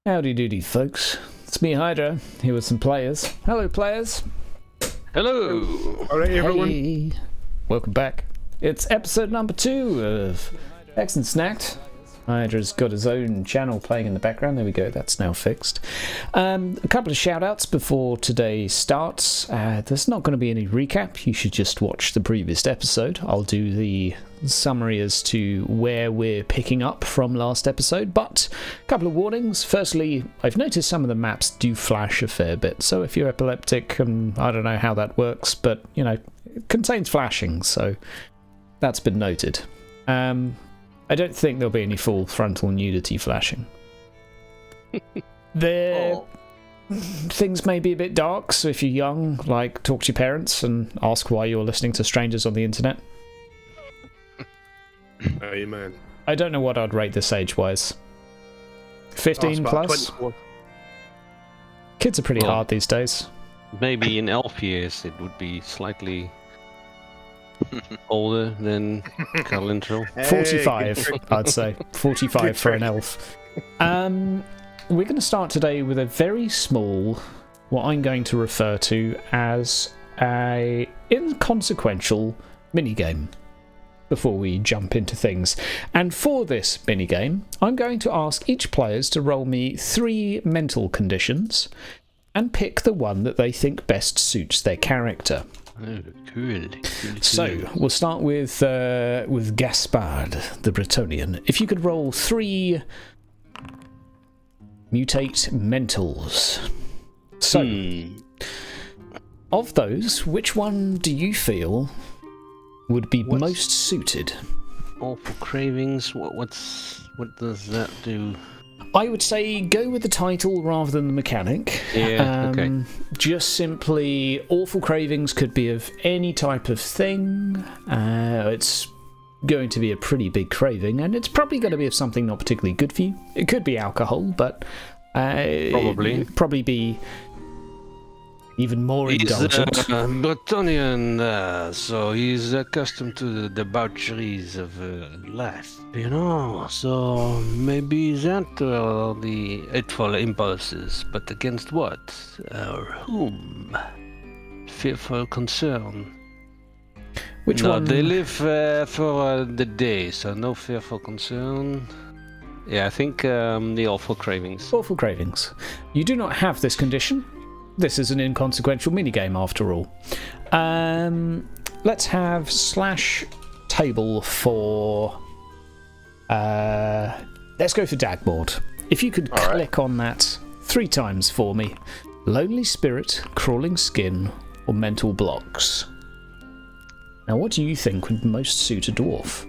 Howdy doody, folks. It's me, Hydra, here with some players. Hello, players. Hello. All right, everyone. Hey. Welcome back. It's episode number 2 of Hexensnackt. Hydra's got his own channel playing in the background. There we go, that's now fixed. A couple of shout outs before today starts. There's not going to be any recap. You should just watch the previous episode. I'll do the summary as to where we're picking up from last episode, but a couple of warnings. Firstly, I've noticed some of the maps do flash a fair bit, so if you're epileptic, and I don't know how that works, but you know, it contains flashing, so that's been noted. I don't think there'll be any full frontal nudity flashing. Things may be a bit dark, so if you're young, like, talk to your parents and ask why you're listening to strangers on the internet. Amen. I don't know what I'd rate this age-wise. 15 plus? 24. Kids are pretty hard these days. Maybe in elf years it would be slightly older than Calintro. 45, I'd say. 45 for an elf. We're going to start today with a very small, what I'm going to refer to as a inconsequential minigame before we jump into things. And for this minigame, I'm going to ask each players to roll me 3 mental conditions and pick the one that they think best suits their character. Oh, cool. So, we'll start with Gaspard, the Bretonnian. If you could roll 3 mutate mentals. So, of those, which one do you feel would be most suited? Awful cravings. What does that do? I would say go with the title rather than the mechanic. Yeah, okay. Just simply, awful cravings could be of any type of thing. It's going to be a pretty big craving, and it's probably going to be of something not particularly good for you. It could be alcohol, but it'd probably be even more indulgent. He's Bretonnian, so he's accustomed to the debaucheries of life, you know. So maybe that are the hateful impulses, but against what? Or whom? Fearful concern. Which one? They live for the day, so no fearful concern. Yeah, I think the awful cravings. Awful cravings. You do not have this condition. This is an inconsequential minigame after all. Let's have / table for... let's go for Dagboard. If you could click on that 3 times for me. Lonely Spirit, Crawling Skin, or Mental Blocks. Now, what do you think would most suit a dwarf?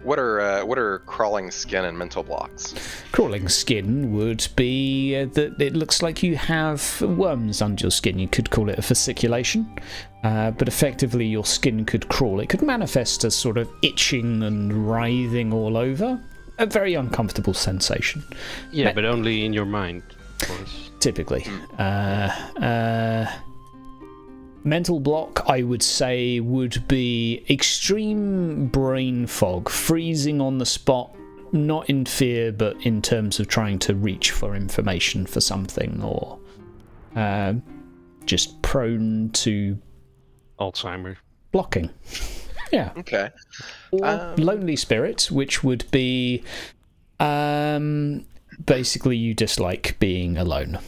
What are crawling skin and mental blocks? Crawling skin would be that it looks like you have worms under your skin. You could call it a fasciculation, but effectively your skin could crawl. It could manifest as sort of itching and writhing all over. A very uncomfortable sensation. Yeah, but only in your mind, of course. Typically. Mental block, I would say, would be extreme brain fog, freezing on the spot, not in fear, but in terms of trying to reach for information for something, or just prone to Alzheimer's. Blocking. Yeah. Okay. Or Lonely Spirit, which would be basically you dislike being alone.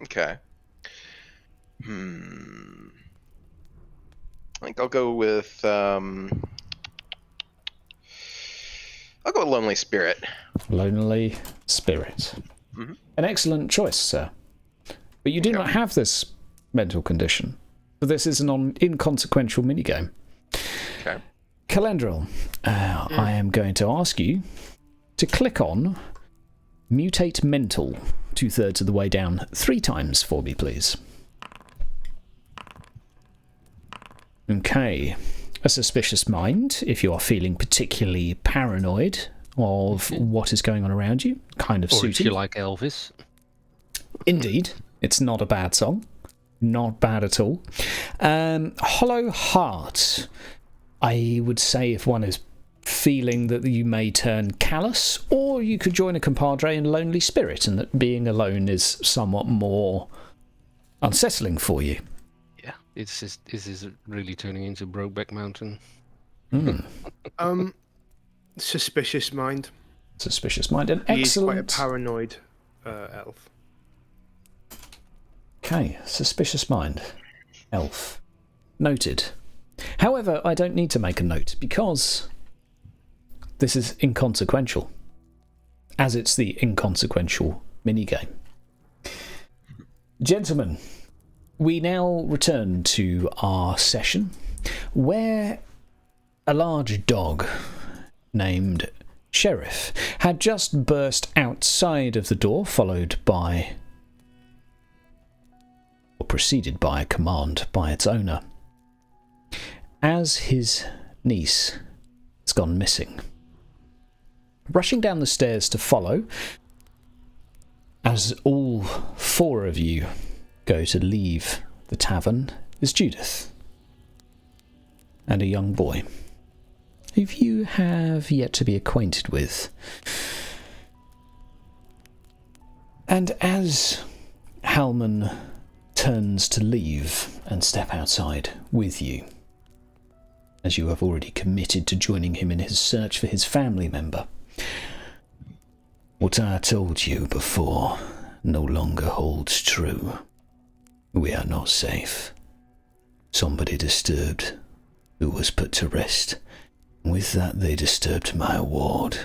Okay. I think I'll go with Lonely Spirit. Lonely Spirit. Mm-hmm. An excellent choice, sir. But you do not have this mental condition. So this is an inconsequential minigame. Okay. Calendril, I am going to ask you to click on Mutate Mental 2/3 of the way down 3 times for me, please. Okay. A suspicious mind, if you are feeling particularly paranoid of what is going on around you, kind of or suited. if you like Elvis. Indeed. It's not a bad song. Not bad at all. Hollow Heart. I would say if one is feeling that you may turn callous, or you could join a compadre in lonely spirit, and that being alone is somewhat more unsettling for you. Yeah, this is really turning into Brokeback Mountain. Suspicious mind. Suspicious mind. An He's quite a excellent. paranoid elf. Okay, suspicious mind. Elf. Noted. However, I don't need to make a note because this is inconsequential, as it's the inconsequential minigame. Gentlemen, we now return to our session where a large dog named Sheriff had just burst outside of the door, followed by, or preceded by, a command by its owner. As his niece has gone missing, rushing down the stairs to follow, as all four of you go to leave the tavern, is Judith and a young boy who you have yet to be acquainted with. And as Halman turns to leave and step outside with you, as you have already committed to joining him in his search for his family member, what I told you before no longer holds true. We are not safe. Somebody disturbed who was put to rest. With that, they disturbed my ward.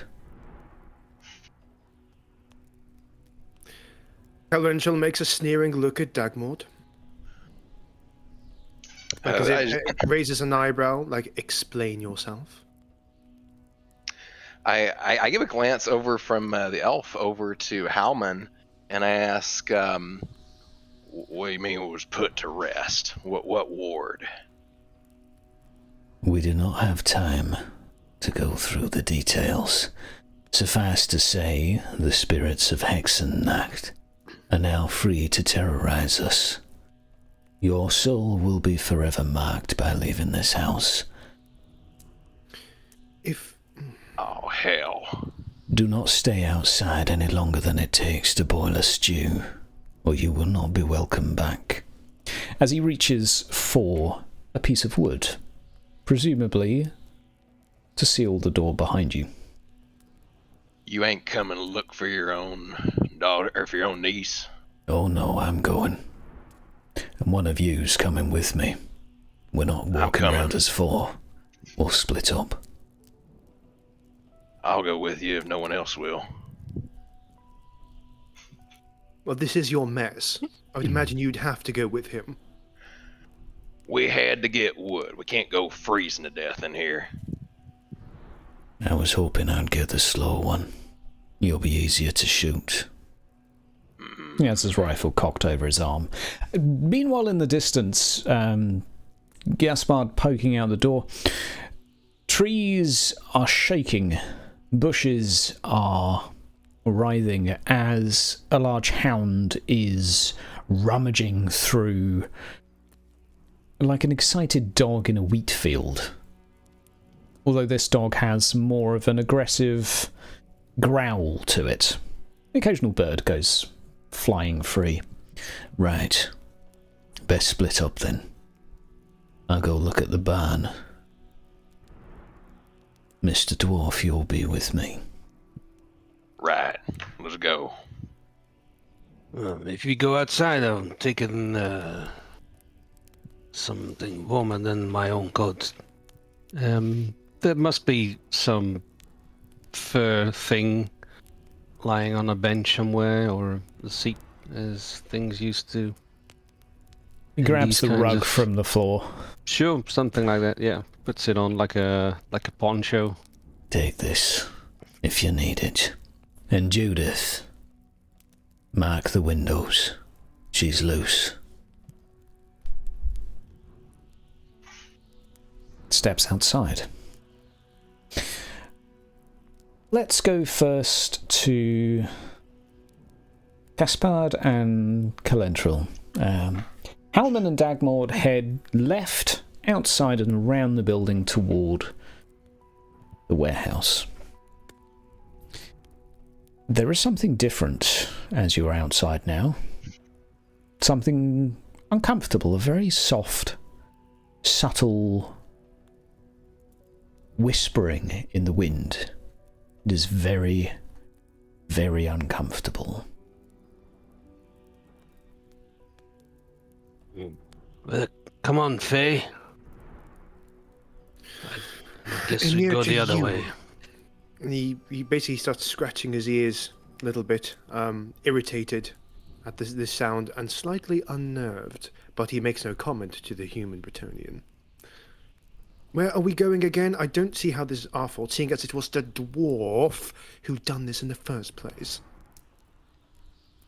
Calrential makes a sneering look at Dagmord. Because it raises an eyebrow, like, explain yourself. I give a glance over from the elf over to Halman, and I ask, what do you mean it was put to rest? What ward? We do not have time to go through the details. Suffice to say, the spirits of Hexensnackt are now free to terrorize us. Your soul will be forever marked by leaving this house. Oh, hell. Do not stay outside any longer than it takes to boil a stew, or you will not be welcome back. As he reaches for a piece of wood, presumably to seal the door behind you. You ain't coming to look for your own daughter, or for your own niece? Oh no, I'm going. And one of you's coming with me. We're not walking around as four. We'll split up. I'll go with you if no one else will. Well, this is your mess. I would imagine you'd have to go with him. We had to get wood. We can't go freezing to death in here. I was hoping I'd get the slow one. You'll be easier to shoot. He has his rifle cocked over his arm. Meanwhile, in the distance, Gaspard poking out the door. Trees are shaking. Bushes are writhing as a large hound is rummaging through like an excited dog in a wheat field. Although this dog has more of an aggressive growl to it. The occasional bird goes flying free. Right. Best split up then. I'll go look at the barn. Mr. Dwarf, you'll be with me. Right. Let's go. If you go outside, I'm taking something warmer than my own coat. There must be some fur thing lying on a bench somewhere, or a seat, as things used to. He grabs the rug from the floor. Sure, something like that. Yeah, puts it on like a poncho. Take this, if you need it. And Judith, mark the windows. She's loose. Steps outside. Let's go first to Gaspard and Calrential. Halman and Dagmord head left, outside and around the building toward the warehouse. There is something different as you're outside now. Something uncomfortable, a very soft, subtle whispering in the wind. It is very, very uncomfortable. Come on, Faye. I guess we go the other way. And he basically starts scratching his ears a little bit, irritated at this sound and slightly unnerved, but he makes no comment to the human Bretonian. Where are we going again? I don't see how this is our fault, seeing as it was the dwarf who done this in the first place.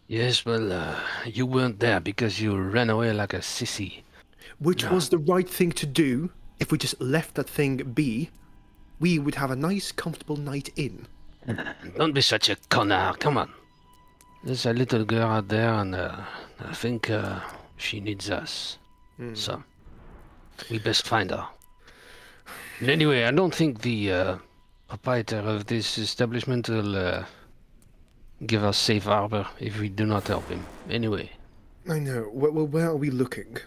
Yes, well, you weren't there because you ran away like a sissy. Which was the right thing to do. If we just left that thing be, we would have a nice, comfortable night in. Don't be such a connard, come on. There's a little girl out there, and I think she needs us. So, we best find her. But anyway, I don't think the proprietor of this establishment will give us safe harbor if we do not help him. Anyway. I know. Well, where are we looking?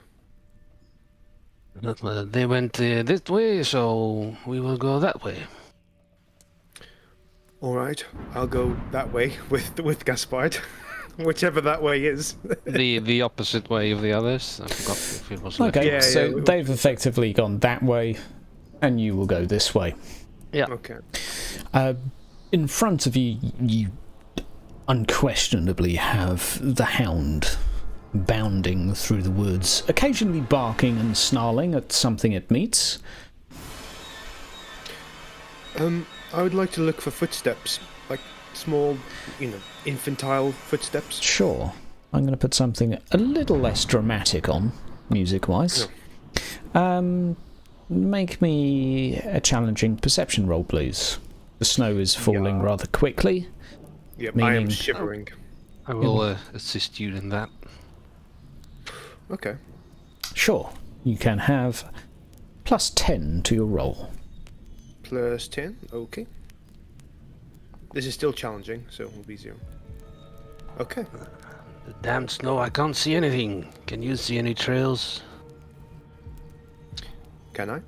They went this way, so we will go that way. All right, I'll go that way with Gaspard, whichever that way is. the opposite way of the others. I forgot if it was. Okay, Yeah, so yeah. they've effectively gone that way, and you will go this way. Yeah. Okay. In front of you, you unquestionably have the hound bounding through the woods, occasionally barking and snarling at something it meets. I would like to look for footsteps, like small, infantile footsteps. Sure. I'm going to put something a little less dramatic on, music-wise. Make me a challenging perception roll, please. The snow is falling rather quickly. Yep, I Meaning- am shivering. I will assist you in that. Okay. Sure. You can have plus 10 to your roll. Plus 10, okay. This is still challenging, so it will be 0. Okay. The damn snow, I can't see anything. Can you see any trails? Can I?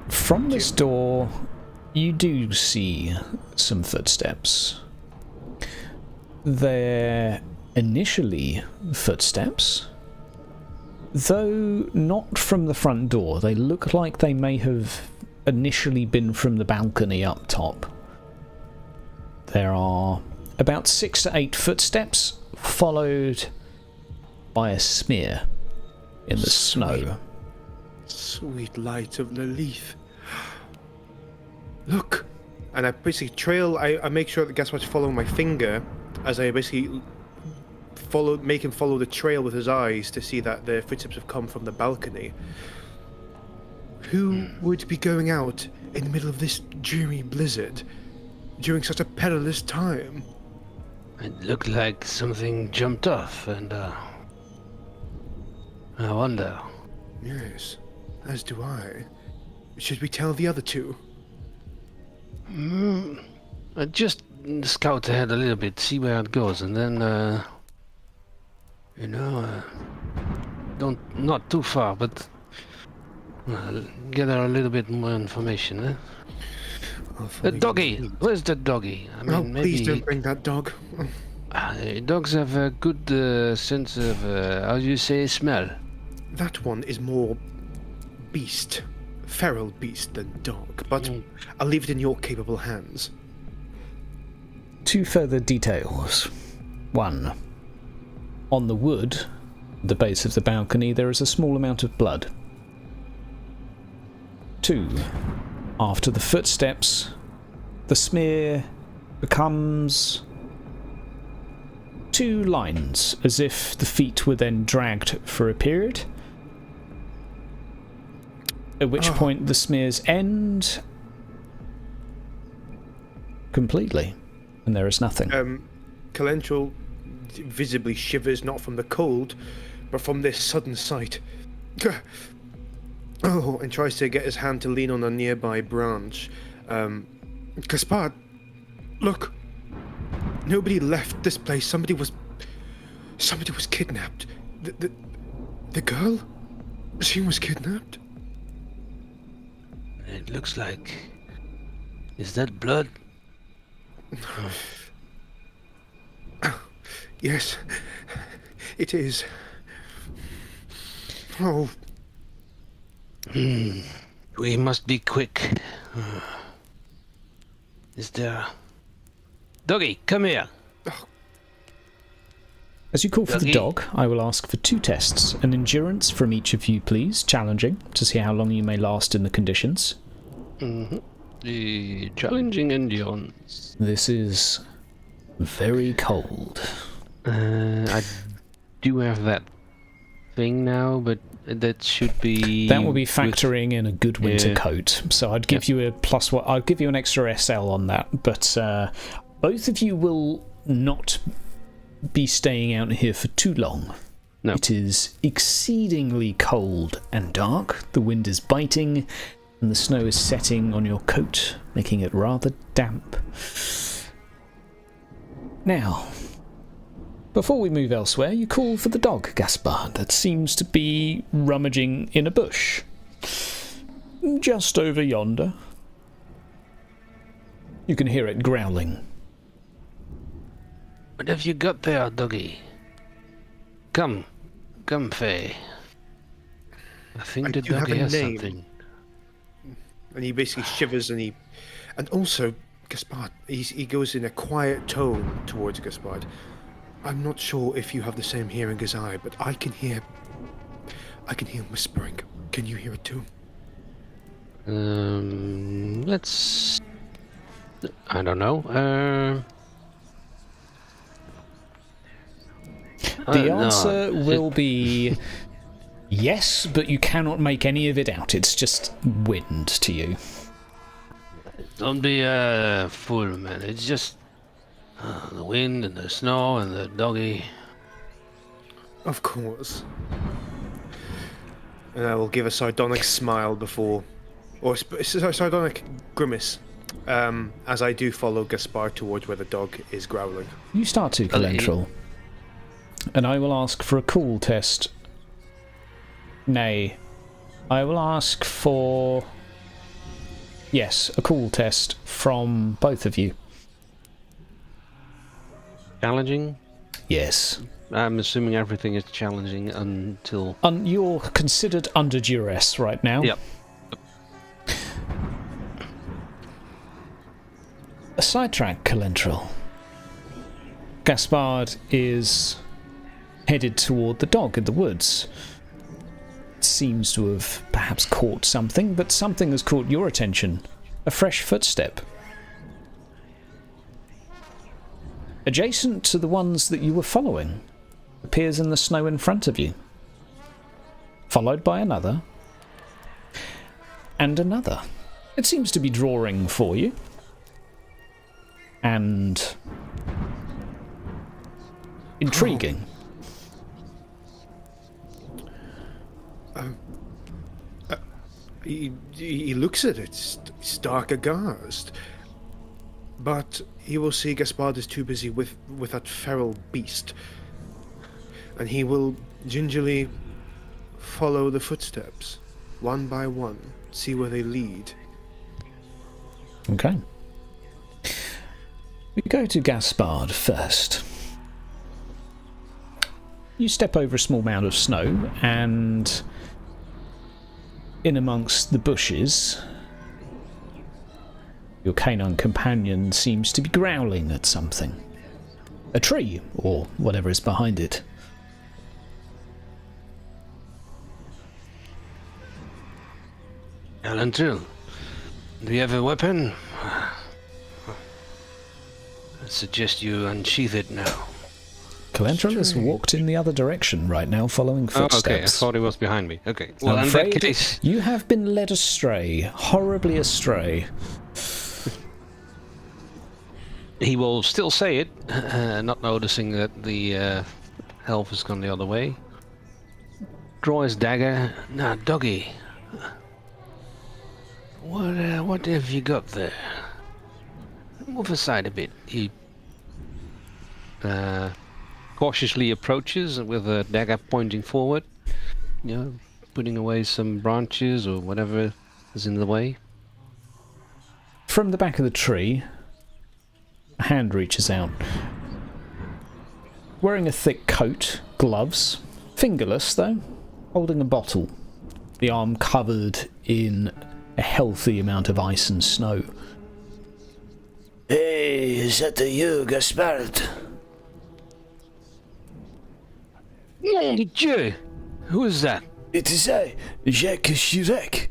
From this door, you do see some footsteps. They're initially footsteps, though not from the front door. They look like they may have initially been from the balcony up top. There are about 6 to 8 footsteps, followed by a smear in the snow. Sweet light of Lilith. Look! And I basically I make sure that Gaspard's following my finger as I basically make him follow the trail with his eyes to see that the footsteps have come from the balcony. Who would be going out in the middle of this dreary blizzard during such a perilous time? It looked like something jumped off, and I wonder. Yes, as do I. Should we tell the other two? Just scout ahead a little bit, see where it goes, and then, not too far, but gather a little bit more information, eh? The doggy! Where's the doggy? I mean, maybe... Please don't bring that dog. Dogs have a good sense of, how do you say, smell. That one is more beast, feral beast than dog, but I'll leave it in your capable hands. 2 further details. 1. On the wood, the base of the balcony, there is a small amount of blood. 2. After the footsteps, the smear becomes 2 lines, as if the feet were then dragged for a period, at which point the smears end completely, and there is nothing. Calentral visibly shivers, not from the cold, but from this sudden sight. And tries to get his hand to lean on a nearby branch. Gaspard, look. Nobody left this place. Somebody was kidnapped. The girl? She was kidnapped? It looks like... Is that blood? Yes, it is. Oh. We must be quick. Is there... Doggy, come here. As you call for the Doggy. dog, I will ask for 2 tests. An endurance from each of you, please. Challenging, to see how long you may last in the conditions. The challenging endurance. This is very cold. I do have that thing now, but that should be... That will be factoring in a good winter coat. So I'd give you a +1. I'll give you an extra SL on that. But both of you will not be staying out here for too long. No. It is exceedingly cold and dark. The wind is biting, and the snow is setting on your coat, making it rather damp. Now, before we move elsewhere, you call for the dog, Gaspard, that seems to be rummaging in a bush. Just over yonder. You can hear it growling. What have you got there, doggy? Come, Faye. I think the You have doggy a has name. something. And he basically shivers and also, Gaspard, he goes in a quiet tone towards Gaspard. I'm not sure if you have the same hearing as I, but I can hear whispering. Can you hear it too? Let's... I don't know. The no. answer will be yes, but you cannot make any of it out. It's just wind to you. Don't be a fool, man. It's just the wind and the snow and the doggy. Of course. And I will give a sardonic smile before... Or sardonic grimace. As I do follow Gaspard towards where the dog is growling. You start to, Calentral. And I will ask for a cool test. Nay. I will ask for... Yes, a cool test from both of you. Challenging? Yes. I'm assuming everything is challenging until... You're considered under duress right now. Yep. A sidetrack, Calentral. Gaspard is headed toward the dog in the woods. Seems to have perhaps caught something, but something has caught your attention. A fresh footstep. Adjacent to the ones that you were following, appears in the snow in front of you. Followed by another. And another. It seems to be drawing for you. And intriguing. He looks at it, stark aghast. But he will see Gaspard is too busy with that feral beast. And he will gingerly follow the footsteps, one by one, see where they lead. Okay. We go to Gaspard first. You step over a small mound of snow, and in amongst the bushes, your canine companion seems to be growling at something. A tree, or whatever is behind it. Calentral, do you have a weapon? I suggest you unsheath it now. Calentral has walked in the other direction right now, following footsteps. Oh, okay, I thought he was behind me. Okay, well, I'm in that afraid case... you have been led astray, horribly astray. He will still say it, not noticing that the elf has gone the other way. Draw his dagger. Now, doggy. What have you got there? move aside a bit. He cautiously approaches with a dagger pointing forward. You know, putting away some branches or whatever is in the way. From the back of the tree, a hand reaches out. Wearing a thick coat, gloves, fingerless though, holding a bottle. The arm covered in a healthy amount of ice and snow. Hey, is that you, Gaspard? Mon Dieu! Who is that? It is I, Jacques Chirac.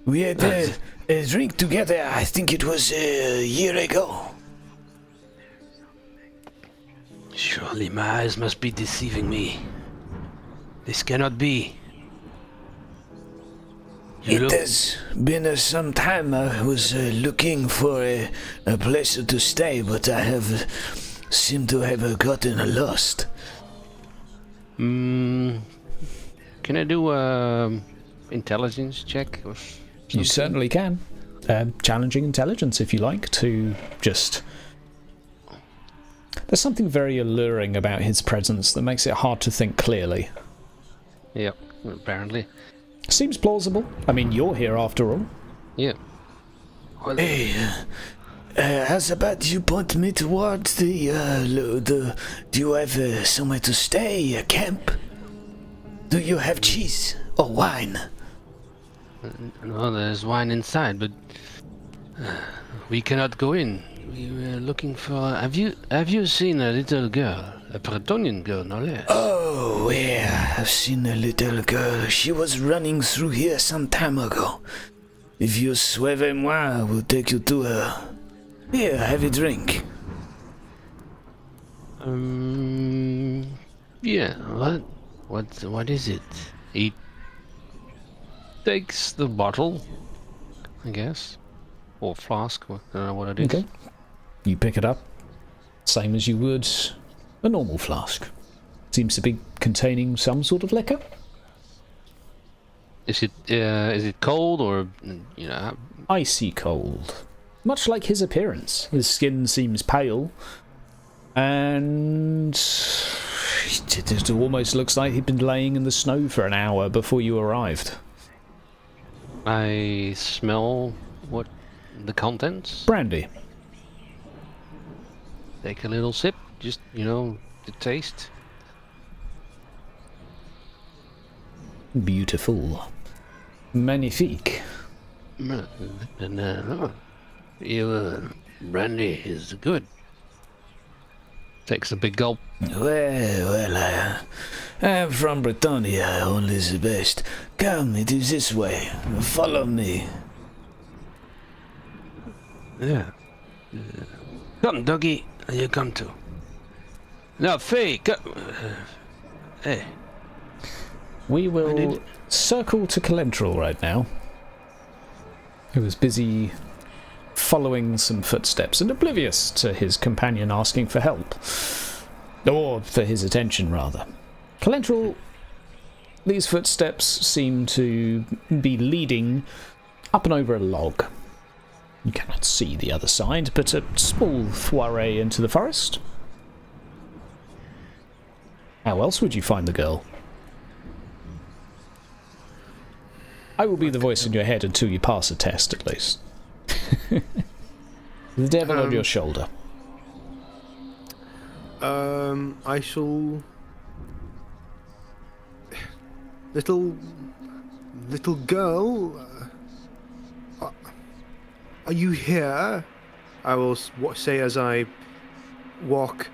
We had a drink together, I think it was a year ago. Surely my eyes must be deceiving me. This cannot be. You It look- has been some time. I was looking for a place to stay, but I have seemed to have gotten lost. Can I do a intelligence check? Or You certainly can. Challenging intelligence, if you like, to just... There's something very alluring about his presence that makes it hard to think clearly. Yep, apparently. Seems plausible. I mean, you're here after all. Yeah. Well, Hey, how's about you point me towards the do you have somewhere to stay, a camp? Do you have cheese or wine? well, there's wine inside, but we cannot go in. We were looking for. Have you seen a little girl, a Bretonian girl, no less? Oh, yeah, I've seen a little girl. She was running through here some time ago. If you suivez-moi, I will take you to her. Here, have a drink. Yeah. What is it? He takes the bottle, I guess, or flask. I don't know what it is. Okay. You pick it up, same as you would a normal flask. Seems to be containing some sort of liquor. Is it cold or Icy cold. Much like his appearance. His skin seems pale, and it almost looks like he'd been laying in the snow for an hour before you arrived. I smell what the contents. Brandy. Take a little sip, just the taste. Beautiful. Magnifique. Your brandy is good. Takes a big gulp. Well, I'm from Britannia, only the best. Come, it is this way. Follow me. Yeah. Come, doggy, you come too. Now, Faye, come. Hey. We will circle to Calentral right now, who is busy following some footsteps and oblivious to his companion asking for help. Or for his attention, rather. Calentral, these footsteps seem to be leading up and over a log. You cannot see the other side, but a small foray into the forest. How else would you find the girl? I will be the voice in your head until you pass a test, at least. The devil on your shoulder. I shall... Little girl? Are you here? I will say as I walk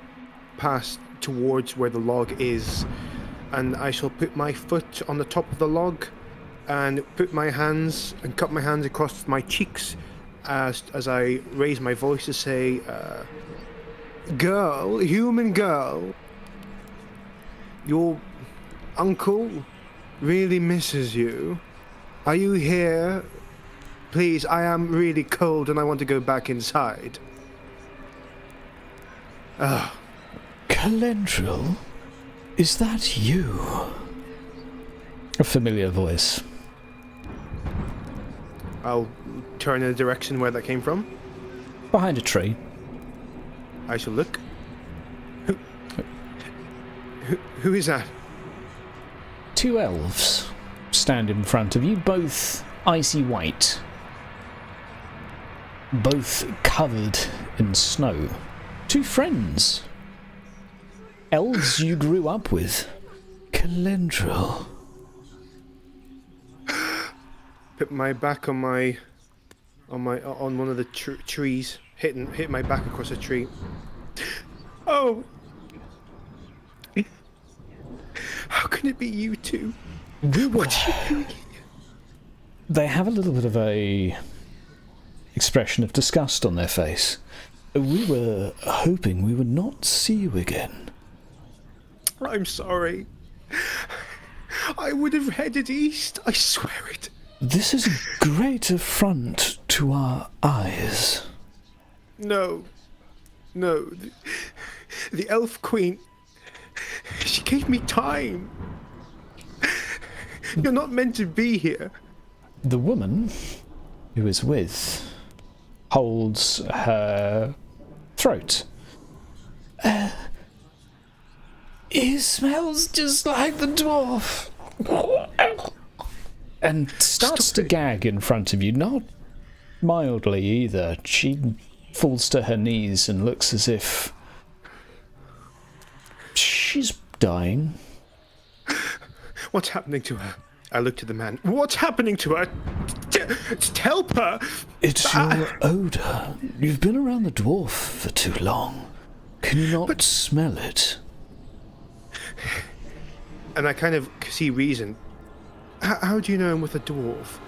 past towards where the log is, and I shall put my foot on the top of the log and put my hands and cup my hands across my cheeks as I raise my voice to say, girl, human girl, your uncle really misses you. Are you here? Please, I am really cold and I want to go back inside. Calentral? Is that you? A familiar voice. I'll turn in the direction where that came from. Behind a tree. I shall look. Who is that? 2 elves stand in front of you, both icy white. Both covered in snow. 2 friends. Elves you grew up with. Calendro. Put my back on one of the trees. Hit my back across a tree. Oh! How can it be you two? What are you doing? They have a little bit of a expression of disgust on their face. We were hoping we would not see you again. I'm sorry. I would have headed east, I swear it. This is a great affront to our eyes. No. The elf queen, she gave me time. You're not meant to be here. The woman who is with holds her throat. He smells just like the dwarf. And starts to gag in front of you, not mildly either. She falls to her knees and looks as if she's dying. What's happening to her? I look to the man. What's happening to her? Help her! It's your odour. You've been around the dwarf for too long. Can you not smell it? And I kind of see reason. How do you know I'm with a dwarf?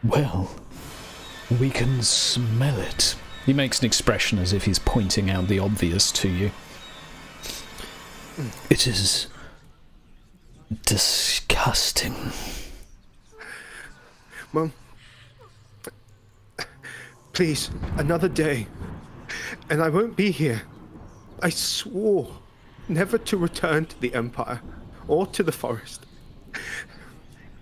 Well, we can smell it. He makes an expression as if he's pointing out the obvious to you. It is disgusting. Well, please, another day, and I won't be here. I swore never to return to the Empire or to the forest.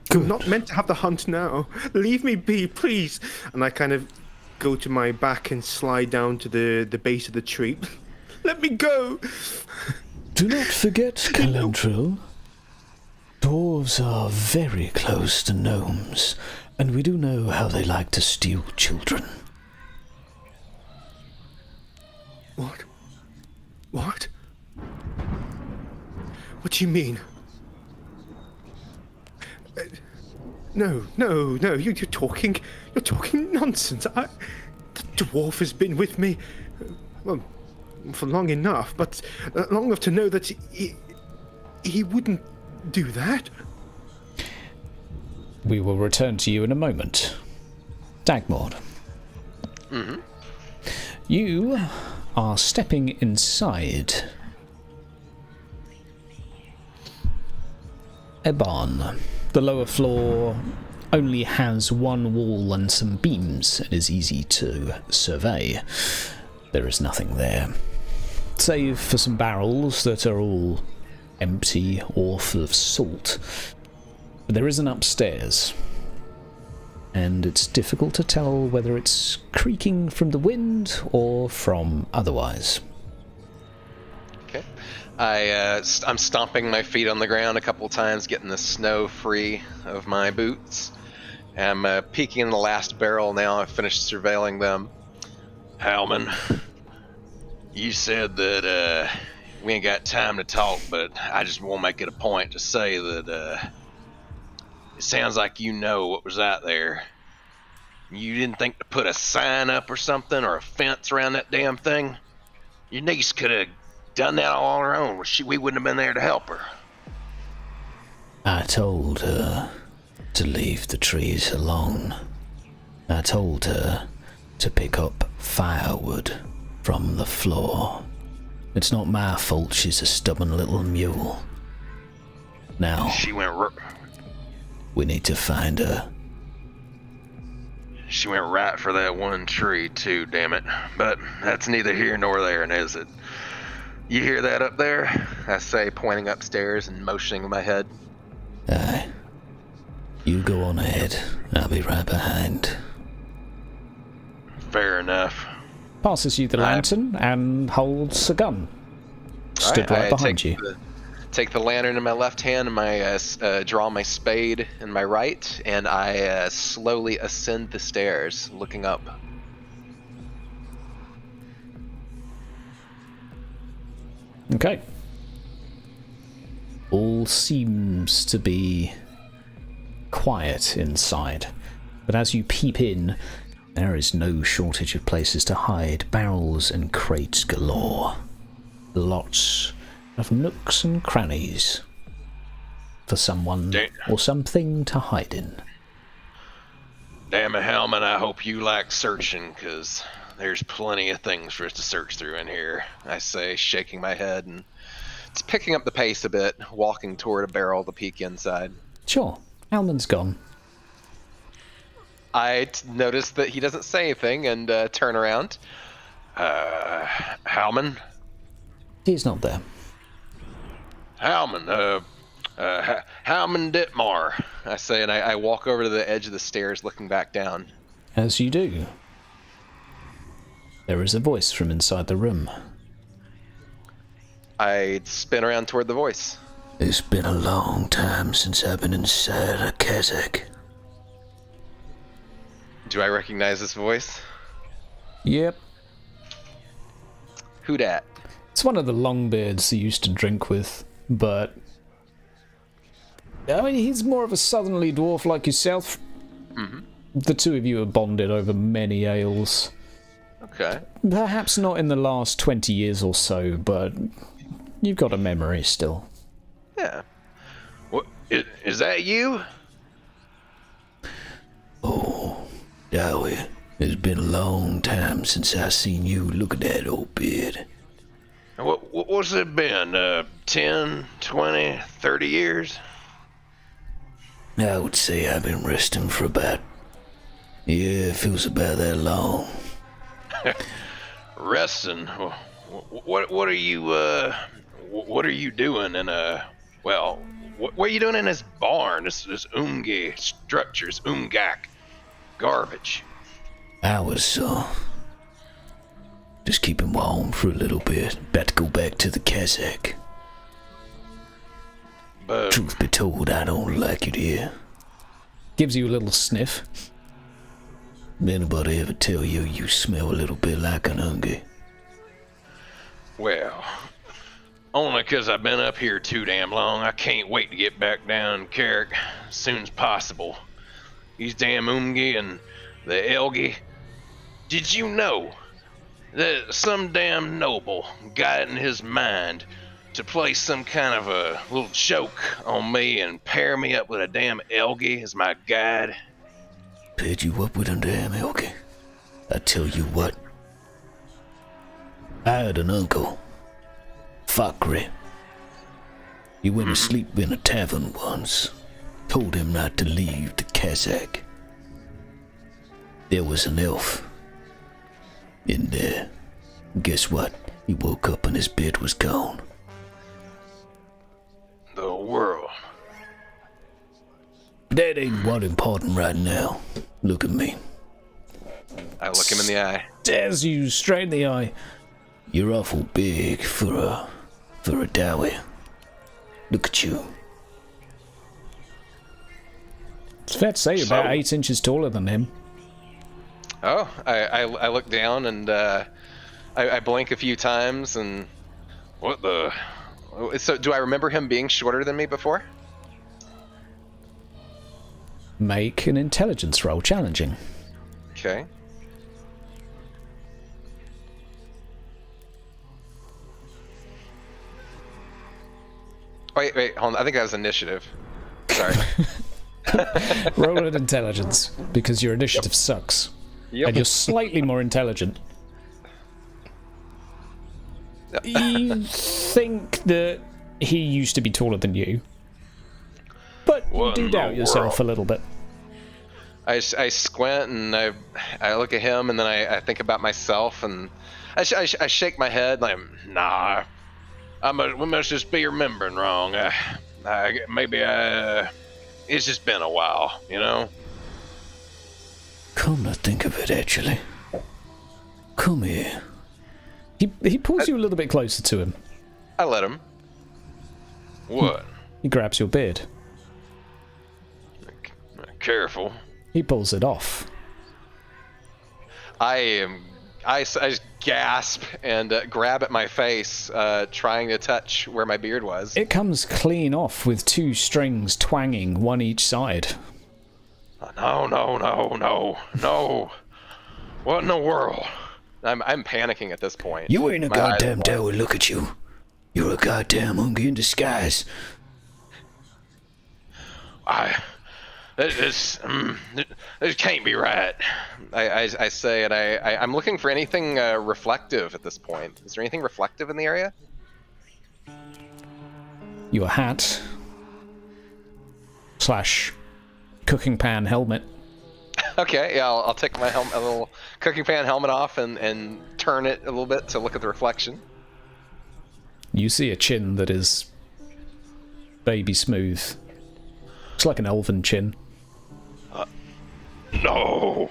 Good. I'm not meant to have the hunt now. Leave me be, please. And I kind of go to my back and slide down to the base of the tree. Let me go. Do not forget, Calendro. Dwarves are very close to gnomes, and we do know how they like to steal children. What? What? What do you mean? No, you're talking nonsense. The dwarf has been with me, well, for long enough, but long enough to know that he wouldn't do that. We will return to you in a moment. Dagmord. Mm-hmm. You are stepping inside a barn. The lower floor only has one wall and some beams and is easy to survey. There is nothing there, save for some barrels that are all empty or full of salt. But there is an upstairs, and it's difficult to tell whether it's creaking from the wind or from otherwise. Okay. I'm stomping my feet on the ground a couple times, getting the snow free of my boots. I'm peeking in the last barrel now. I've finished surveilling them. Howman, you said that we ain't got time to talk, but I just want to make it a point to say that it sounds like you know what was out there. You didn't think to put a sign up or something, or a fence around that damn thing? Your niece could have done that all on her own. We wouldn't have been there to help her. I told her to leave the trees alone. I told her to pick up firewood from the floor. It's not my fault she's a stubborn little mule. Now, She went we need to find her. She went right for that one tree too, damn it. But that's neither here nor there, is it? You hear that up there? I say, pointing upstairs and motioning with my head. Aye. You go on ahead. I'll be right behind. Fair enough. Passes you the lantern and holds a gun. Stood right behind you. Take the lantern in my left hand and draw my spade in my right, and I slowly ascend the stairs, looking up. Okay. All seems to be quiet inside, but as you peep in, there is no shortage of places to hide. Barrels and crates galore. Lots of nooks and crannies for someone or something to hide in. Damn it, Hellman, I hope you like searching, because there's plenty of things for us to search through in here, I say, shaking my head, and it's picking up the pace a bit, walking toward a barrel to peek inside. Sure. Hellman's gone. I notice that he doesn't say anything and turn around. Hellman? He's not there. Hellman, Hellman Ditmar, I say, and I walk over to the edge of the stairs looking back down. As you do, there is a voice from inside the room. I spin around toward the voice. It's been a long time since I've been inside a cassock. Do I recognize this voice? Yep. Who dat? It's one of the Longbeards you used to drink with, but I mean, he's more of a southerly dwarf like yourself. Mm-hmm. The two of you are bonded over many ales. Okay. Perhaps not in the last 20 years or so, but you've got a memory still. Yeah. What is that you? Oh, Dowie, it's been a long time since I seen you. Look at that old beard. What's it been? 10, 20, 30 years? I would say I've been resting for about... Yeah, it feels about that long. Resting? What are you, what are you doing in well, what are you doing in this barn? This Umge structures, Umgak. Garbage. I was, just keeping warm for a little bit. About to go back to the cassock. But Truth be told, I don't like it here. Gives you a little sniff. Anybody ever tell you you smell a little bit like an ungie? well, only 'cause I've been up here too damn long. I can't wait to get back down in Carrick as soon as possible. These damn Umgi and the Elgi. Did you know that some damn noble got it in his mind to play some kind of a little joke on me and pair me up with a damn Elgi as my guide? Paired you up with a damn Elgi? I tell you what. I had an uncle, Fakri. He went to sleep in a tavern once. Told him not to leave the cassock. There was an elf in there. Guess what? He woke up and his bed was gone. The world. That ain't what important right now. Look at me. I look him in the eye. Stares you straight in the eye. You're awful big for a dowie. Look at you. It's fair to say you're about 8 inches taller than him. Oh, I look down and I blink a few times and what the? So do I remember him being shorter than me before? Make an intelligence roll challenging. Okay. Wait, hold on. I think that was initiative. Sorry. Roll an intelligence, because your initiative sucks. Yep. And you're slightly more intelligent. You think that he used to be taller than you, but you What do in doubt the yourself world? a little bit. I squint and I look at him and then I think about myself and I shake my head like, nah, we must just be remembering wrong. Maybe I it's just been a while, you know? Come to think of it, actually. Come here. He pulls you a little bit closer to him. I let him. What? He grabs your beard. Careful. He pulls it off. I just gasp and grab at my face, trying to touch where my beard was. It comes clean off with 2 strings twanging, one each side. No. What in the world? I'm panicking at this point. You ain't a My eyes goddamn are devil, look at you. You're a goddamn monkey in disguise. This can't be right. I say, and I'm looking for anything reflective at this point. Is there anything reflective in the area? Your hat / cooking pan helmet. Okay, yeah, I'll take my a little cooking pan helmet off and turn it a little bit to look at the reflection. You see a chin that is baby smooth. It's like an elven chin. No.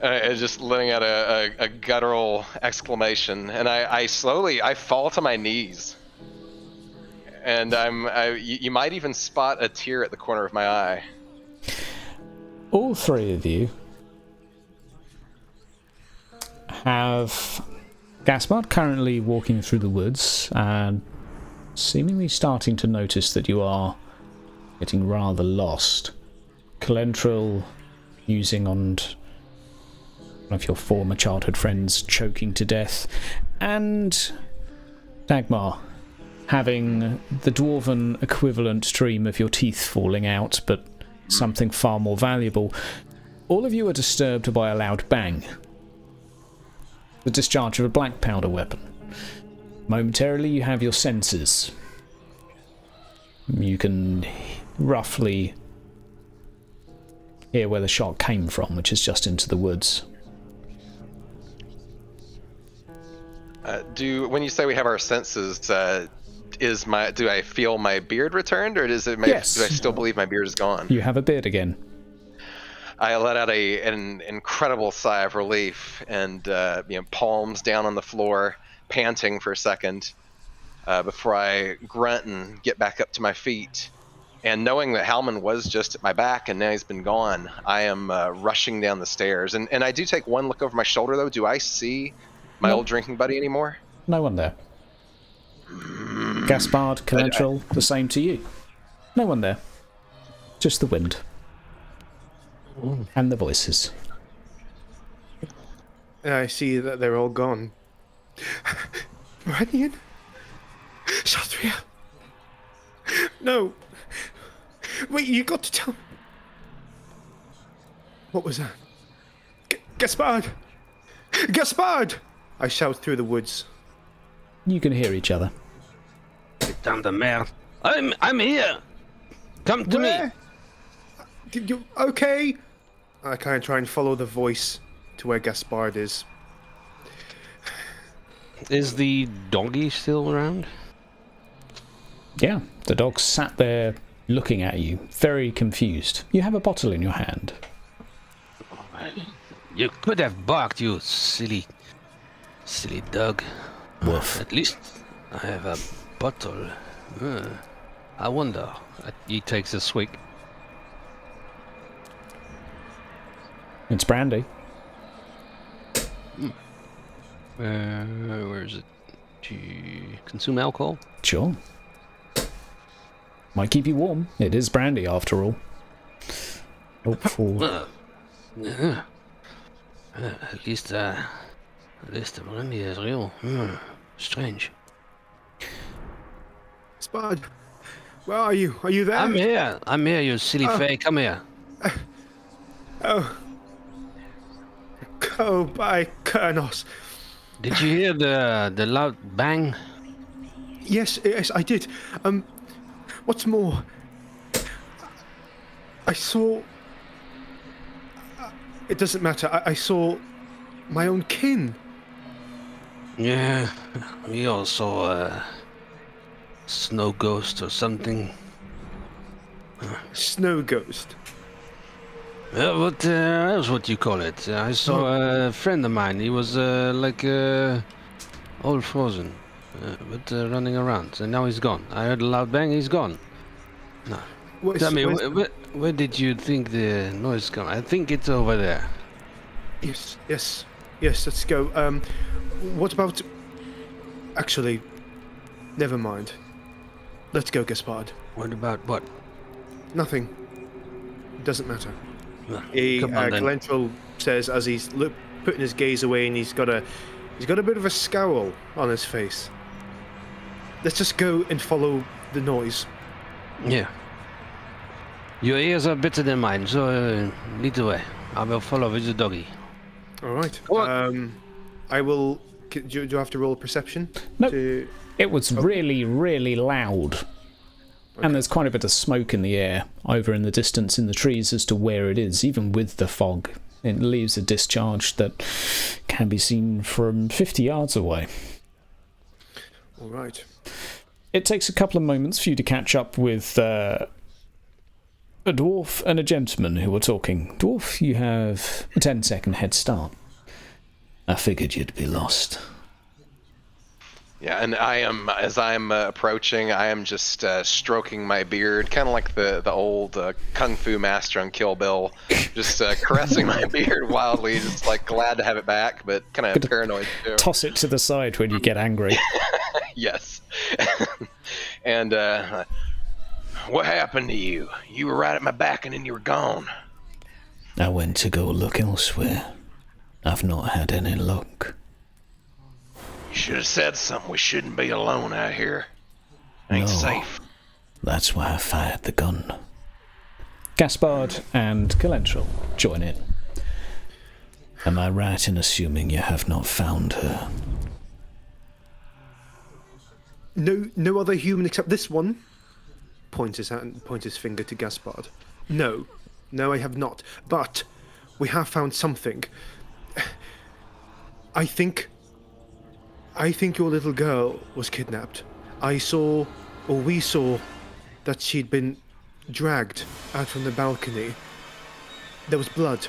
Just letting out a guttural exclamation, and I slowly fall to my knees, and you might even spot a tear at the corner of my eye. All 3 of you have Gaspard currently walking through the woods and seemingly starting to notice that you are getting rather lost. Calentril using on one of your former childhood friends choking to death, and Dagmar having the dwarven equivalent dream of your teeth falling out, but something far more valuable. All of you are disturbed by a loud bang. The discharge of a black powder weapon. Momentarily you have your senses. You can roughly hear where the shot came from, which is just into the woods. When you say we have our senses, do I feel my beard returned, or Yes. Do I still believe my beard is gone? You have a beard again. I let out an incredible sigh of relief, and palms down on the floor, panting for a second, before I grunt and get back up to my feet. And knowing that Halman was just at my back and now he's been gone, I am rushing down the stairs. And I do take one look over my shoulder, though. Do I see my old drinking buddy anymore? No one there. Gaspard, Calentril, the same to you. No one there. Just the wind. And the voices. I see that they're all gone. Radian? Shatria? No. Wait, you got to tell me. What was that? Gaspard! Gaspard! I shout through the woods. You can hear each other. Putain de merde. I'm here. Come to me. Did you okay? I kind of try and follow the voice to where Gaspard is. Is the doggy still around? Yeah, the dog sat there looking at you, very confused. You have a bottle in your hand. You could have barked, you silly dog. Woof. At least I have a bottle. I wonder. He takes a swig. It's brandy. Where is it? Do you consume alcohol? Sure. Might keep you warm. It is brandy, after all. Hopeful. Yeah. At least the brandy is real. Strange. Spud, where are you? Are you there? I'm here, you silly fake. Come here. Oh, by Kernos. Did you hear the loud bang? Yes, I did. What's more, I saw... It doesn't matter. I saw my own kin. Yeah, we all saw a snow ghost or something. Snow ghost. What else would you call it? I saw a friend of mine. He was like all frozen, but running around. And now he's gone. I heard a loud bang. He's gone. No. Tell me, where did you think the noise come? I think it's over there. Yes. Let's go. What about? Actually, never mind. Let's go, Gaspard. What about what? Nothing. Doesn't matter. Come on, then. Galentrel says as he's putting his gaze away, and he's got a bit of a scowl on his face. Let's just go and follow the noise. Yeah. Your ears are better than mine, so lead the way. I will follow with the doggy. All right. What? I will. Do you have to roll perception? No. To... It was really, really loud. Okay. And there's quite a bit of smoke in the air over in the distance in the trees as to where it is, even with the fog. It leaves a discharge that can be seen from 50 yards away. All right. It takes a couple of moments for you to catch up with a dwarf and a gentleman who are talking. Dwarf, you have a 10-second head start. I figured you'd be lost. Yeah, and as I'm approaching, I am just stroking my beard, kind of like the old kung fu master on Kill Bill, just caressing my beard wildly, just like glad to have it back, but kind of paranoid too. Toss it to the side when you get angry. Yes. And what happened to you? You were right at my back and then you were gone. I went to go look elsewhere. I've not had any luck. You should have said something. We shouldn't be alone out here. Ain't No. safe. That's why I fired the gun. Gaspard and Galentrel join in. Am I right in assuming you have not found her? No other human except this one. Points his finger to Gaspard. No, I have not. But we have found something. I think your little girl was kidnapped. We saw that she'd been dragged out from the balcony. There was blood.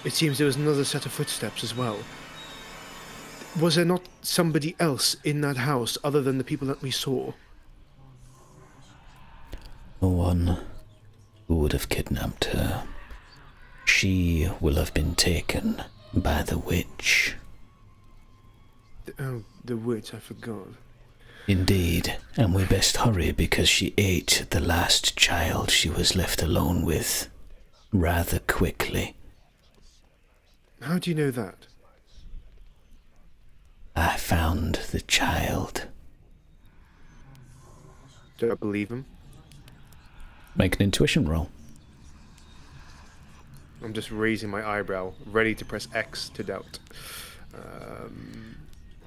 It seems there was another set of footsteps as well. Was there not somebody else in that house other than the people that we saw? The one who would have kidnapped her. She will have been taken by the witch. The witch, I forgot. Indeed, and we best hurry because she ate the last child she was left alone with rather quickly. How do you know that? I found the child. Do I believe him? Make an intuition roll. I'm just raising my eyebrow, ready to press X to doubt.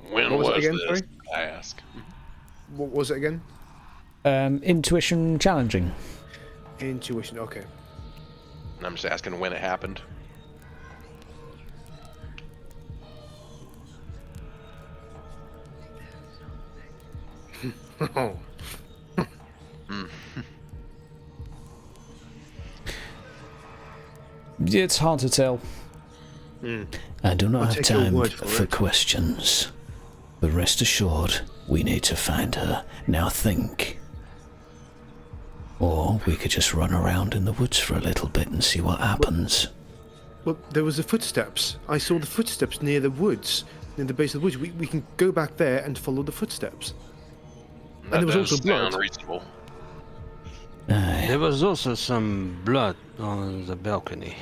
When what was it again, this? sorry? I ask. What was it again? Intuition challenging. Intuition, okay. And I'm just asking when it happened. Oh. It's hard to tell. I do not I'll have take your time word for for it. questions. But rest assured, we need to find her. Now think. Or we could just run around in the woods for a little bit and see what happens. Well, there was the footsteps. I saw the footsteps near the woods, near the base of the woods. We can go back there and follow the footsteps. That And there was does also blood. sound reasonable. Aye. There was also some blood on the balcony.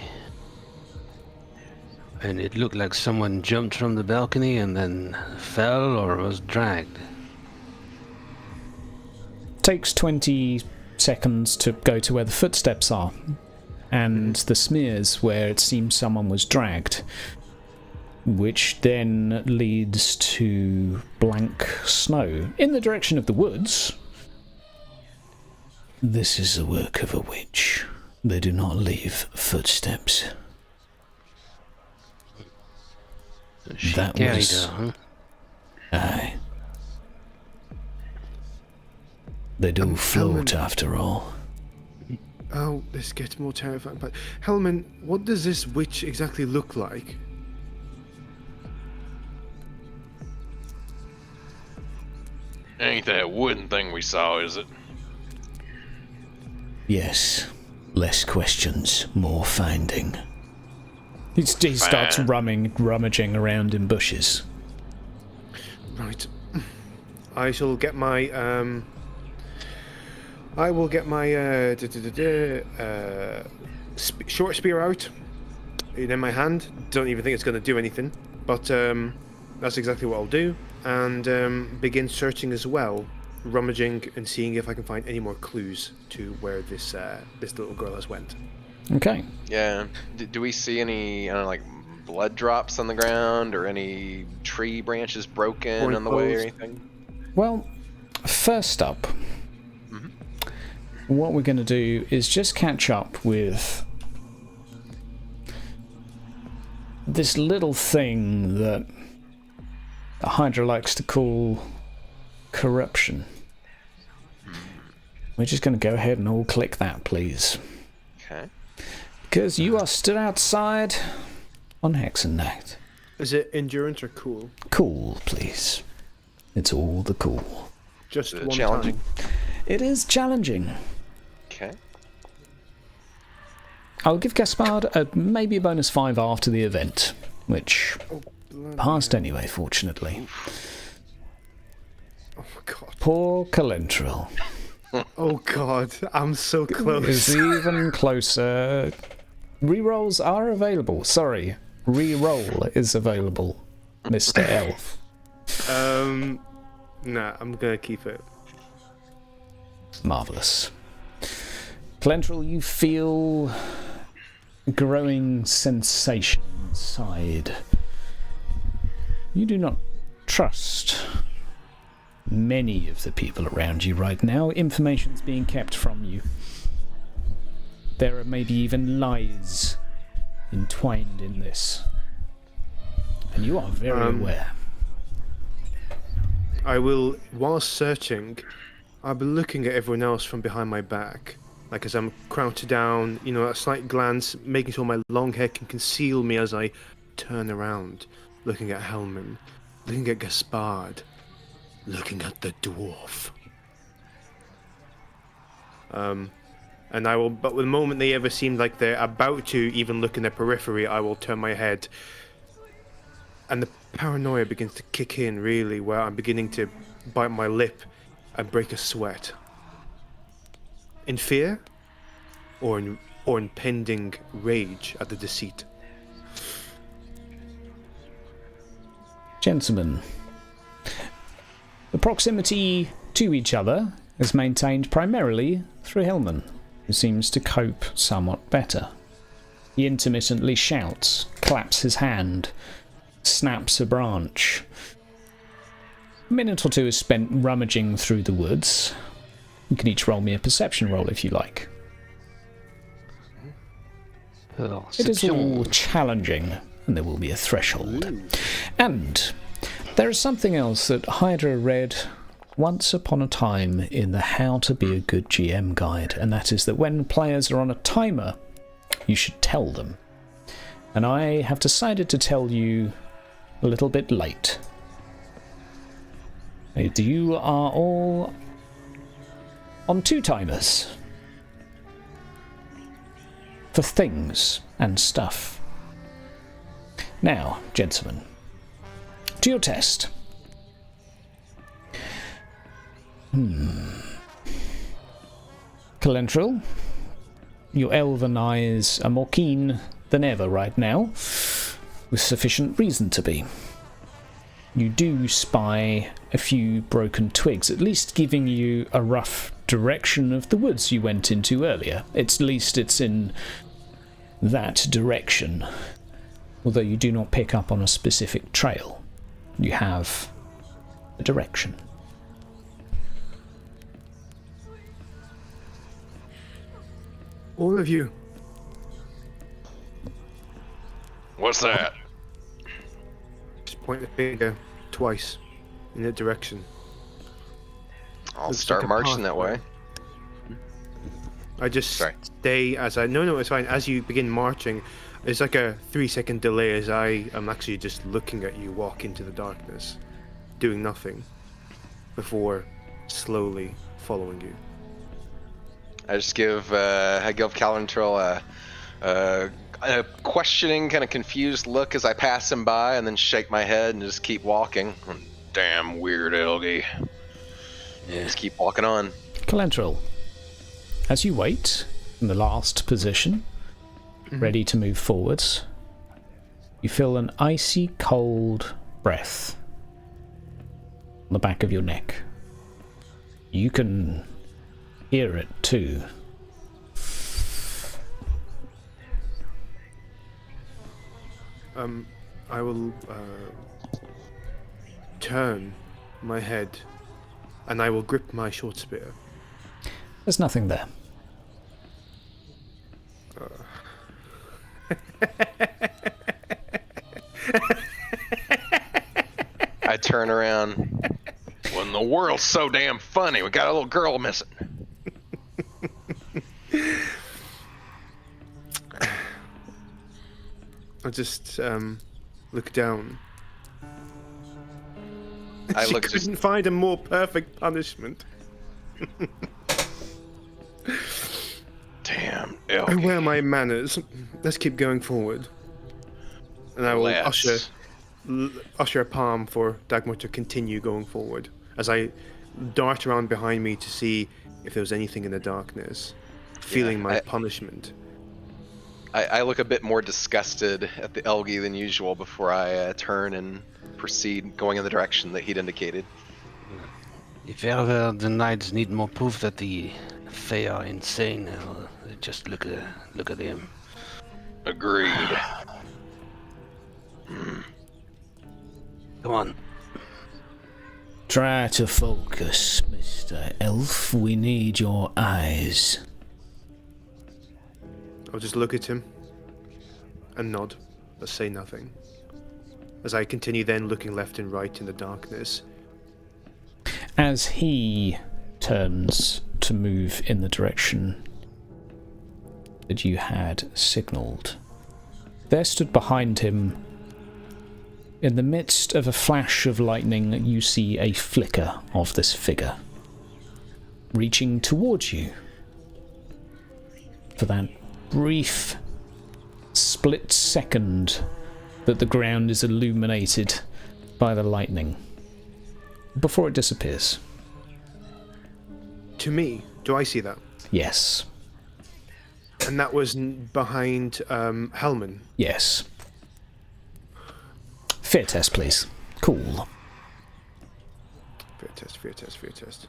And it looked like someone jumped from the balcony and then fell or was dragged. Takes 20 seconds to go to where the footsteps are, and the smears where it seems someone was dragged, which then leads to blank snow in the direction of the woods. This is the work of a witch. They do not leave footsteps. She That carried was- her, huh? Aye. They do float after all. Oh, this gets more terrifying. But Hellman, what does this witch exactly look like? Ain't that wooden thing we saw, is it? Yes. Less questions, more finding. He starts rummaging around in bushes. Right. I shall get my I will get my short spear out in my hand. Don't even think it's going to do anything, but that's exactly what I'll do, and begin searching as well, rummaging and seeing if I can find any more clues to where this little girl has went. Okay. Yeah. Do we see any, I don't know, like blood drops on the ground or any tree branches broken on the way or anything? Well, first up, what we're going to do is just catch up with this little thing that Hydra likes to call corruption. We're just going to go ahead and all click that, please. Okay. Because you are stood outside on Hexensnackt. Is it endurance or cool? Cool, please. It's all the cool. Just one challenging? time. It is challenging. Okay. I'll give Gaspard maybe a bonus 5 after the event, which passed anyway, fortunately. Oh my god. Poor Calentral Oh god, I'm so close. is even closer. Rerolls are available. Sorry, reroll is available, Mr. Elf. Nah, I'm gonna keep it. Marvellous. Calentral, you feel a growing sensation inside. You do not trust many of the people around you right now. Information's being kept from you. There are maybe even lies entwined in this. And you are very aware. I will, while searching, I'll be looking at everyone else from behind my back. Like as I'm crouched down, you know, a slight glance, making sure my long hair can conceal me as I turn around. Looking at Hellman, looking at Gaspard, looking at the dwarf. And I will, but the moment they ever seem like they're about to even look in their periphery, I will turn my head. And the paranoia begins to kick in, really, where I'm beginning to bite my lip and break a sweat. In fear? Or in impending rage at the deceit? Gentlemen, the proximity to each other is maintained primarily through Hellman, who seems to cope somewhat better. He intermittently shouts, claps his hand, snaps a branch. A minute or two is spent rummaging through the woods. You can each roll me a perception roll if you like. It is all challenging, and there will be a threshold. And there is something else that Hydra read once upon a time in the How to Be a Good GM guide, and that is that when players are on a timer, you should tell them. And I have decided to tell you a little bit late. You are all on 2 timers for things and stuff. Now, gentlemen, to your test. Calentral, your elven eyes are more keen than ever right now, with sufficient reason to be. You do spy a few broken twigs, at least giving you a rough direction of the woods you went into earlier. At least it's in that direction. Although you do not pick up on a specific trail, you have a direction. All of you. What's that? Just point the finger twice in that direction. I'll Looks start like a marching that pathway. way. I just Sorry. stay as I. No, it's fine. As you begin marching, there's like a 3-second delay as I am actually just looking at you walk into the darkness, doing nothing, before slowly following you. I just give Calentrell a questioning, kind of confused look as I pass him by, and then shake my head and just keep walking. Damn weird Elgie. Yeah. Just keep walking on. Calentrell, as you wait in the last position, ready to move forwards, you feel an icy cold breath on the back of your neck. You can hear it too. I will turn my head, and I will grip my short spear. There's nothing there. I turn around. When the world's so damn funny, we got a little girl missing. I just look down. I She look couldn't just find a more perfect punishment. damn I Elgie. wear my manners. Let's keep going forward. And I will Let's. usher a palm for Dagmar to continue going forward as I dart around behind me to see if there was anything in the darkness, feeling my punishment. I look a bit more disgusted at the Elgie than usual before I turn and proceed going in the direction that he'd indicated. If ever the knights need more proof that the Fae are insane, just look at him. Agreed. Come on. Try to focus, Mr. Elf. We need your eyes. I'll just look at him and nod, but say nothing. As I continue then looking left and right in the darkness. As he turns to move in the direction that you had signalled, there stood behind him, in the midst of a flash of lightning, you see a flicker of this figure reaching towards you. For that brief split second that the ground is illuminated by the lightning before it disappears. To me, do I see that? Yes. And that was behind Hellman. Yes. Fear test, please. Cool. Fear test.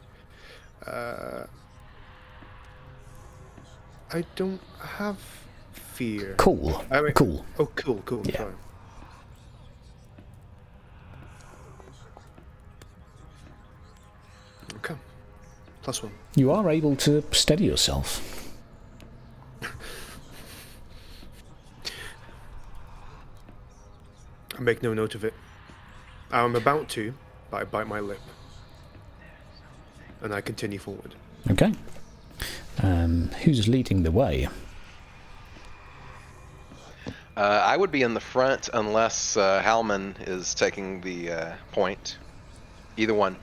I don't have fear. Cool. Cool. Oh, cool. Yeah. Sorry. Okay. +1. You are able to steady yourself. I make no note of it. I'm about to, but I bite my lip. And I continue forward. Okay. Who's leading the way? I would be in the front unless Halman is taking the point. Either one.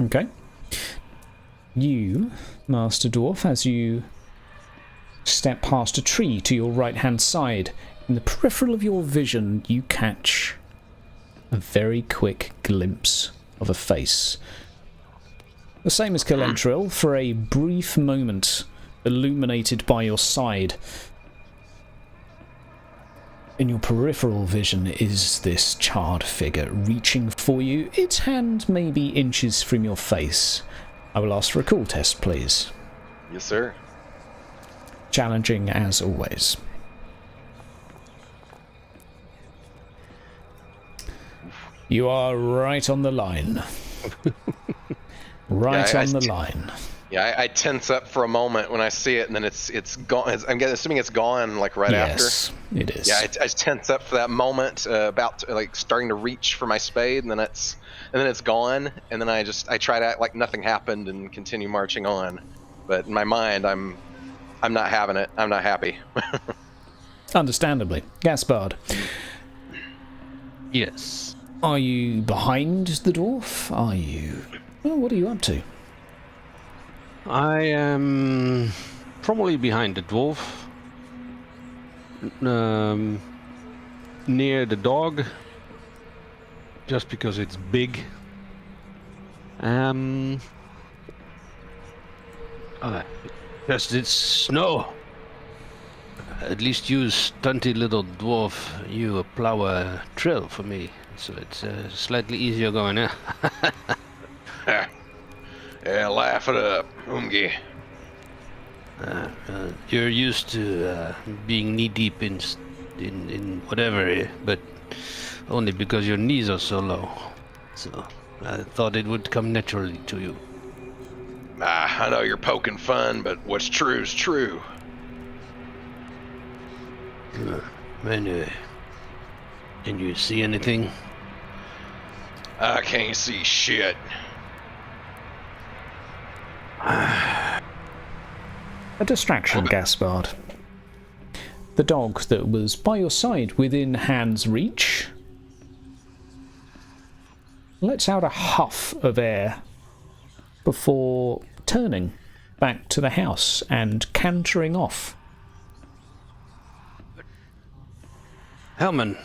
Okay. You, Master Dwarf, as you step past a tree to your right-hand side, in the peripheral of your vision, you catch a very quick glimpse of a face. The same as Calentrell, for a brief moment illuminated by your side. In your peripheral vision is this charred figure reaching for you, its hand maybe inches from your face. I will ask for a cool test, please. Yes, sir. Challenging as always. You are right on the line. Right on the line. Yeah, I tense up for a moment when I see it, and then it's gone. I'm assuming it's gone like right after. Yes, it is. Yeah, I tense up for that moment, about to, like starting to reach for my spade, and then it's gone, and then I try to act like nothing happened and continue marching on. But in my mind, I'm I'm not having it. I'm not happy. Understandably. Gaspard, Yes. are you behind the dwarf? Are you... Well, what are you up to? I am probably behind the dwarf. Near the dog. Just because it's big. Just it's snow. At least you stunty little dwarf, you plow a trail for me, so it's slightly easier going there. Yeah, laugh it up, Umgi. You're used to being knee deep in whatever, but only because your knees are so low. So I thought it would come naturally to you. I know you're poking fun, but what's true is true. Can you see anything? I can't see shit. A distraction, Gaspard. The dog that was by your side within hand's reach lets out a huff of air before turning back to the house and cantering off. Hellman,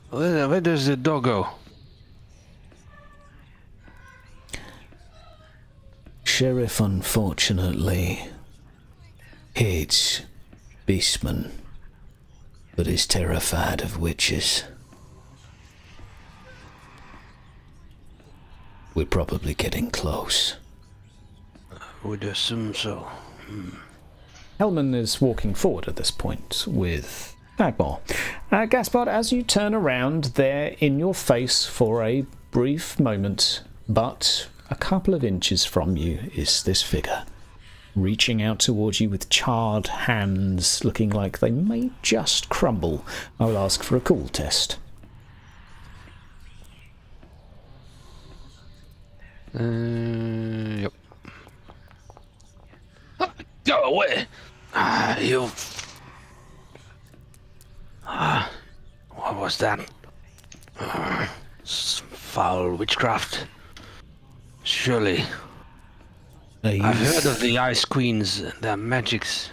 where does the dog go? Sheriff unfortunately hates beastmen, but is terrified of witches. We're probably getting close. Would assume so. Hellman is walking forward at this point with Bagmore. Gaspard, as you turn around, there in your face for a brief moment, but a couple of inches from you is this figure, reaching out towards you with charred hands, looking like they may just crumble. I will ask for a cool test. Yep. Go away! You... what was that? Foul witchcraft. Surely. I've heard of the Ice Queens and their magics.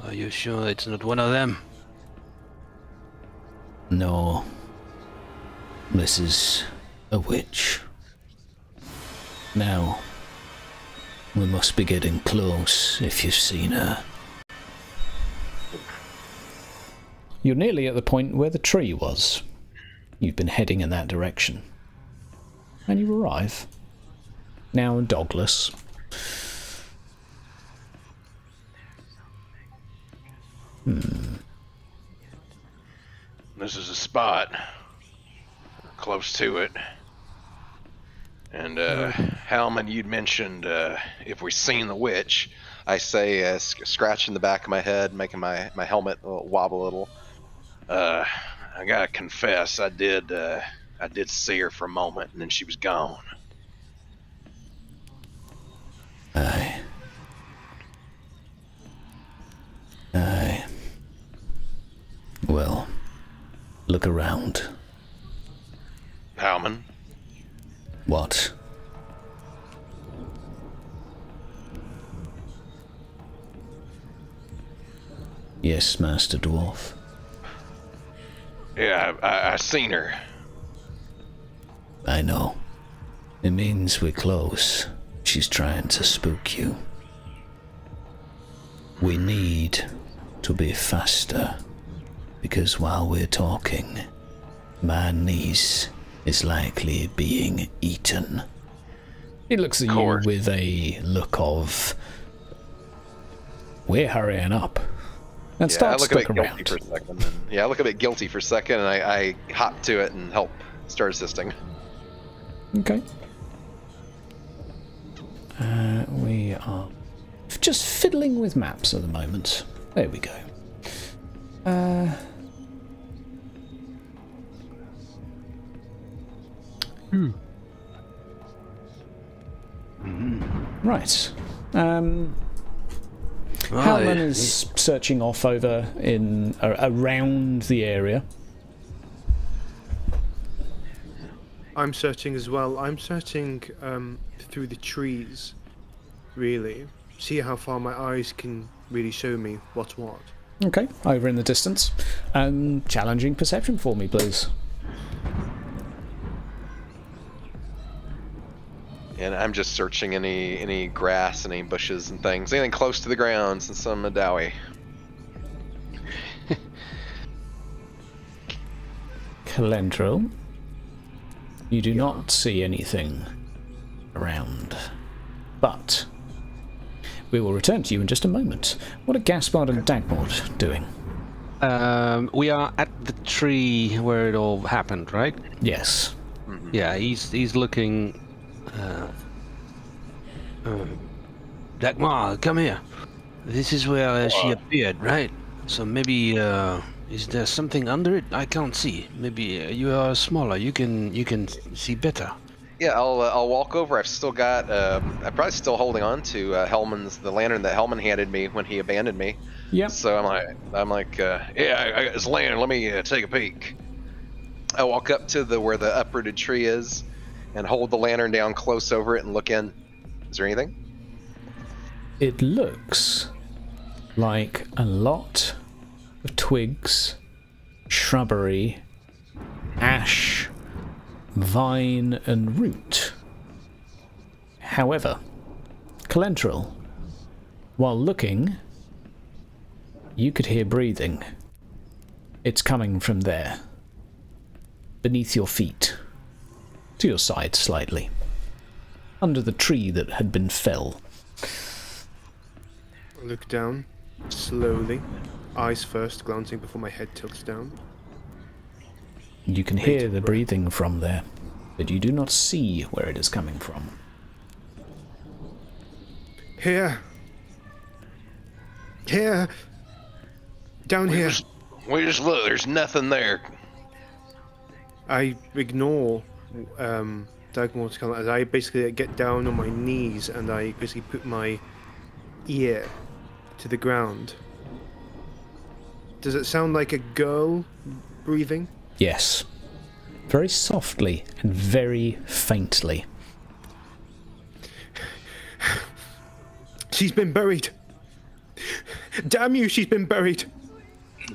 Are you sure it's not one of them? No. This is a witch. Now, we must be getting close if you've seen her. You're nearly at the point where the tree was. You've been heading in that direction. And you arrive, now dogless. This is a spot close to it. And Hellman, you'd mentioned if we've seen the witch. I say, scratching the back of my head, making my helmet wobble a little. I gotta confess, I did see her for a moment, and then she was gone. Aye. Well, look around. Hellman, What? Yes, Master Dwarf. yeah, I seen her. I know. It means we're close. She's trying to spook you. We need to be faster, because while we're talking, my niece is likely being eaten. He looks at you with a look of, we're hurrying up. And starts to look around. For a second. I look a bit guilty for a second, and I hop to it and help start assisting. Okay. We are just fiddling with maps at the moment. There we go. Right. Howland is searching off over in around the area. I'm searching as well. I'm searching through the trees, really. See how far my eyes can really show me what's what. Okay, over in the distance. Challenging perception for me, please. And I'm just searching any grass, any bushes and things, anything close to the ground since I'm a Dowie. Calendril, you do not see anything around, but we will return to you in just a moment. What are Gaspard and Dagmord doing? We are at the tree where it all happened, right? Yes. Yeah, he's looking. Dagmar, come here. This is where she appeared, right? So maybe is there something under it? I can't see. Maybe you are smaller. You can see better. Yeah, I'll walk over. I've still got. I'm probably still holding on to the lantern that Hellman handed me when he abandoned me. Yep. So I'm like, yeah, I got this lantern. Let me take a peek. I walk up to where the uprooted tree is, and hold the lantern down close over it and look in. Is there anything? It looks like a lot of twigs, shrubbery, ash, vine and root. However, Calendril, while looking, you could hear breathing. It's coming from there, beneath your feet, to your side slightly, under the tree that had been felled. I look down, slowly, eyes first, glancing before my head tilts down. You can hear the breathing from there, but you do not see where it is coming from. Here! Here! Down here! We just look, there's nothing there. I ignore Dagmor's comment as I basically get down on my knees and I basically put my ear to the ground. Does it sound like a girl breathing? Yes. Very softly and very faintly. She's been buried! Damn you, she's been buried!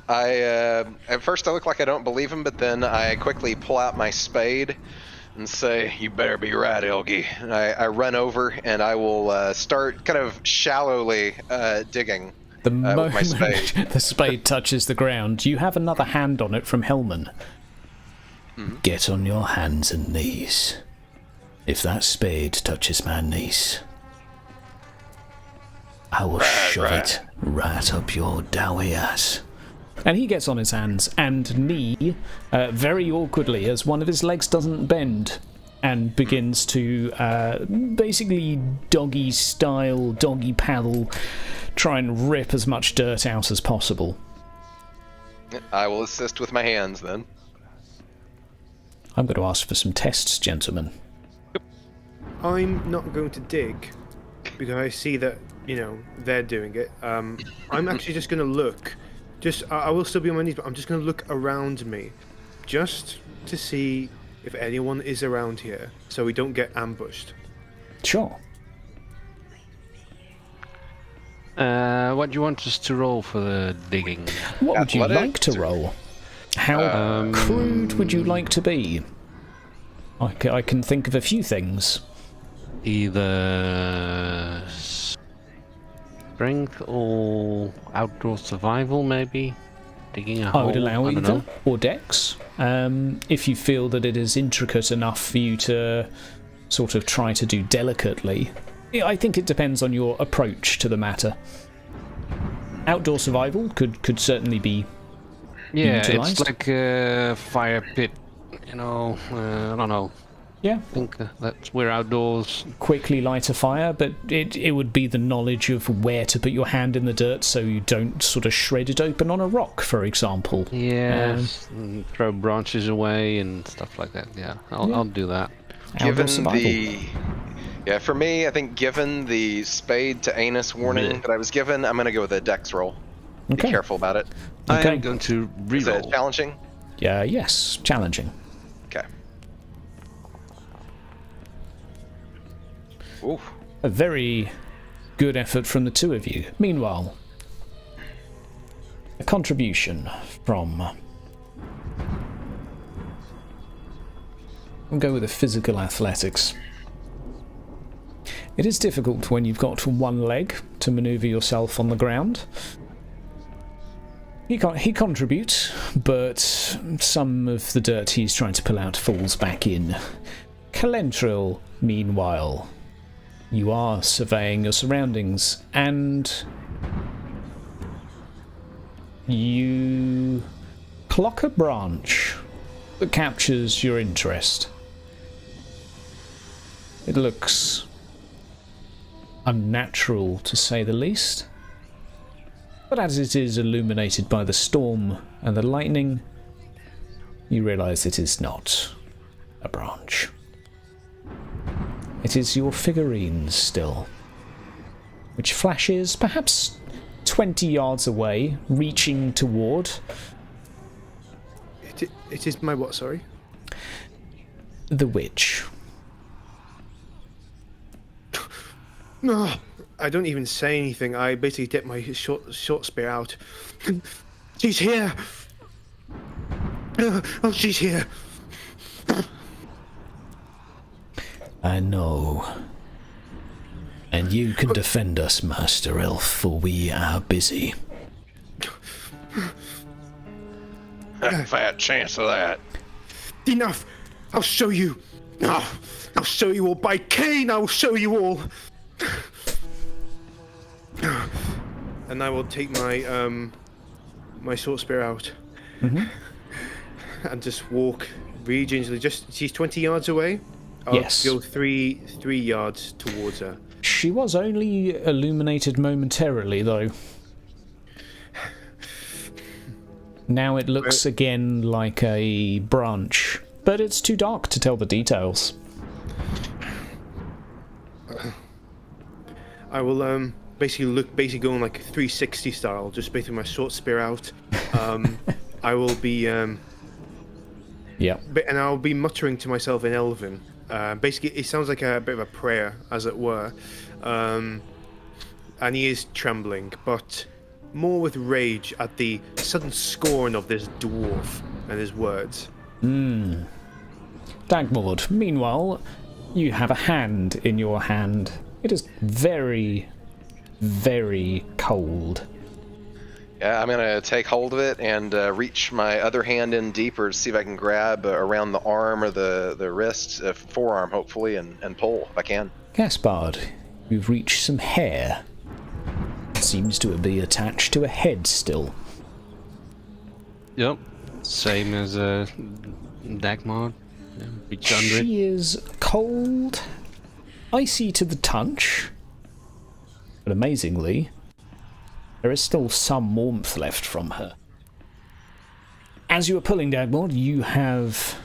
At first I look like I don't believe him, but then I quickly pull out my spade and say, "You better be right, Elgie." And I run over and I will start kind of shallowly digging The with moment my spade. the spade touches the ground, you have another hand on it from Hellman. Get on your hands and knees. If that spade touches my knees, I will shove it right up your doughy ass. And he gets on his hands and knee very awkwardly as one of his legs doesn't bend and begins to basically doggy style, doggy paddle, try and rip as much dirt out as possible. I will assist with my hands then. I'm going to ask for some tests, gentlemen. I'm not going to dig because I see that, you know, they're doing it. I'm actually just going to look. I will still be on my knees, but I'm just going to look around me just to see if anyone is around here so we don't get ambushed. Sure. What do you want us to roll for the digging? What would you Athletics like to roll? How crude would you like to be? I can think of a few things. Either strength or outdoor survival, maybe? Digging a hole? I would allow I don't either, know. or dex, if you feel that it is intricate enough for you to sort of try to do delicately. I think it depends on your approach to the matter. Outdoor survival could certainly be utilised. It's like a fire pit, you know, I don't know. Yeah. I think that's we're outdoors. Quickly light a fire, but it would be the knowledge of where to put your hand in the dirt so you don't sort of shred it open on a rock, for example. Yes, and throw branches away and stuff like that. Yeah, I'll do that. Outdoor survival. Yeah, for me, I think given the spade to anus warning that I was given, I'm going to go with a dex roll. Okay. Be careful about it. I Okay. am going to Is it reroll. challenging? Yeah, yes, challenging. Okay. Ooh. A very good effort from the two of you. Meanwhile, a contribution from... I'll go with the physical athletics. It is difficult when you've got one leg to maneuver yourself on the ground. He contributes, but some of the dirt he's trying to pull out falls back in. Calentril, meanwhile, you are surveying your surroundings, and you clock a branch that captures your interest. It looks unnatural, to say the least, but as it is illuminated by the storm and the lightning, you realise it is not a branch. It is your figurine still, which flashes perhaps 20 yards away, reaching toward... It is my what, sorry? the witch. No, I don't even say anything. I basically dip my short spear out. She's here! Oh, she's here! I know. And you can defend us, Master Elf, for we are busy. Fat chance of that. Enough! I'll show you! I'll show you all. By Cain, I'll show you all! And I will take my my short spear out. And just walk really gingerly. She's 20 yards away. I'll Yes. go three yards towards her. She was only illuminated momentarily, though. Now it looks again like a branch, but it's too dark to tell the details. I will basically going like 360 style, just basically my short spear out. I will be Yeah. and I'll be muttering to myself in Elven. Basically, it sounds like a bit of a prayer, as it were. And he is trembling, but more with rage at the sudden scorn of this dwarf and his words. Dagmord, meanwhile, you have a hand in your hand. It is very, very cold. Yeah, I'm gonna take hold of it and reach my other hand in deeper to see if I can grab around the arm or the wrist, forearm hopefully, and pull if I can. Gaspard, you've reached some hair. It seems to be attached to a head still. Yep. Same as Dagmar. Yeah, reach under it. She is cold, icy to the touch, but amazingly, there is still some warmth left from her. As you are pulling Dagmar, you have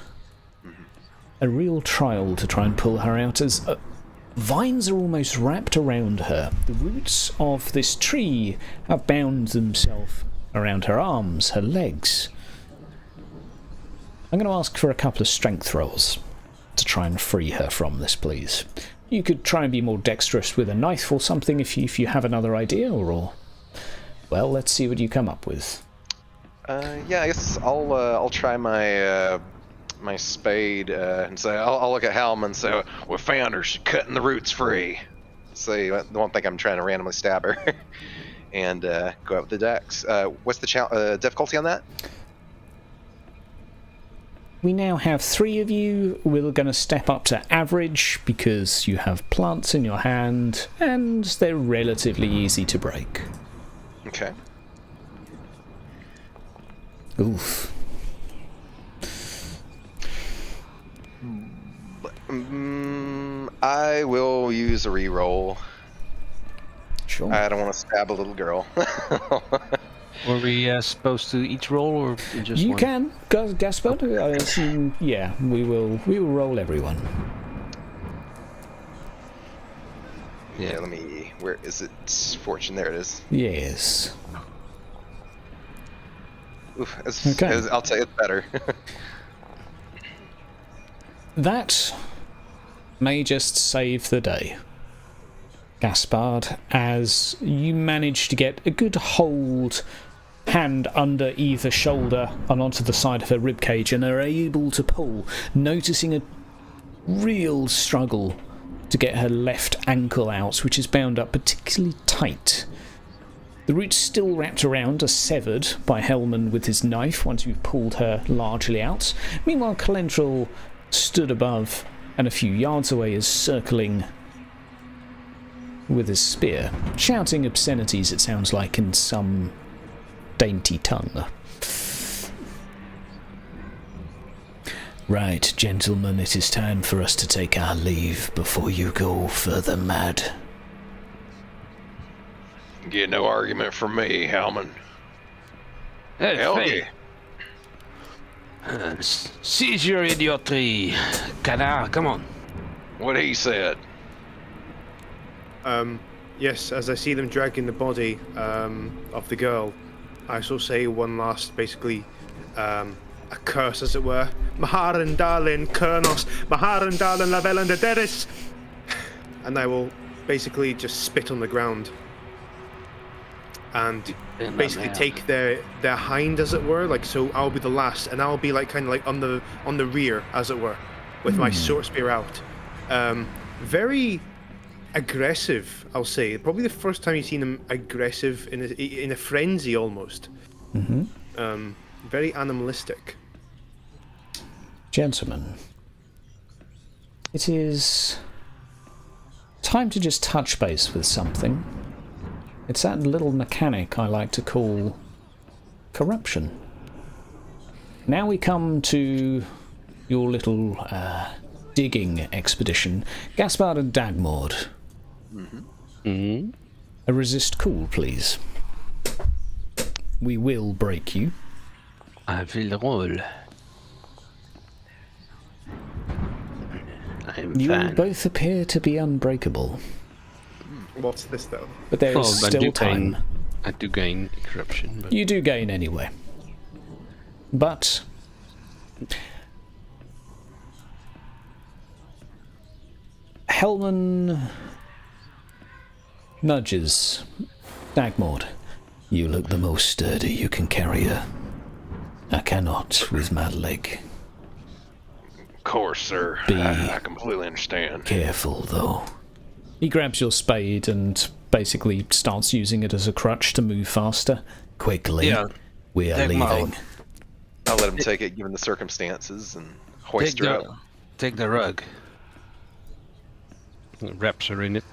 a real trial to try and pull her out, as vines are almost wrapped around her. The roots of this tree have bound themselves around her arms, her legs. I'm going to ask for a couple of strength rolls to try and free her from this, please. You could try and be more dexterous with a knife or something if you have another idea, or well, let's see what you come up with. Yeah, I guess I'll try my my spade and say I'll look at Helm and say we found her. She's cutting the roots free. So you won't think I'm trying to randomly stab her. And go out with the dex. What's the difficulty on that? We now have 3 of you. We're going to step up to average because you have plants in your hand and they're relatively easy to break. Okay. Oof. I will use a reroll. Sure. I don't want to stab a little girl. Were we supposed to each roll or just You one? can, Gaspard. Yeah, we will roll everyone. Yeah, let me. Where is it? Fortune. There it is. Yes. Oof, Okay. I'll say it's better. That may just save the day, Gaspard, as you manage to get a good hold, hand under either shoulder and onto the side of her ribcage, and are able to pull, noticing a real struggle to get her left ankle out, which is bound up particularly tight. The roots still wrapped around are severed by Hellman with his knife once you've pulled her largely out. Meanwhile, Calendril stood above and a few yards away is circling with his spear, shouting obscenities, it sounds like, in some dainty tongue. Right, gentlemen, it is time for us to take our leave before you go further mad. Get no argument from me, Hellman. Hey, Helgi. Cease your idiotry, canard, come on. What he said. Yes, as I see them dragging the body of the girl, I shall say one last, basically, a curse, as it were. Maharan Darlin Kernos, Maharan Darlin Lavelan de Deris. And I will basically just spit on the ground. And basically take their hind, as it were, like, so I'll be the last, and I'll be like kind of like on the rear, as it were, with my short spear out. Very aggressive, I'll say. Probably the first time you've seen him aggressive in a frenzy almost. Very animalistic. Gentlemen, it is time to just touch base with something. It's that little mechanic I like to call corruption. Now we come to your little digging expedition. Gaspard and Dagmord. A resist cool, please. We will break you. I will roll. You both appear to be unbreakable. What's this, though? But there is still time. I do gain corruption. But... You do gain anyway. But Hellman nudges Dagmord. You look the most sturdy you can carry her. I cannot with my leg. Of course, sir. I completely understand. Careful, though. He grabs your spade and basically starts using it as a crutch to move faster. Quickly, Yeah. we are Take my- leaving. I'll let him take it, given the circumstances, and hoist her up. Take the rug. Wraps her in it.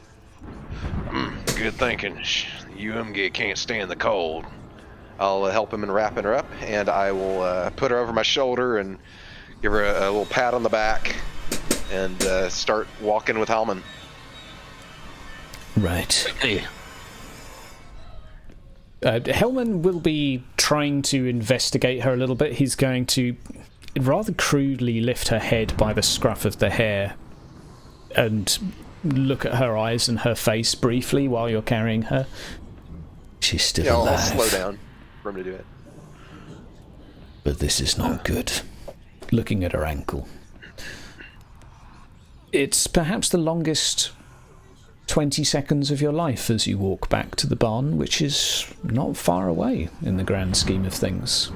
Good thinking. UMG can't stand the cold. I'll help him in wrapping her up, and I will put her over my shoulder and give her a little pat on the back, and start walking with Hellman. Right. Hey. Hellman will be trying to investigate her a little bit. He's going to rather crudely lift her head by the scruff of the hair and look at her eyes and her face briefly while you're carrying her. She's still Yeah, alive. I'll slow down for him to do it. But this is not good. Looking at her ankle. It's perhaps the longest 20 seconds of your life as you walk back to the barn, which is not far away in the grand scheme of things.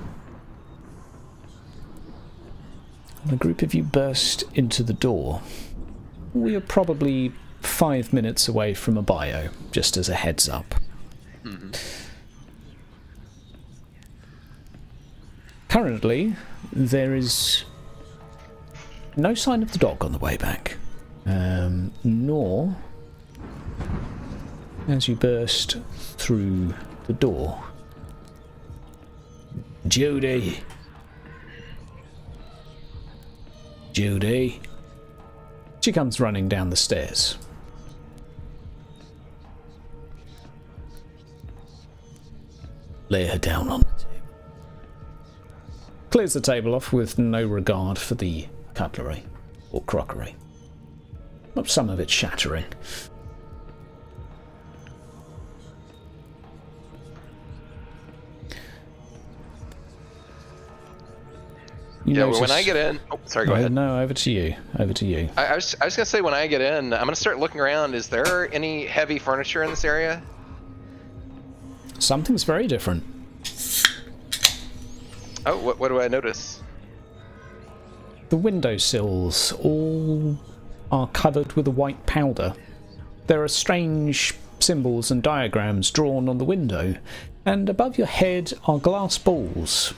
And a group of you burst into the door. We are probably 5 minutes away from a bio, just as a heads up. Currently, there is no sign of the dog on the way back, nor, as you burst through the door, Judy. Judy. she comes running down the stairs. Lay her down on the table. Clears the table off with no regard for the cutlery or crockery. Some of it shattering. You Yeah, notice... when I get in... Oh, sorry, go ahead. No, over to you. Over to you. I was going to say, when I get in, I'm going to start looking around. Is there any heavy furniture in this area? Something's very different. Oh, what do I notice? The windowsills all are covered with a white powder. There are strange symbols and diagrams drawn on the window, and above your head are glass balls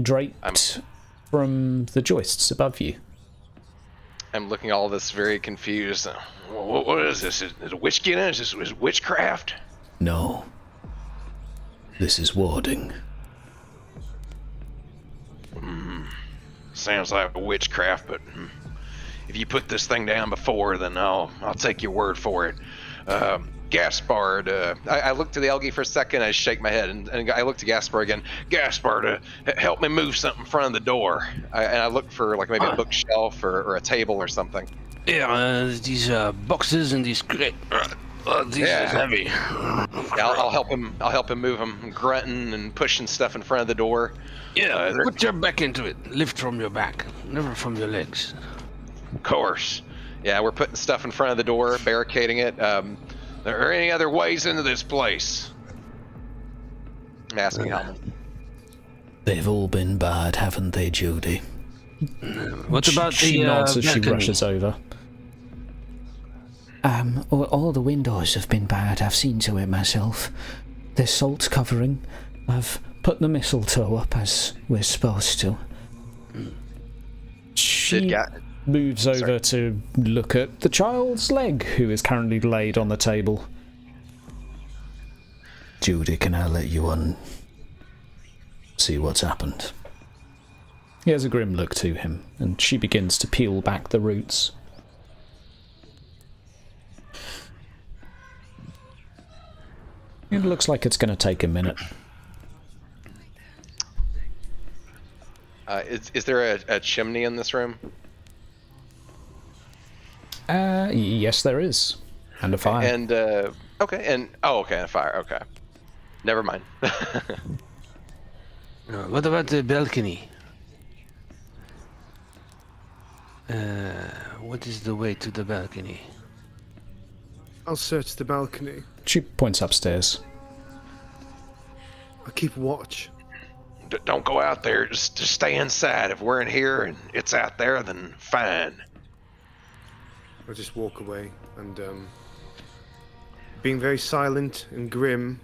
draped from the joists above you. I'm looking at all this very confused. What is this? Is it witch in it? Is this witchcraft? No. This is warding. Sounds like witchcraft, but if you put this thing down before, then I'll take your word for it. Gaspard, I look to the Elgie for a second, I shake my head, and I look to Gaspard again. Gaspard, help me move something in front of the door. And I look for like maybe a bookshelf or a table or something. Yeah, these boxes and these crates. These are heavy. Yeah, I'll help him. I'll help him move them, grunting and pushing stuff in front of the door. Yeah, put your back into it. Lift from your back, never from your legs. Of course. Yeah, we're putting stuff in front of the door, barricading it. There are any other ways into this place? I'm asking Helman. They've all been bad, haven't they, Judy? What about she the nods as she balcony? rushes over. All the windows have been bad. I've seen to it myself. There's salt covering. I've put the mistletoe up as we're supposed to. She moves over to look at the child's leg, who is currently laid on the table. Judy, can I let you see what's happened? He has a grim look to him, and she begins to peel back the roots. It looks like it's going to take a minute. Is there a chimney in this room? Yes, there is. And a fire. And, okay, and, okay, a fire, okay. Never mind. What about the balcony? What is the way to the balcony? I'll search the balcony. She points upstairs. I'll keep watch. Don't go out there, just stay inside. If we're in here and it's out there, then fine. I'll just walk away and, being very silent and grim,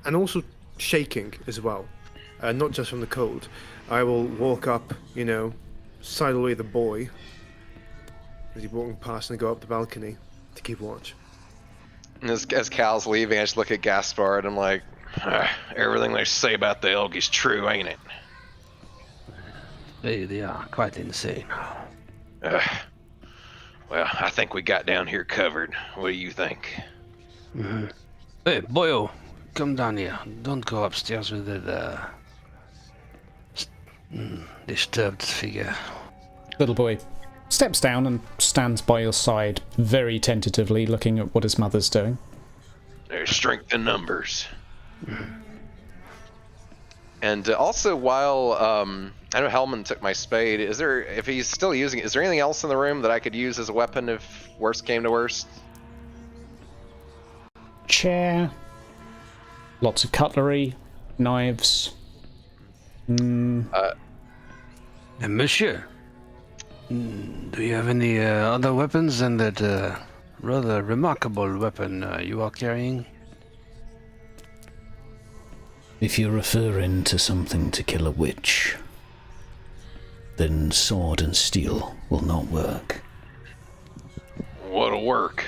and also shaking as well, not just from the cold. I will walk up, sidle away the boy as he's walking past, and go up the balcony to keep watch. And as Cal's leaving, I just look at Gaspard and I'm like, everything they say about the Elgie's true, ain't it? They are quite insane. Well, I think we got down here covered. What do you think? Mm-hmm. Hey, boyo, come down here. Don't go upstairs with that disturbed figure. Little boy steps down and stands by your side, very tentatively, looking at what his mother's doing. There's strength in numbers. And also, while I know Hellman took my spade, if he's still using it, is there anything else in the room that I could use as a weapon if worst came to worst? Chair, lots of cutlery, knives. And monsieur, do you have any other weapons than that rather remarkable weapon you are carrying? If you're referring to something to kill a witch, then sword and steel will not work. What'll work?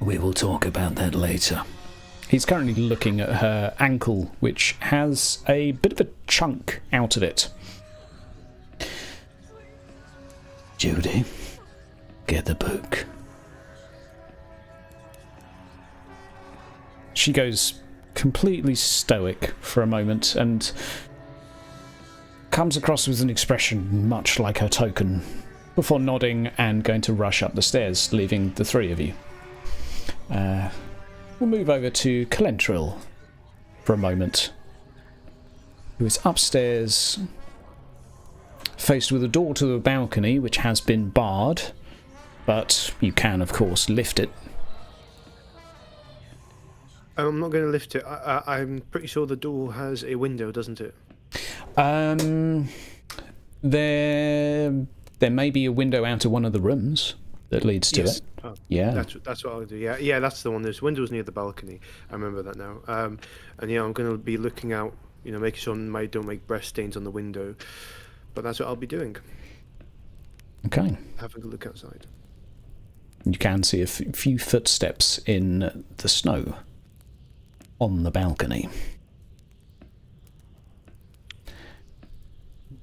We will talk about that later. He's currently looking at her ankle, which has a bit of a chunk out of it. Judy, get the book. She goes completely stoic for a moment and comes across with an expression much like her token, before nodding and going to rush up the stairs, leaving the three of you. We'll move over to Calentril for a moment, who is upstairs faced with a door to the balcony which has been barred, but you can, of course, lift it. I'm not going to lift it. I'm pretty sure the door has a window, doesn't it? There may be a window out of one of the rooms that leads to it. Oh, Yeah. That's what I'll do. Yeah, that's the one. There's windows near the balcony. I remember that now. And yeah, I'm going to be looking out, making sure I don't make breath stains on the window. But that's what I'll be doing. Okay. Having a look outside. You can see a few footsteps in the snow on the balcony.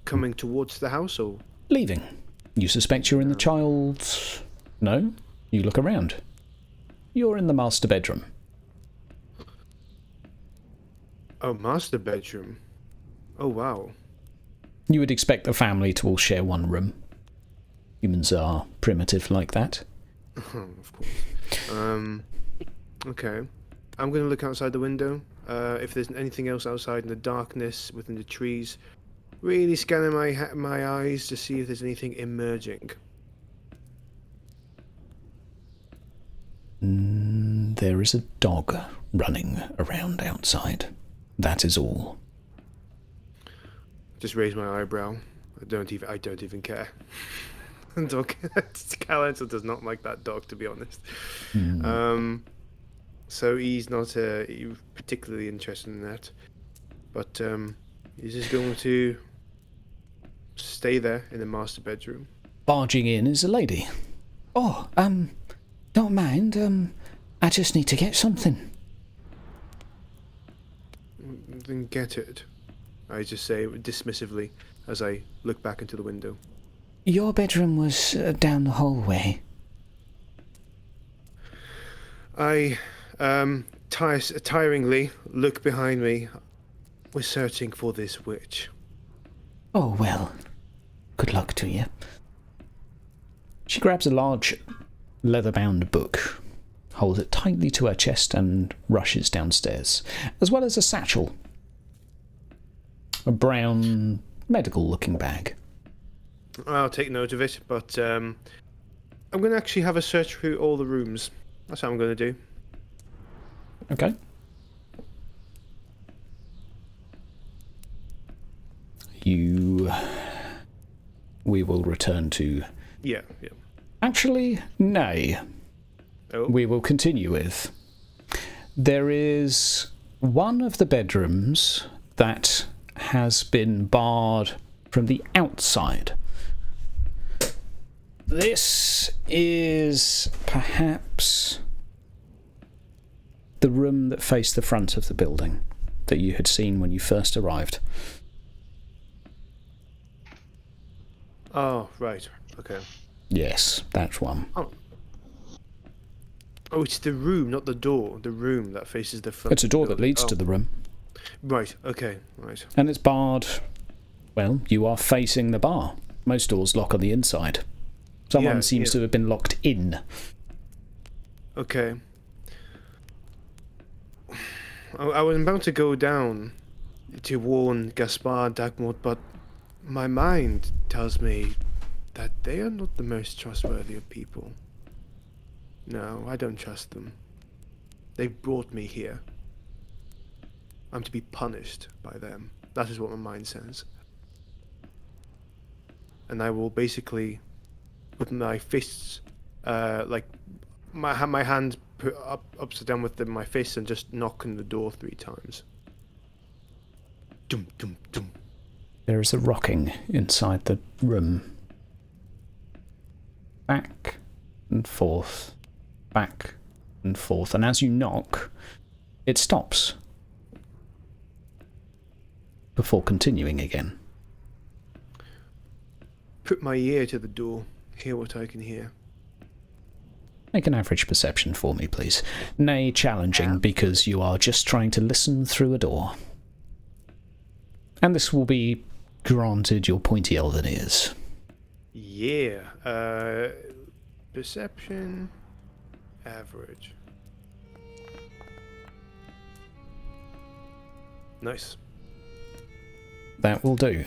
Coming towards the house, or Leaving. You suspect you're in the child's... No? You look around. You're in the master bedroom. oh, master bedroom. Oh wow. You would expect the family to all share one room. Humans are primitive like that. Of course. Okay. I'm going to look outside the window. If there's anything else outside in the darkness, within the trees, really scanning my eyes to see if there's anything emerging. There is a dog running around outside. That is all. Just raise my eyebrow. I don't even care. Dog. Callancer does not like that dog, to be honest. So he's not particularly interested in that. But he's just going to stay there in the master bedroom. Barging in is a lady. Oh, don't mind. I just need to get something. Then get it. I just say dismissively as I look back into the window. Your bedroom was down the hallway. I tiringly look behind me. We're searching for this witch. Oh, well. Good luck to you. She grabs a large leather-bound book, holds it tightly to her chest and rushes downstairs, as well as a satchel. A brown, medical-looking bag. I'll take note of it, but I'm going to actually have a search through all the rooms. That's what I'm going to do. Okay. We will return to... Yeah. Actually, nay. Oh. We will continue with... There is one of the bedrooms that has been barred from the outside. This is perhaps the room that faced the front of the building that you had seen when you first arrived. Oh, right. Okay. Yes, that's one. Oh, it's the room, not the door. The room that faces the front. It's a door that leads to the room. Right, okay, right. And it's barred. Well, you are facing the bar. Most doors lock on the inside. Someone seems to have been locked in. Okay. I was about to go down to warn Gaspard Dagmort, but my mind tells me that they are not the most trustworthy of people. No, I don't trust them. They've brought me here. I'm to be punished by them. That is what my mind says. And I will basically put my fists, like my hand put upside down with my fists and just knock on the door 3 times. Dum dum dum. There is a rocking inside the room. Back and forth, back and forth, and as you knock, it stops before continuing again. Put my ear to the door, hear what I can hear. Make an average perception for me, please. Nay, challenging, because you are just trying to listen through a door. And this will be granted your pointy elven ears. Yeah. Perception. Average. Nice. That will do.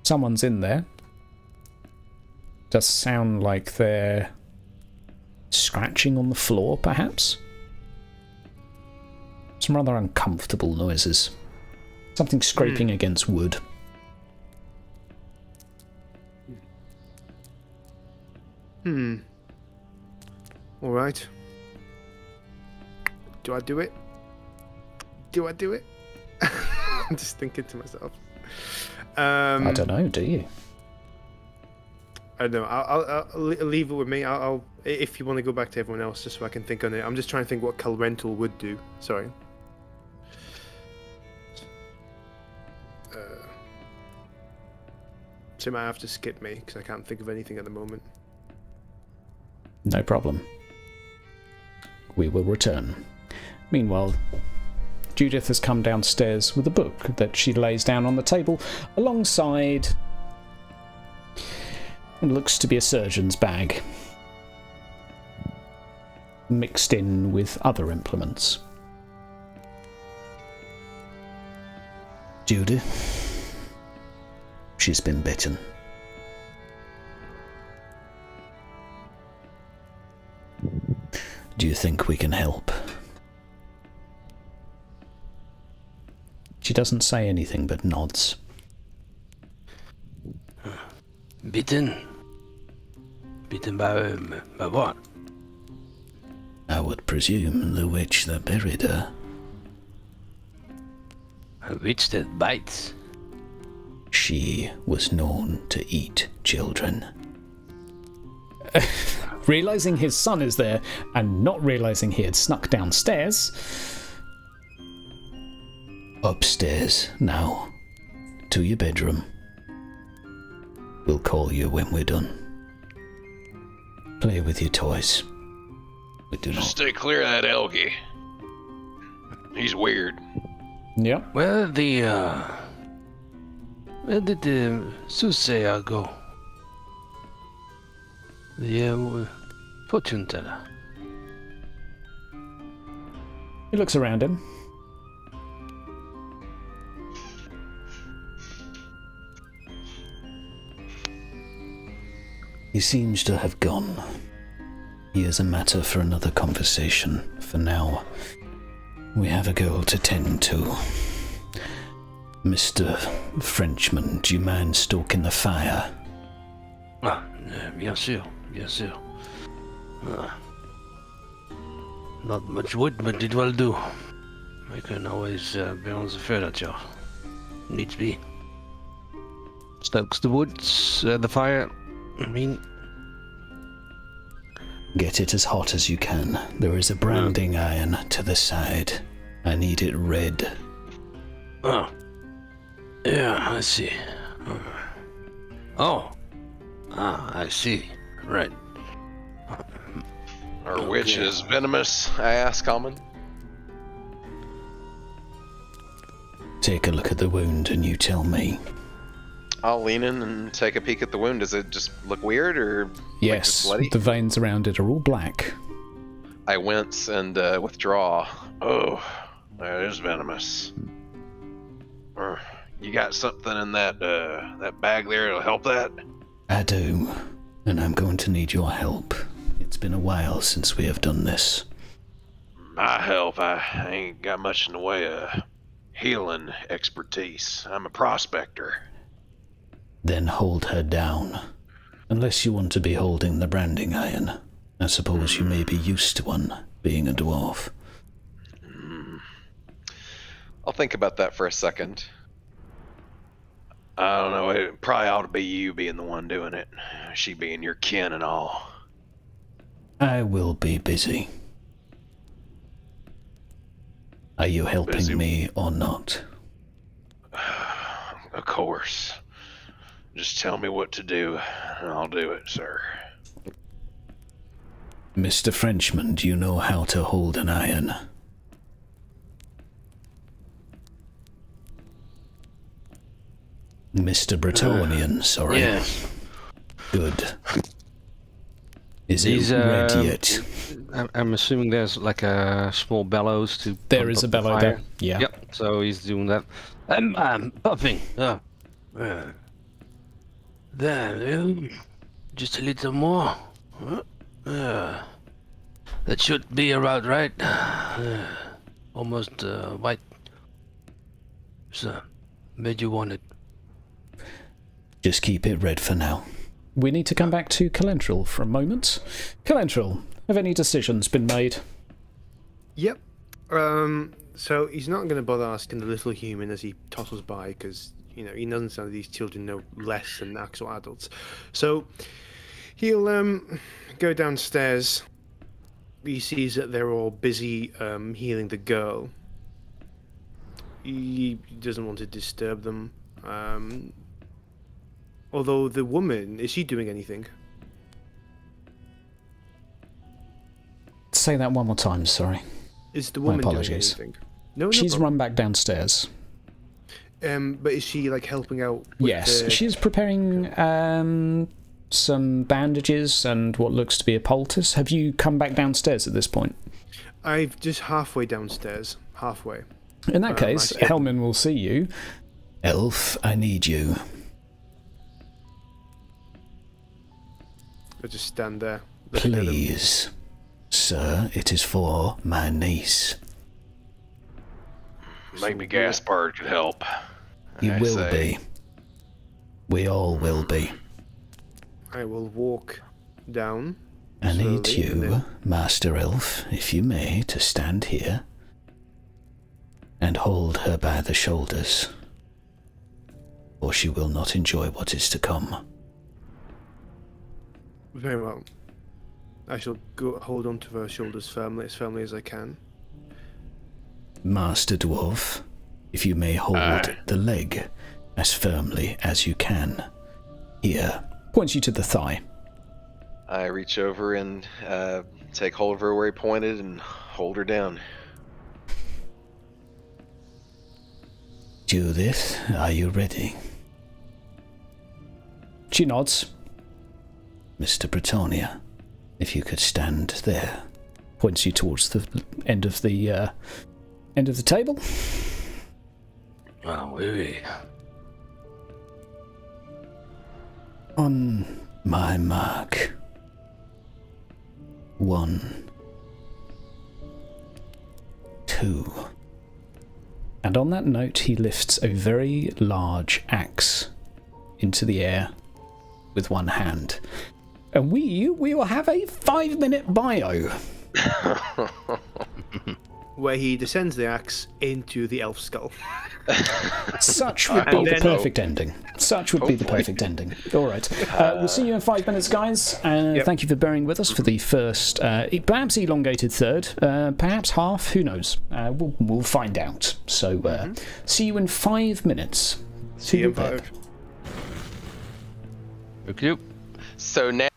Someone's in there. Does sound like they're scratching on the floor, perhaps? Some rather uncomfortable noises. Something scraping against wood. Alright. Do I do it? Do I do it? I'm just thinking to myself. I don't know, do you? I don't know. I'll leave it with me. I'll if you want to go back to everyone else, just so I can think on it. I'm just trying to think what Calrental would do. Sorry. So you might have to skip me because I can't think of anything at the moment. No problem. We will return. Meanwhile, Judith has come downstairs with a book that she lays down on the table alongside what looks to be a surgeon's bag, mixed in with other implements. Judy, she's been bitten. Do you think we can help? She doesn't say anything but nods. Bitten? Bitten by what? I would presume the witch that buried her. A witch that bites? She was known to eat children. Realising his son is there and not realising he had snuck downstairs. Upstairs now. To your bedroom. We'll call you when we're done. Play with your toys. We do Just not. stay clear of that Elgie. He's weird. Yep. Where did the soothsayer go? The fortune teller. He looks around him. He seems to have gone. He is a matter for another conversation. For now, we have a girl to tend to. Mr. Frenchman, do you mind stoking the fire? Bien sûr, bien sûr. Not much wood, but it will do. I can always burn the furniture. Needs be. Stokes the woods, the fire. I mean, Get it as hot as you can. There is a branding iron to the side. I need it red. oh. Yeah, I see. Oh. I see. Right. Are witches venomous? I asked Common. Take a look at the wound and you tell me. I'll lean in and take a peek at the wound. Does it just look weird or Yes, just bloody? the veins around it are all black. I wince and withdraw. Oh, that is venomous. You got something in that bag there that'll help that? I do, and I'm going to need your help. It's been a while since we have done this. My help? I ain't got much in the way of healing expertise. I'm a prospector. Then hold her down. Unless you want to be holding the branding iron. I suppose you may be used to one, being a dwarf. I'll think about that for a second. I don't know, it probably ought to be you being the one doing it. She being your kin and all. I will be busy. Are you helping Busy. me or not? Of course. Just tell me what to do, and I'll do it, sir. Mr. Frenchman, do you know how to hold an iron? Mr. Bretonian, sorry. Yes. Good. Is These, it red yet? I'm assuming there's like a small bellows to. There pump is a up the bellow fire. there. Yeah. Yep. So he's doing that. I'm puffing. Then, just a little more. That should be about right. Almost white. So, made you want it. Just keep it red for now. We need to come back to Calendril for a moment. Calendril, have any decisions been made? Yep. So he's not going to bother asking the little human as he toddles by, because he knows some of these children know less than actual adults. So he'll go downstairs. He sees that they're all busy healing the girl. He doesn't want to disturb them. Although the woman, is she doing anything? Say that one more time, sorry. Is the woman doing apologies. anything? No, She's problem. run back downstairs. But is she helping out? With Yes, she's preparing some bandages and what looks to be a poultice. Have you come back downstairs at this point? I've just halfway downstairs. Halfway. In that case, Helmin will see you. Elf, I need you. I just stand there. looking at them. Please, sir, it is for my niece. Maybe Gaspard could help. You I will say. be. We all will be. I will walk down. I need slowly, and you, then- Master Elf, if you may, to stand here and hold her by the shoulders, or she will not enjoy what is to come. Very well. I shall go hold on to her shoulders firmly as I can. Master Dwarf, if you may hold the leg as firmly as you can. Here. Points you to the thigh. I reach over and take hold of her where he pointed and hold her down. Judith, are you ready? She nods. Mr. Bretonia, if you could stand there. Points you towards the end of the table. Oh, oui. On my mark. 1, 2. And on that note, he lifts a very large axe into the air with one hand. And we will have a 5-minute bio. Where he descends the axe into the elf skull. Such would be the perfect ending. Such would be the perfect ending. All right. We'll see you in 5 minutes, guys. Thank you for bearing with us for the first, perhaps elongated third, perhaps half. Who knows? We'll find out. So, see you in 5 minutes. See you in 5. Okay. So now.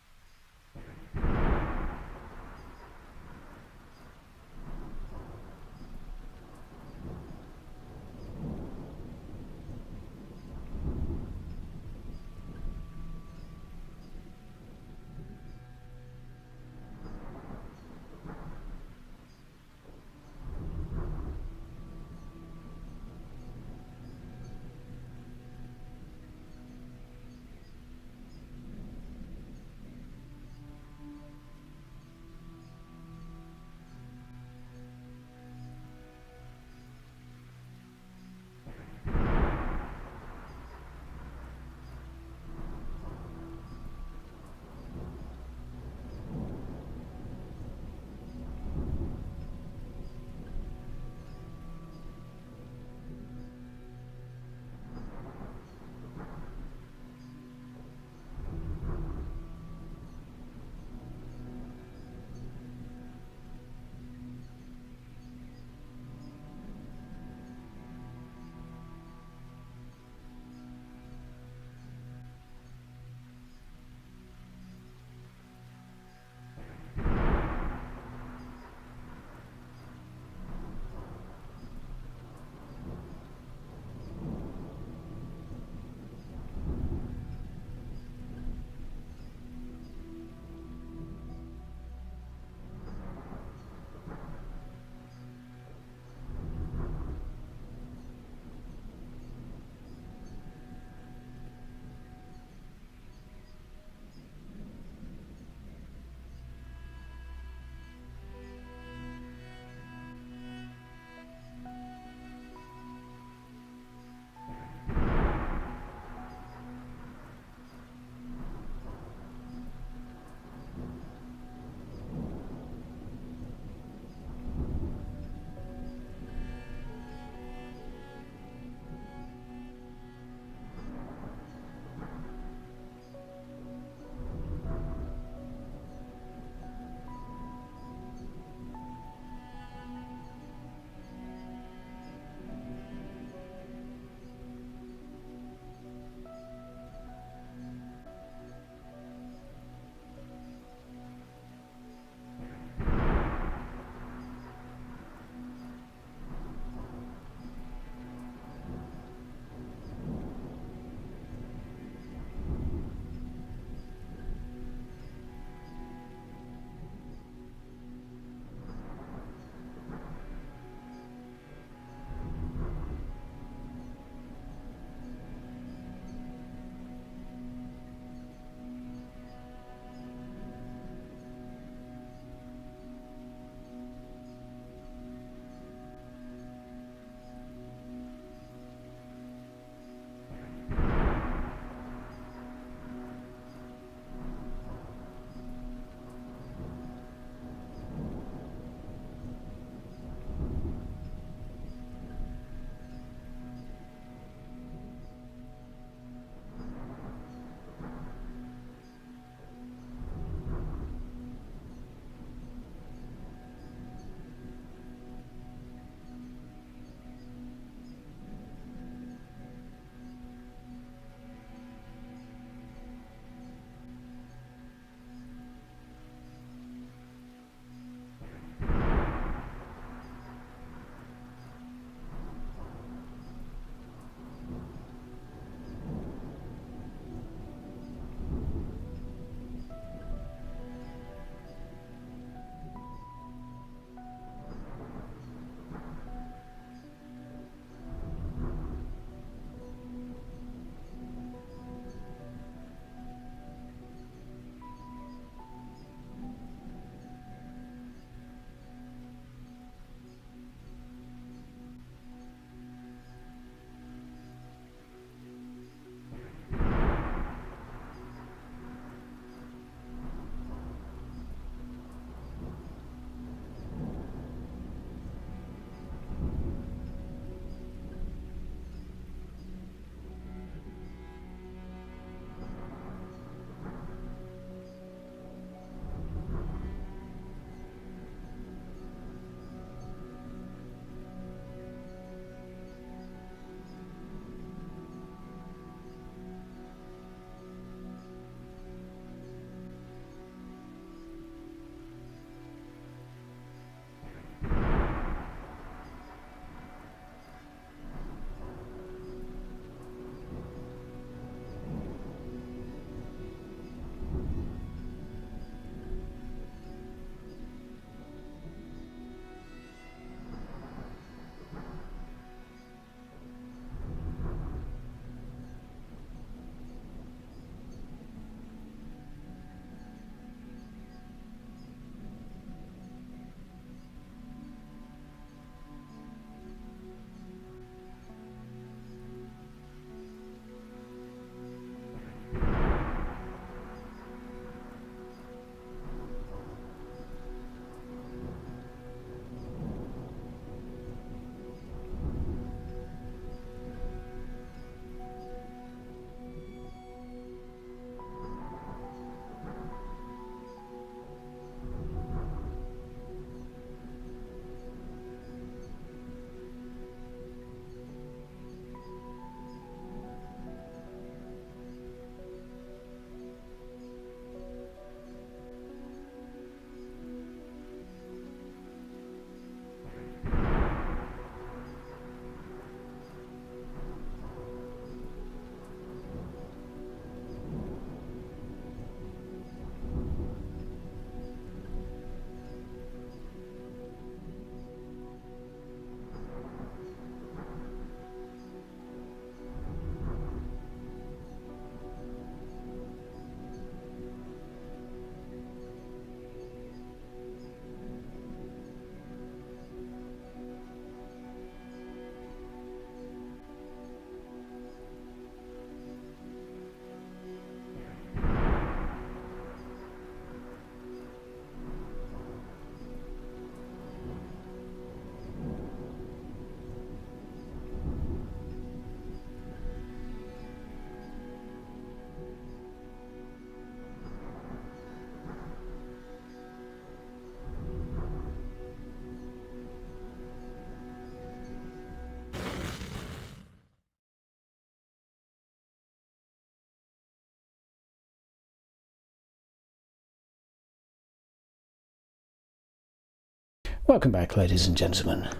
Welcome back, ladies and gentlemen.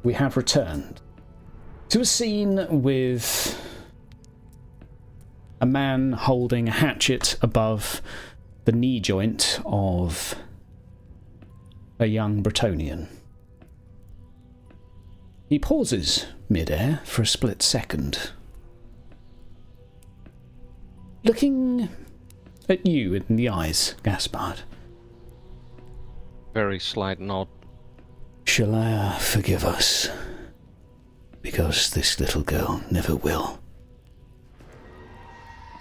We have returned to a scene with a man holding a hatchet above the knee joint of a young Bretonian. He pauses mid-air for a split second, looking at you in the eyes, Gaspard. Very slight nod. Shall I forgive us? Because this little girl never will.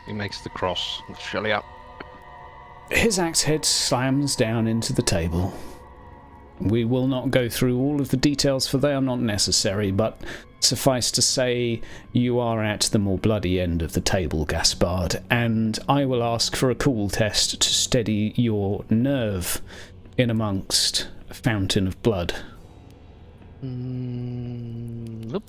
He makes the cross. Shelly up. His axe head slams down into the table. We will not go through all of the details, for they are not necessary, but suffice to say, you are at the more bloody end of the table, Gaspard, and I will ask for a cool test to steady your nerve in amongst a fountain of blood. Nope.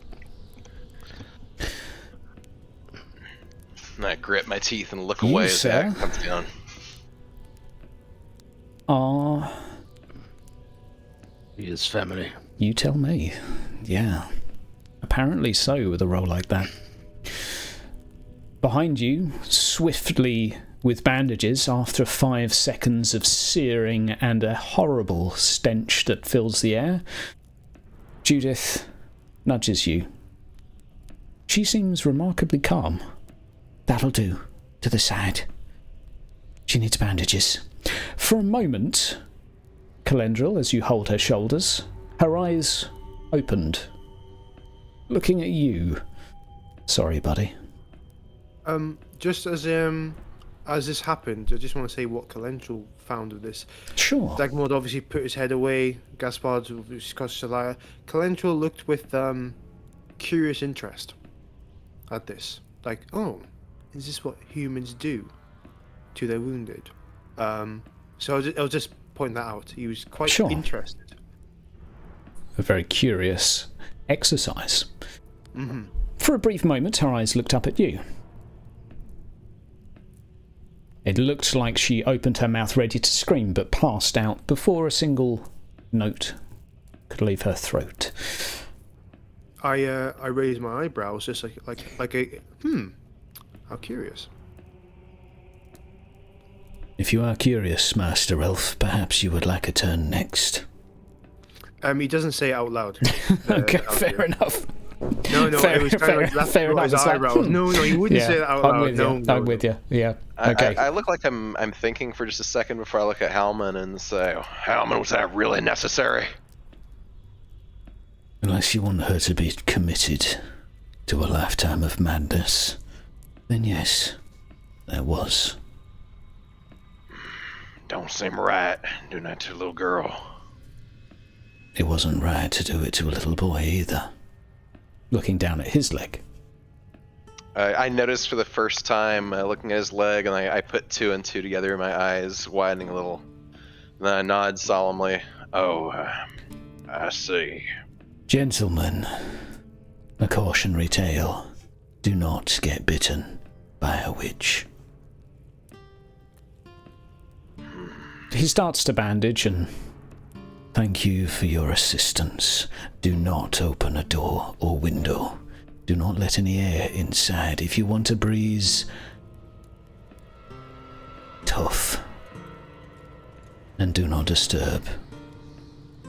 I grit my teeth and look You, away as sir, that comes down. Are... He is family. You tell me. Yeah. Apparently so, with a roll like that. Behind you, swiftly with bandages, after 5 seconds of searing and a horrible stench that fills the air, Judith nudges you. She seems remarkably calm. That'll do. To the side. She needs bandages. For a moment, Calendril, as you hold her shoulders, her eyes opened, looking at you. Sorry, buddy. Just as this happened, I just want to say what Calendril found of this. Sure. Dagmod obviously put his head away. Gaspard discussed Shalaya. Calendril looked with curious interest at this. Like, oh, is this what humans do to their wounded? So I'll just point that out. He was quite Sure. interested. A very curious exercise. Mm-hmm. For a brief moment, her eyes looked up at you. It looked like she opened her mouth ready to scream, but passed out before a single note could leave her throat. I raised my eyebrows, just like a how curious. If you are curious, Master Elf, perhaps you would like a turn next. He doesn't say it out loud. Okay, fair enough. No, Fair- it was kind fair- of like fair enough, his it's like, eyebrows. No, he wouldn't say that out I'm loud. with No, you. no, I'm with you. Yeah. Okay. I look like I'm thinking for just a second before I look at Halman and say, oh, Halman, was that really necessary? Unless you want her to be committed to a lifetime of madness, then yes, there was. Don't seem right doing that to a little girl. It wasn't right to do it to a little boy either. Looking down at his leg. I noticed for the first time looking at his leg, and I put 2 and 2 together in my eyes, widening a little. And then I nod solemnly. Oh, I see. Gentlemen, a cautionary tale. Do not get bitten by a witch. He starts to bandage and... Thank you for your assistance. Do not open a door or window. Do not let any air inside. If you want a breeze, tough. And do not disturb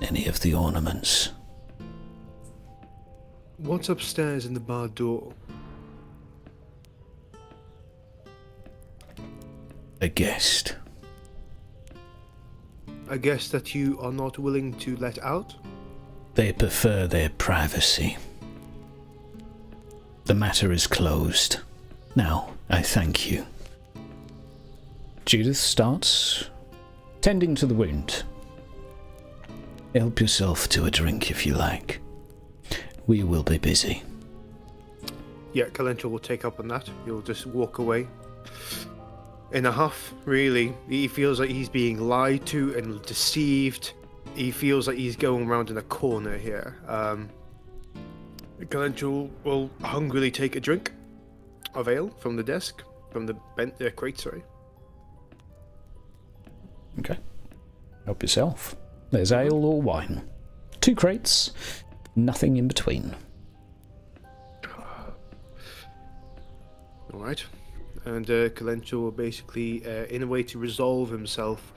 any of the ornaments. What's upstairs in the bar door? A guest. I guess that you are not willing to let out? They prefer their privacy. The matter is closed. Now, I thank you. Judith starts tending to the wound. Help yourself to a drink if you like. We will be busy. Yeah, Calendril will take up on that. He'll just walk away. In a huff, really. He feels like he's being lied to and deceived. He feels like he's going around in a corner here. Calendril will hungrily take a drink of ale from the desk, from the crate, sorry. Okay. Help yourself. There's ale or wine. 2 crates, nothing in between. All right. And Kalencho will basically, in a way to resolve himself,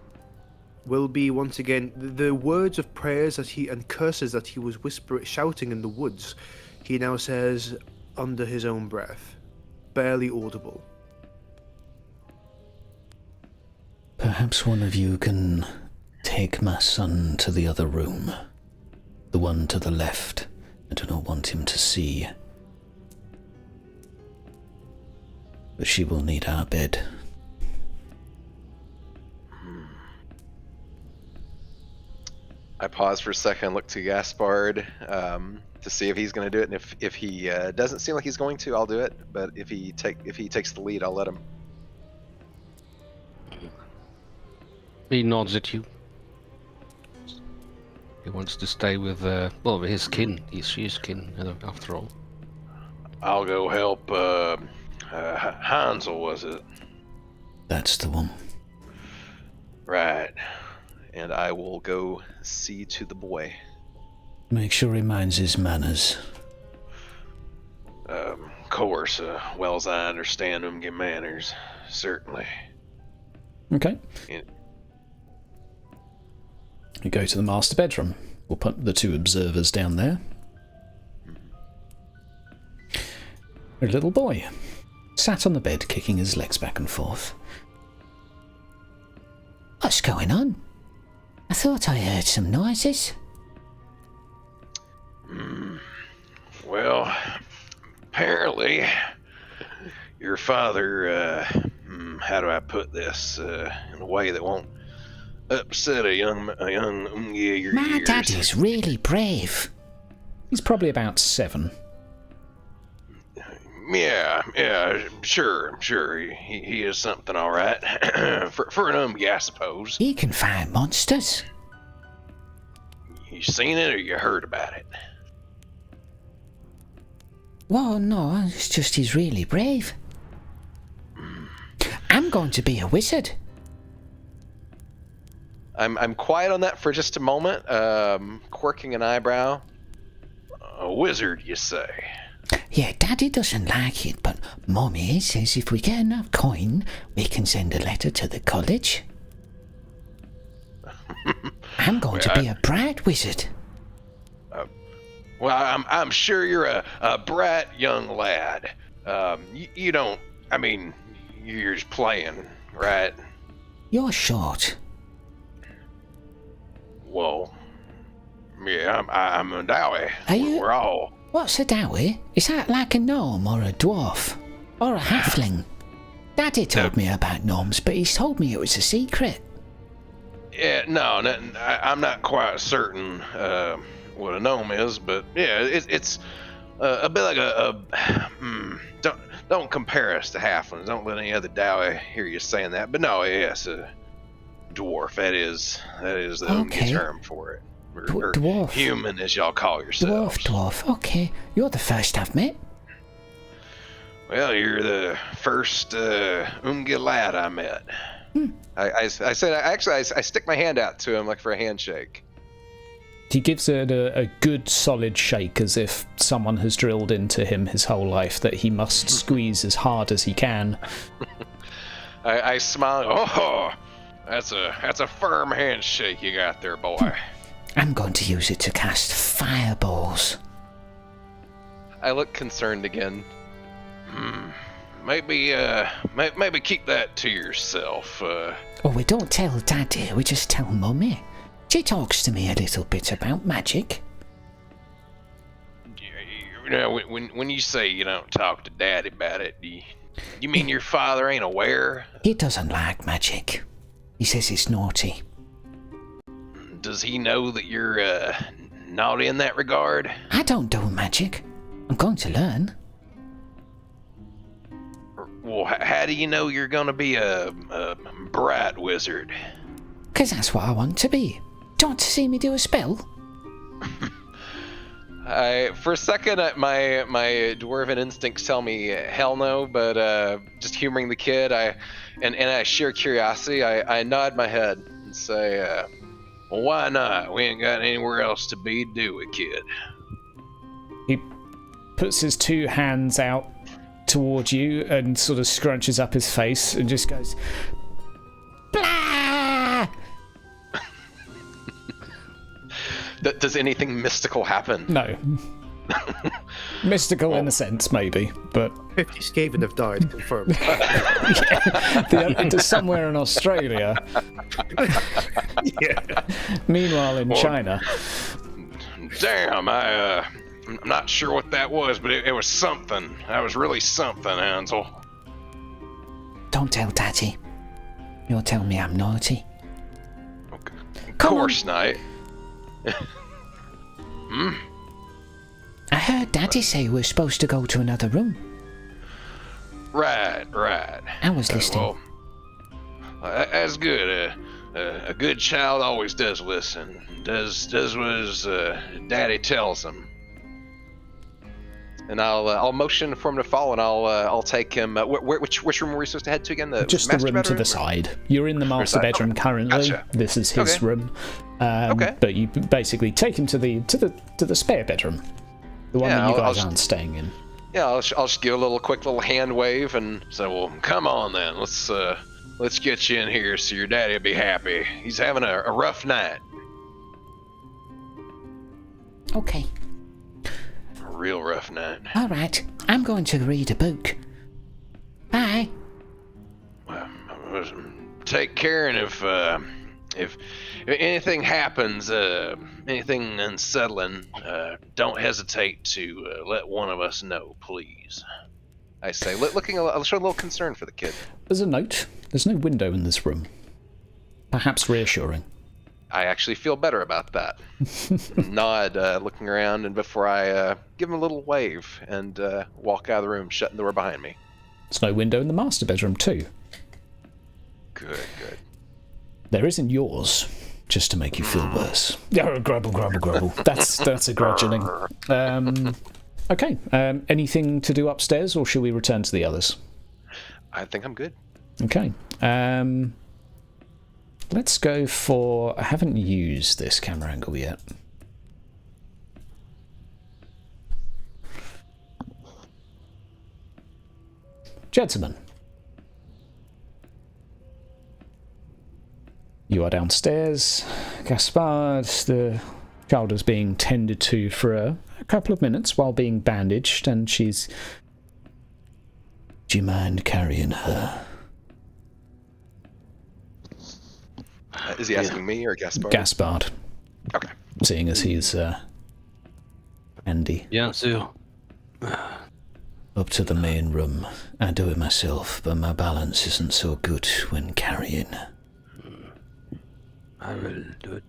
will be once again the words of prayers and curses that he was shouting in the woods. He now says under his own breath, barely audible. Perhaps one of you can take my son to the other room. The one to the left. I do not want him to see. But she will need our bed. I pause for a second, look to Gaspard to see if he's going to do it, and if he doesn't seem like he's going to, I'll do it. But if he takes the lead, I'll let him. He nods at you. He wants to stay with his kin. He's his kin, after all. I'll go help. Hansel, was it? That's the one. Right. And I will go see to the boy. Make sure he minds his manners. Of course, well as I understand him, get manners. Certainly. Okay. Yeah. You go to the master bedroom. We'll put the 2 observers down there. A little boy sat on the bed, kicking his legs back and forth. What's going on? I thought I heard some noises. Well, apparently, your father, how do I put this, in a way that won't upset a young your My years. daddy's really brave. He's probably about 7. Yeah, sure. He is something, all right. for an I suppose. He can fight monsters. You seen it or you heard about it? Well, no, it's just he's really brave. I'm going to be a wizard. I'm quiet on that for just a moment, quirking an eyebrow. A wizard, you say? Yeah, Daddy doesn't like it, but Mummy says if we get enough coin, we can send a letter to the college. I'm going to be a bright wizard. Well, I'm sure you're a bright young lad. You don't, I mean, you're just playing, right? You're short. Well, yeah, I'm a dowie. Are you? We're all. What's a dowie? Is that like a gnome or a dwarf? Or a halfling? Daddy told me about gnomes, but he's told me it was a secret. Yeah, no, I'm not quite certain what a gnome is, but yeah, it's a bit like don't compare us to halflings. Don't let any other dowie hear you saying that. But no, yes, a dwarf. That is the only term for it. Or dwarf. Human, as y'all call yourselves. Dwarf. Okay, you're the first I've met. Well, you're the first lad I met. I said, I stick my hand out to him like for a handshake. He gives it a good solid shake, as if someone has drilled into him his whole life that he must squeeze as hard as he can. I smile. Oh, that's a firm handshake you got there, boy. I'm going to use it to cast fireballs. I look concerned again. Maybe keep that to yourself. Oh, we don't tell Daddy, we just tell Mummy. She talks to me a little bit about magic. You know, when you say you don't talk to Daddy about it, you mean your father ain't aware? He doesn't like magic. He says it's naughty. Does he know that you're naughty in that regard? I don't do magic. I'm going to learn. Well, how do you know you're going to be a bright wizard? 'Cause that's what I want to be. Do you want to see me do a spell? For a second, my dwarven instincts tell me hell no, but just humoring the kid, and out of sheer curiosity, I nod my head and say, Well, why not? We ain't got anywhere else to be, do we, kid? He puts his two hands out towards you and sort of scrunches up his face and just goes, blah! Does anything mystical happen? No. Mystical in a sense, maybe, but 50 Skaven have died, confirmed. somewhere in Australia. Yeah. Meanwhile, in China. Damn, I'm not sure what that was, but it was something. That was really something, Hansel. Don't tell Daddy. You'll tell me I'm naughty. Okay. Of course not. I heard Daddy say we're supposed to go to another room. Right. I was listening. Well, that's good. A good child always does listen. Does what his daddy tells him. And I'll motion for him to follow, and I'll take him. Which room were we supposed to head to again? Just the room to the side. You're in the master bedroom currently. Gotcha. This is his room. Okay. But you basically take him to the spare bedroom, the one that you guys aren't staying in. Yeah, I'll just give a quick little hand wave and say, "Well, Come on then. Let's get you in here so your daddy'll be happy. He's having a rough night. Okay. A real rough night. All right. I'm going to read a book. Bye. Well, take care, and if anything happens, anything unsettling, don't hesitate to let one of us know, please." I say, looking showing a little concern for the kid. There's a note. There's no window in this room. Perhaps reassuring. I actually feel better about that. Nod, looking around, and before I give him a little wave and walk out of the room, shutting the door behind me. There's no window in the master bedroom too. Good. There isn't yours, just to make you feel worse. Yeah, grumble. That's a grudgeoning. Okay. Anything to do upstairs, or shall we return to the others? I think I'm good. Okay. Let's go for... I haven't used this camera angle yet. Gentlemen. You are downstairs. Gaspard, the child is being tended to for a couple of minutes while being bandaged, and she's... Do you mind carrying her? Is he asking me or Gaspard? Gaspard. Okay. Seeing as he's Andy. Bien sûr. Up to the main room. I do it myself, but my balance isn't so good when carrying. I will do it.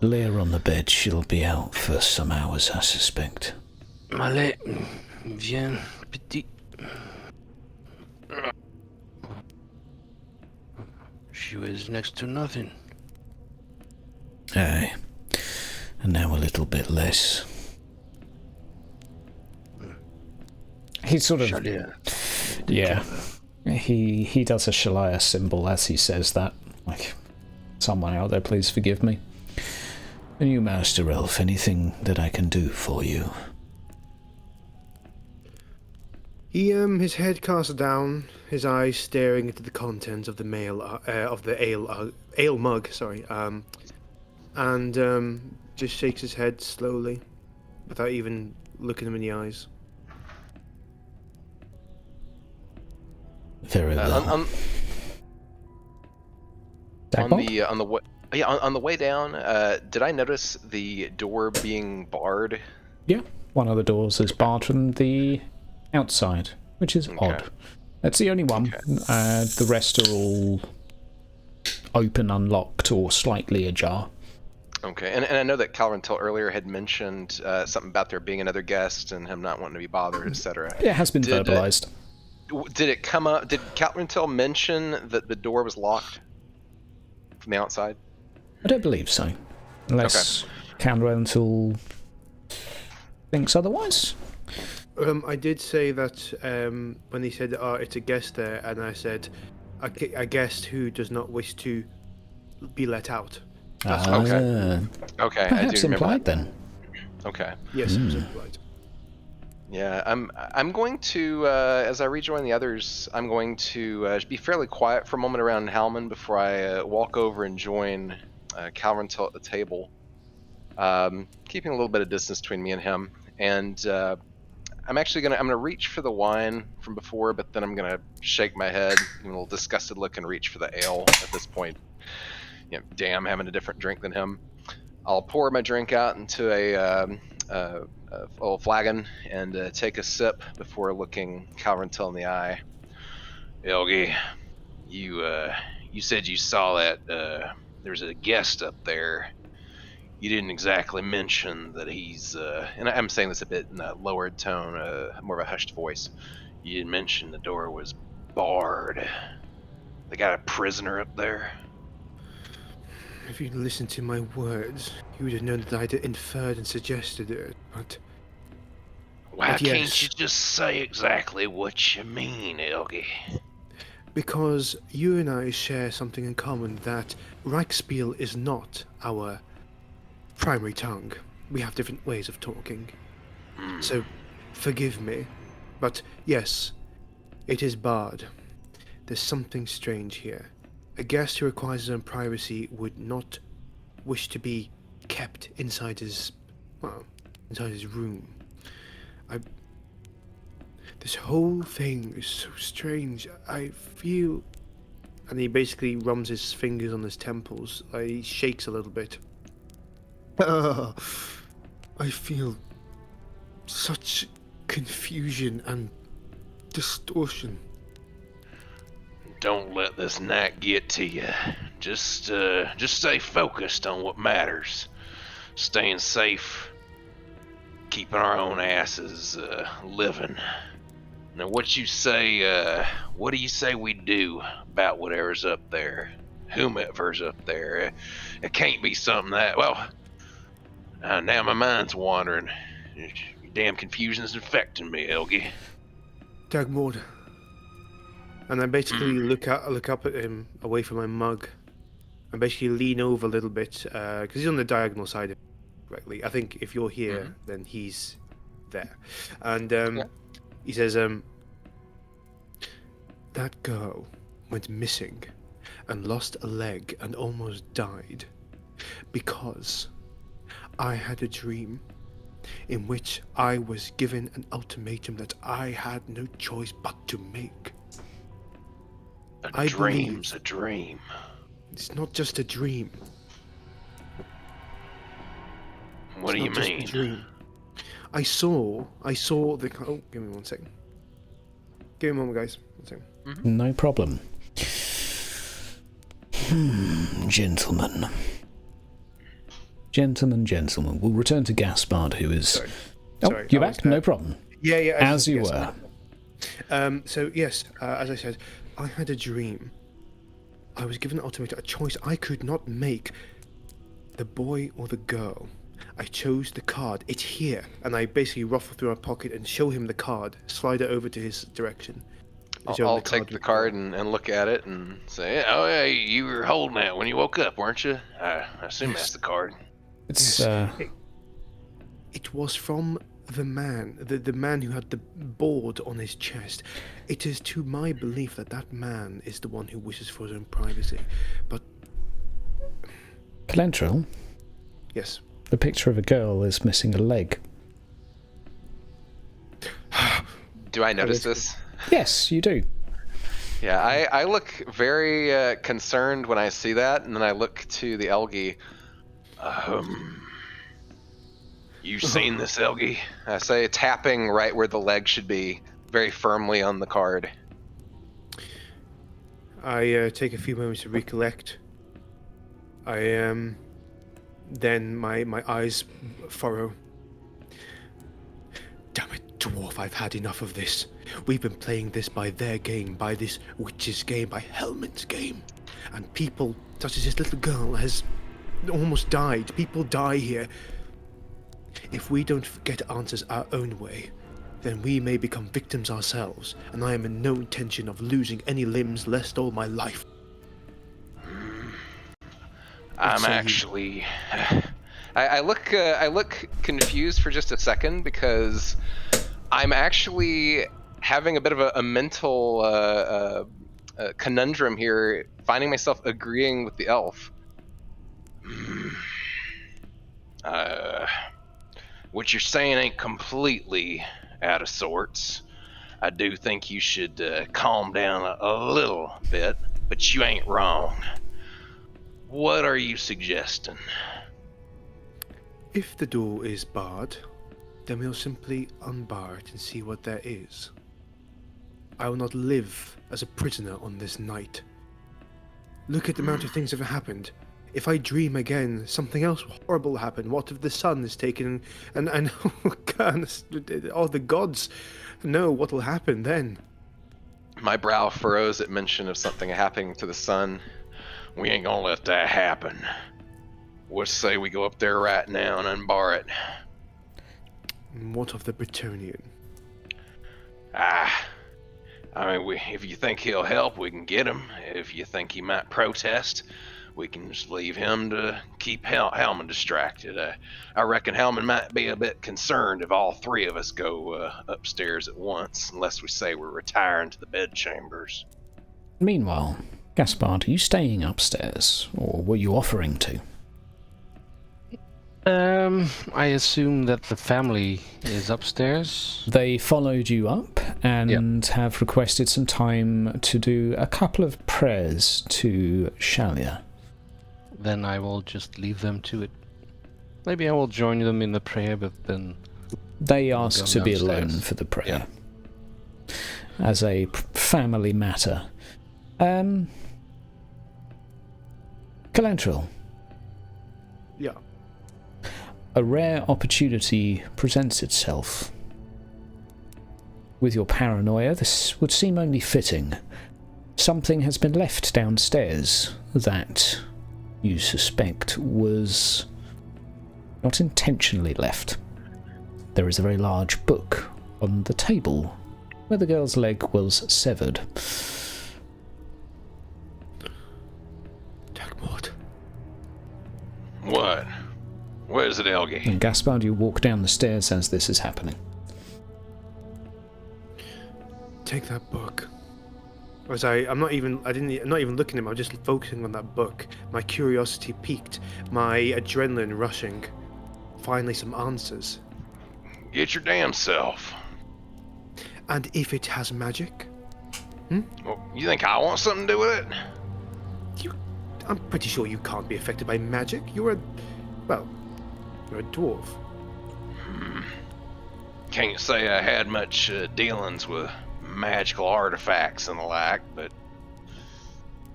Lay her on the bed. She'll be out for some hours, I suspect. Allez, viens, petit. She weighs next to nothing. Aye. And now a little bit less. He's sort of... Shalia. Yeah. He does a Shalia symbol as he says that. Like, someone out there, please forgive me. And you, Master Elf, anything that I can do for you? He his head cast down, his eyes staring into the contents of the ale mug, sorry, and just shakes his head slowly, without even looking him in the eyes. Very well. On the way down, did I notice the door being barred? Yeah, one of the doors is barred from the outside, which is odd. That's the only one. Okay. The rest are all open, unlocked, or slightly ajar. Okay, and I know that Calrentil earlier had mentioned something about there being another guest and him not wanting to be bothered, etc. It has been verbalized. Did it come up? Did Calrentil mention that the door was locked from the outside? I don't believe so. Unless Calrentil thinks otherwise. I did say that when he said, it's a guest there, and I said, a guest who does not wish to be let out. Okay. Okay, I Perhaps do remember implied that. then. Okay. Yes, it was right. Yeah, I'm going to as I rejoin the others, I'm going to be fairly quiet for a moment around Halman before I walk over and join Calvin at the table, keeping a little bit of distance between me and him. And I'm actually gonna reach for the wine from before, but then I'm gonna shake my head, give him a little disgusted look, and reach for the ale. At this point, damn, having a different drink than him. I'll pour my drink out into a little flagon and take a sip before looking Calrentel in the eye. Elgie, you said you saw that there's a guest up there. You didn't exactly mention that he's, and I'm saying this a bit in a lowered tone, more of a hushed voice. You didn't mention the door was barred. They got a prisoner up there. If you'd listened to my words, you would have known that I'd inferred and suggested it, but... Why But can't yes. you just say exactly what you mean, Elgie? Because you and I share something in common, that Reichspiel is not our primary tongue. We have different ways of talking. So, forgive me. But yes, it is barred. There's something strange here. A guest who requires his own privacy would not wish to be kept inside his room. This whole thing is so strange. I feel... And he basically rums his fingers on his temples. He shakes a little bit. I feel such confusion and distortion. Don't let this night get to you. Just stay focused on what matters. Staying safe, keeping our own asses living. Now, what do you say we do about whatever's up there? Whomever's up there. It can't be something that, well, now my mind's wandering. Your damn confusion's infecting me, Elgie. Dagmord. And I basically look up at him away from my mug. And basically lean over a little bit, because he's on the diagonal side of it, correctly. I think if you're here, then he's there. And he says, that girl went missing and lost a leg and almost died because I had a dream in which I was given an ultimatum that I had no choice but to make. A dream's a dream. It's not just a dream. What do you It's not mean? just a dream. I saw the... Oh, give me 1 second. Give me a moment, guys. 1 second. No problem. Gentlemen. Gentlemen. We'll return to Gaspard, who is... Sorry, you're I was back? No problem. Yeah. As you yes. were. So, yes, as I said, I had a dream. I was given an ultimatum, a choice I could not make. The boy or the girl. I chose the card. It's here. And I basically ruffle through my pocket and show him the card. Slide it over to his direction. I'll take the card and look at it and say, oh yeah, you were holding that when you woke up, weren't you? I assume that's the card. It's, It was from the man, the man who had the board on his chest. It is to my belief that that man is the one who wishes for his own privacy. But... Calentril, Yes. the picture of a girl is missing a leg. Do I notice this? Yes, you do. Yeah, I look very concerned when I see that, and then I look to the Elgie. You seen this, Elgie? I say, tapping right where the leg should be, very firmly on the card. I take a few moments to recollect. Then my eyes furrow. Damn it, dwarf, I've had enough of this. We've been playing this by their game, by this witch's game, by Helmut's game. And people, such as this little girl, has almost died. People die here. If we don't get answers our own way, then we may become victims ourselves, and I am in no intention of losing any limbs, lest all my life. I'm actually. I look confused for just a second because I'm actually having a bit of a mental conundrum here, finding myself agreeing with the elf. What you're saying ain't completely out of sorts. I do think you should calm down a little bit, but you ain't wrong. What are you suggesting? If the door is barred, then we'll simply unbar it and see what there is. I will not live as a prisoner on this night. Look at the amount of things that have happened. If I dream again, something else horrible will happen. What if the sun is taken and all the gods know what will happen then? My brow furrows at mention of something happening to the sun. We ain't gonna let that happen. What say we go up there right now and unbar it? What of the Bretonian? I mean, if you think he'll help, we can get him. If you think he might protest, we can just leave him to keep Hellman distracted. I reckon Hellman might be a bit concerned if all three of us go upstairs at once, unless we say we're retiring to the bedchambers. Meanwhile, Gaspard, are you staying upstairs, or were you offering to? I assume that the family is upstairs. They followed you up and have requested some time to do a couple of prayers to Shalia. Then I will just leave them to it. Maybe I will join them in the prayer, but then... They asked to be alone for the prayer. Yeah. As a family matter. Galantril. Yeah. A rare opportunity presents itself. With your paranoia, this would seem only fitting. Something has been left downstairs that you suspect was not intentionally left. There is a very large book on the table where the girl's leg was severed. Dagmort. What? Where's it, Elgie? And Gaspard, you walk down the stairs as this is happening. Take that book. I'm not even looking at him. I'm just focusing on that book. My curiosity piqued, my adrenaline rushing. Finally, some answers. Get your damn self. And if it has magic? Well, you think I want something to do with it? I'm pretty sure you can't be affected by magic. You're a dwarf. Can't say I had much dealings with magical artifacts and the like, but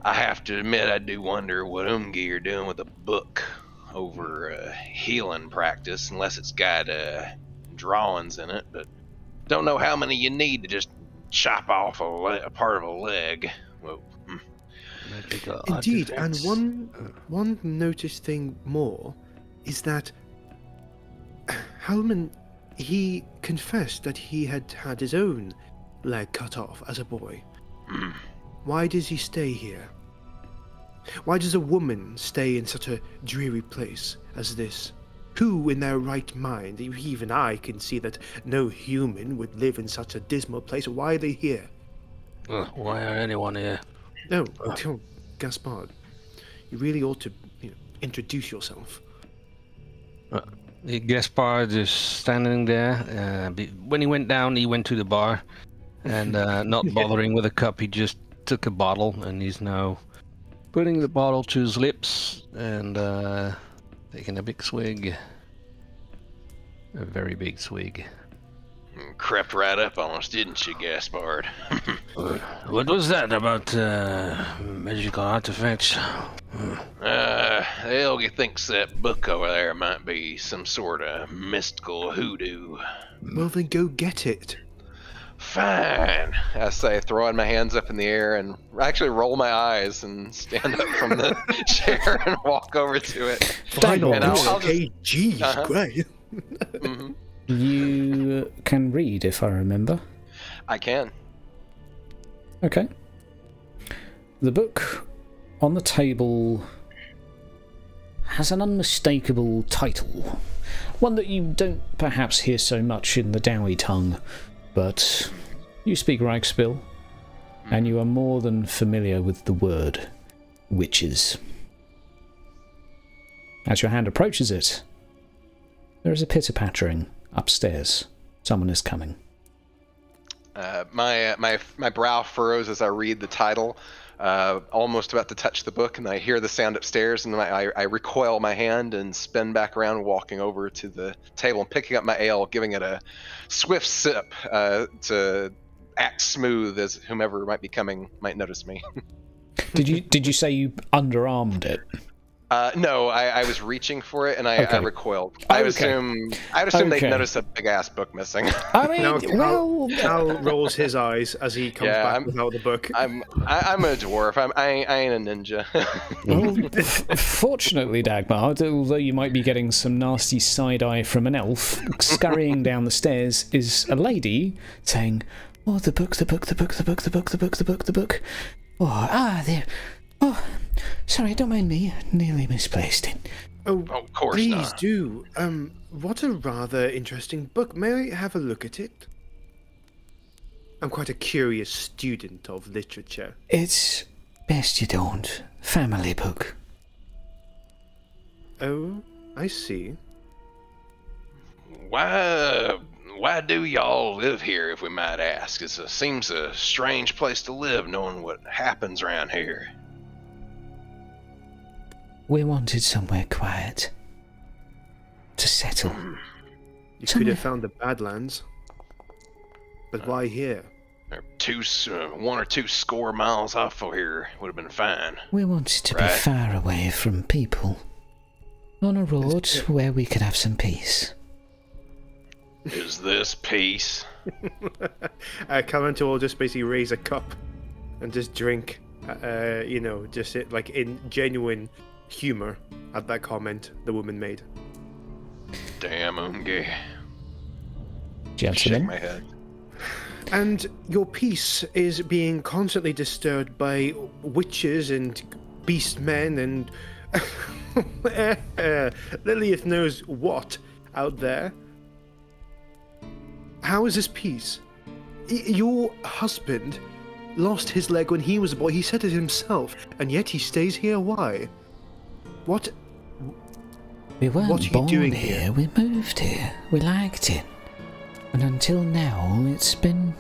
I have to admit I do wonder what Umgi are doing with a book over healing practice, unless it's got drawings in it, but don't know how many you need to just chop off a part of a leg. Well, Indeed, and one noticed thing more is that Hellman, he confessed that he had had his own leg cut off as a boy. Why does he stay here? Why does a woman stay in such a dreary place as this? Who in their right mind, even I can see that no human would live in such a dismal place. Why are they here? Why are anyone here? No, Gaspard, you really ought to introduce yourself. Gaspard is standing there. When he went down, he went to the bar, and not bothering with a cup, he just took a bottle, and he's now putting the bottle to his lips and taking a big swig. A very big swig. Crept right up on us, didn't you, Gaspard? What was that about magical artifacts? Elgie thinks that book over there might be some sort of mystical hoodoo. Well, then go get it. Fine, I say, throwing my hands up in the air and actually roll my eyes and stand up from the chair and walk over to it. Fine, and I'll okay, geez, great. Mm-hmm. You can read, if I remember. I can. Okay. The book on the table has an unmistakable title. One that you don't perhaps hear so much in the Dowie tongue, but you speak Reichsbill, and you are more than familiar with the word witches. As your hand approaches it, there is a pitter-pattering upstairs. Someone is coming. My brow furrows as I read the title, almost about to touch the book, and I hear the sound upstairs, and I recoil my hand and spin back around, walking over to the table and picking up my ale, giving it a swift sip to act smooth, as whomever might be coming might notice me. Did you say you underarmed it? No, I was reaching for it and I recoiled. I'd assume they'd notice a big ass book missing. I mean, Now, Cal rolls his eyes as he comes back without the book. I'm a dwarf. I ain't a ninja. Well, fortunately, Dagmar, although you might be getting some nasty side eye from an elf, scurrying down the stairs is a lady saying, "Oh, the book. Oh, there. Oh, sorry, don't mind me. Nearly misplaced it." Oh, of course please not. do. What a rather interesting book. May I have a look at it? I'm quite a curious student of literature. It's best you don't. Family book. Oh, I see. Why do y'all live here, if we might ask? It seems a strange place to live, knowing what happens around here. We wanted somewhere quiet to settle. You could have found the Badlands. But why here? One or two score miles off of here would have been fine. We wanted to be far away from people. On a road where we could have some peace. Is this peace? Calamento will just basically raise a cup and just drink, just like in genuine humor at that comment the woman made. Damn, Umge. Shake Gentlemen, my head. And your peace is being constantly disturbed by witches and beast men and Lilith knows what out there. How is this peace? Your husband lost his leg when he was a boy. He said it himself, and yet he stays here. Why? What? We weren't What are you born doing here. here? We moved here. We liked it. And until now, it's been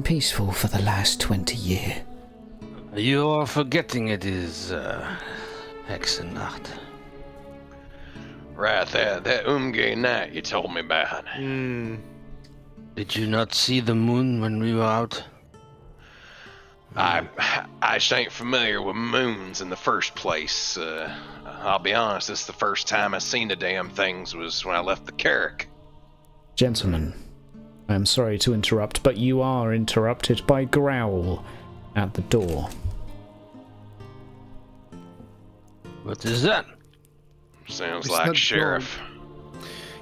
peaceful for the last 20 years. You are forgetting it is Hexensnackt. Right, that Umge night you told me about. Did you not see the moon when we were out? I ain't familiar with moons in the first place. I'll be honest, this is the first time I seen the damn things was when I left the Carrick. gentlemen, I am sorry to interrupt, but you are interrupted by Growl at the door. What is that? Sounds It's like not Sheriff.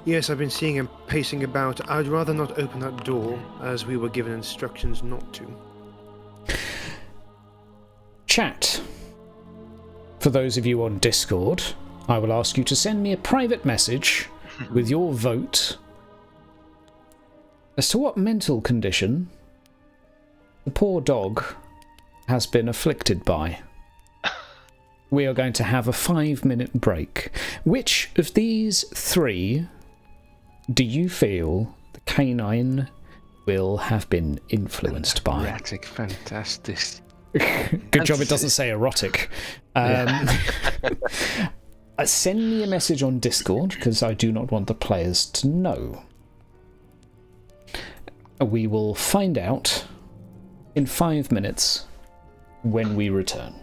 Yes, I've been seeing him pacing about. I'd rather not open that door, as we were given instructions not to. Chat. For those of you on Discord, I will ask you to send me a private message with your vote as to what mental condition the poor dog has been afflicted by. We are going to have a 5-minute break. Which of these three do you feel the canine will have been influenced by? Erratic, fantastic. Good job it doesn't say erotic. Send me a message on Discord, because I do not want the players to know. We will find out in 5 minutes when we return.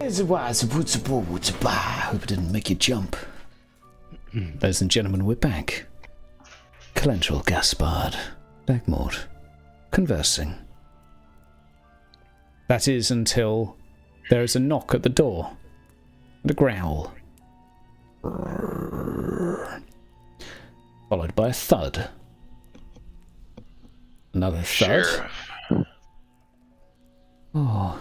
Hope it didn't make you jump. Ladies and gentlemen, we're back. Calendral, Gaspard, Dagmort, conversing. That is until there is a knock at the door and a growl, followed by a thud. Another thud. Sheriff, Oh.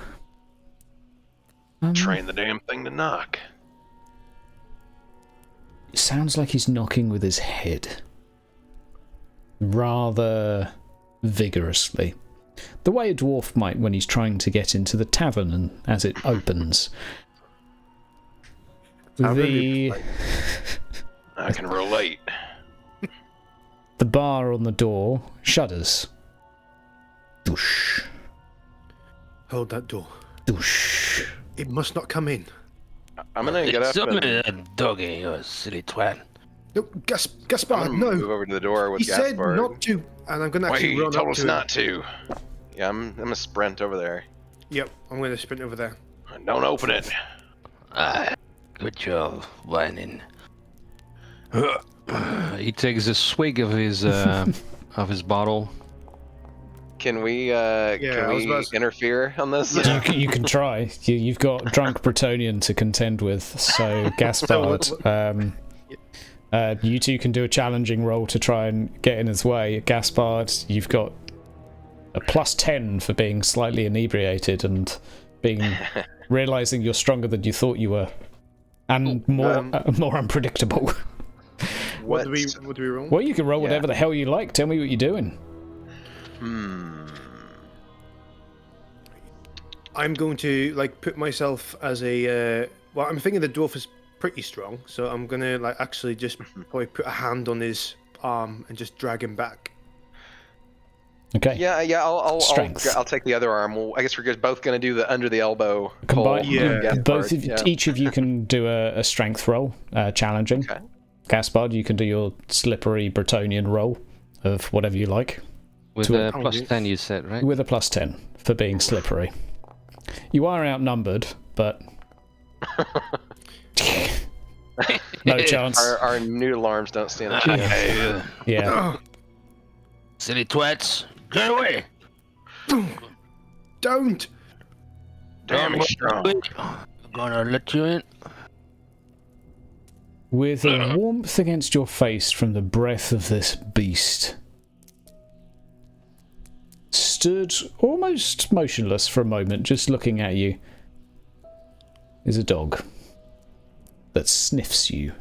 train the damn thing to knock. It sounds like he's knocking with his head. Rather vigorously. The way a dwarf might when he's trying to get into the tavern and as it opens. The I can relate. the bar on the door shudders. Doosh. Hold that door. Doosh. It must not come in. I'm gonna get up Summon and that doggy, you silly twat. No, Gaspard, I'm gonna move no. over to the door with He said Gaspard. not to, and I'm going to Wait, actually he run told up us to not to. Yeah, I'm gonna sprint over there. Yep, I'm going to sprint over there. Don't open it. Ah, good job, whining. He takes a swig of his bottle. Can we I was about to- interfere on this? You can try. You've got drunk Bretonian to contend with, so Gaspard. You two can do a challenging roll to try and get in his way. Gaspard, you've got a +10 for being slightly inebriated and realizing you're stronger than you thought you were, and more unpredictable. What do we roll? Well, you can roll whatever the hell you like. Tell me what you're doing. I'm going to put myself as a. Well, I'm thinking the dwarf is pretty strong, so I'm gonna actually just probably put a hand on his arm and just drag him back. Okay. Yeah. Strength. I'll take the other arm. Well, I guess we're both gonna do the under the elbow. Combine. pull. Yeah. Both of Yeah. each of you can do a strength roll, challenging. Okay. Gaspard, you can do your slippery Bretonian roll of whatever you like. With To a +10, you said, right? With a +10 for being slippery. You are outnumbered, but no chance. Our new alarms don't stand a chance. Yeah. Silly twats, get away! Don't! Damn, he's strong. I'm gonna let you in. With a warmth against your face from the breath of this beast, stood almost motionless for a moment, just looking at you, is a dog that sniffs you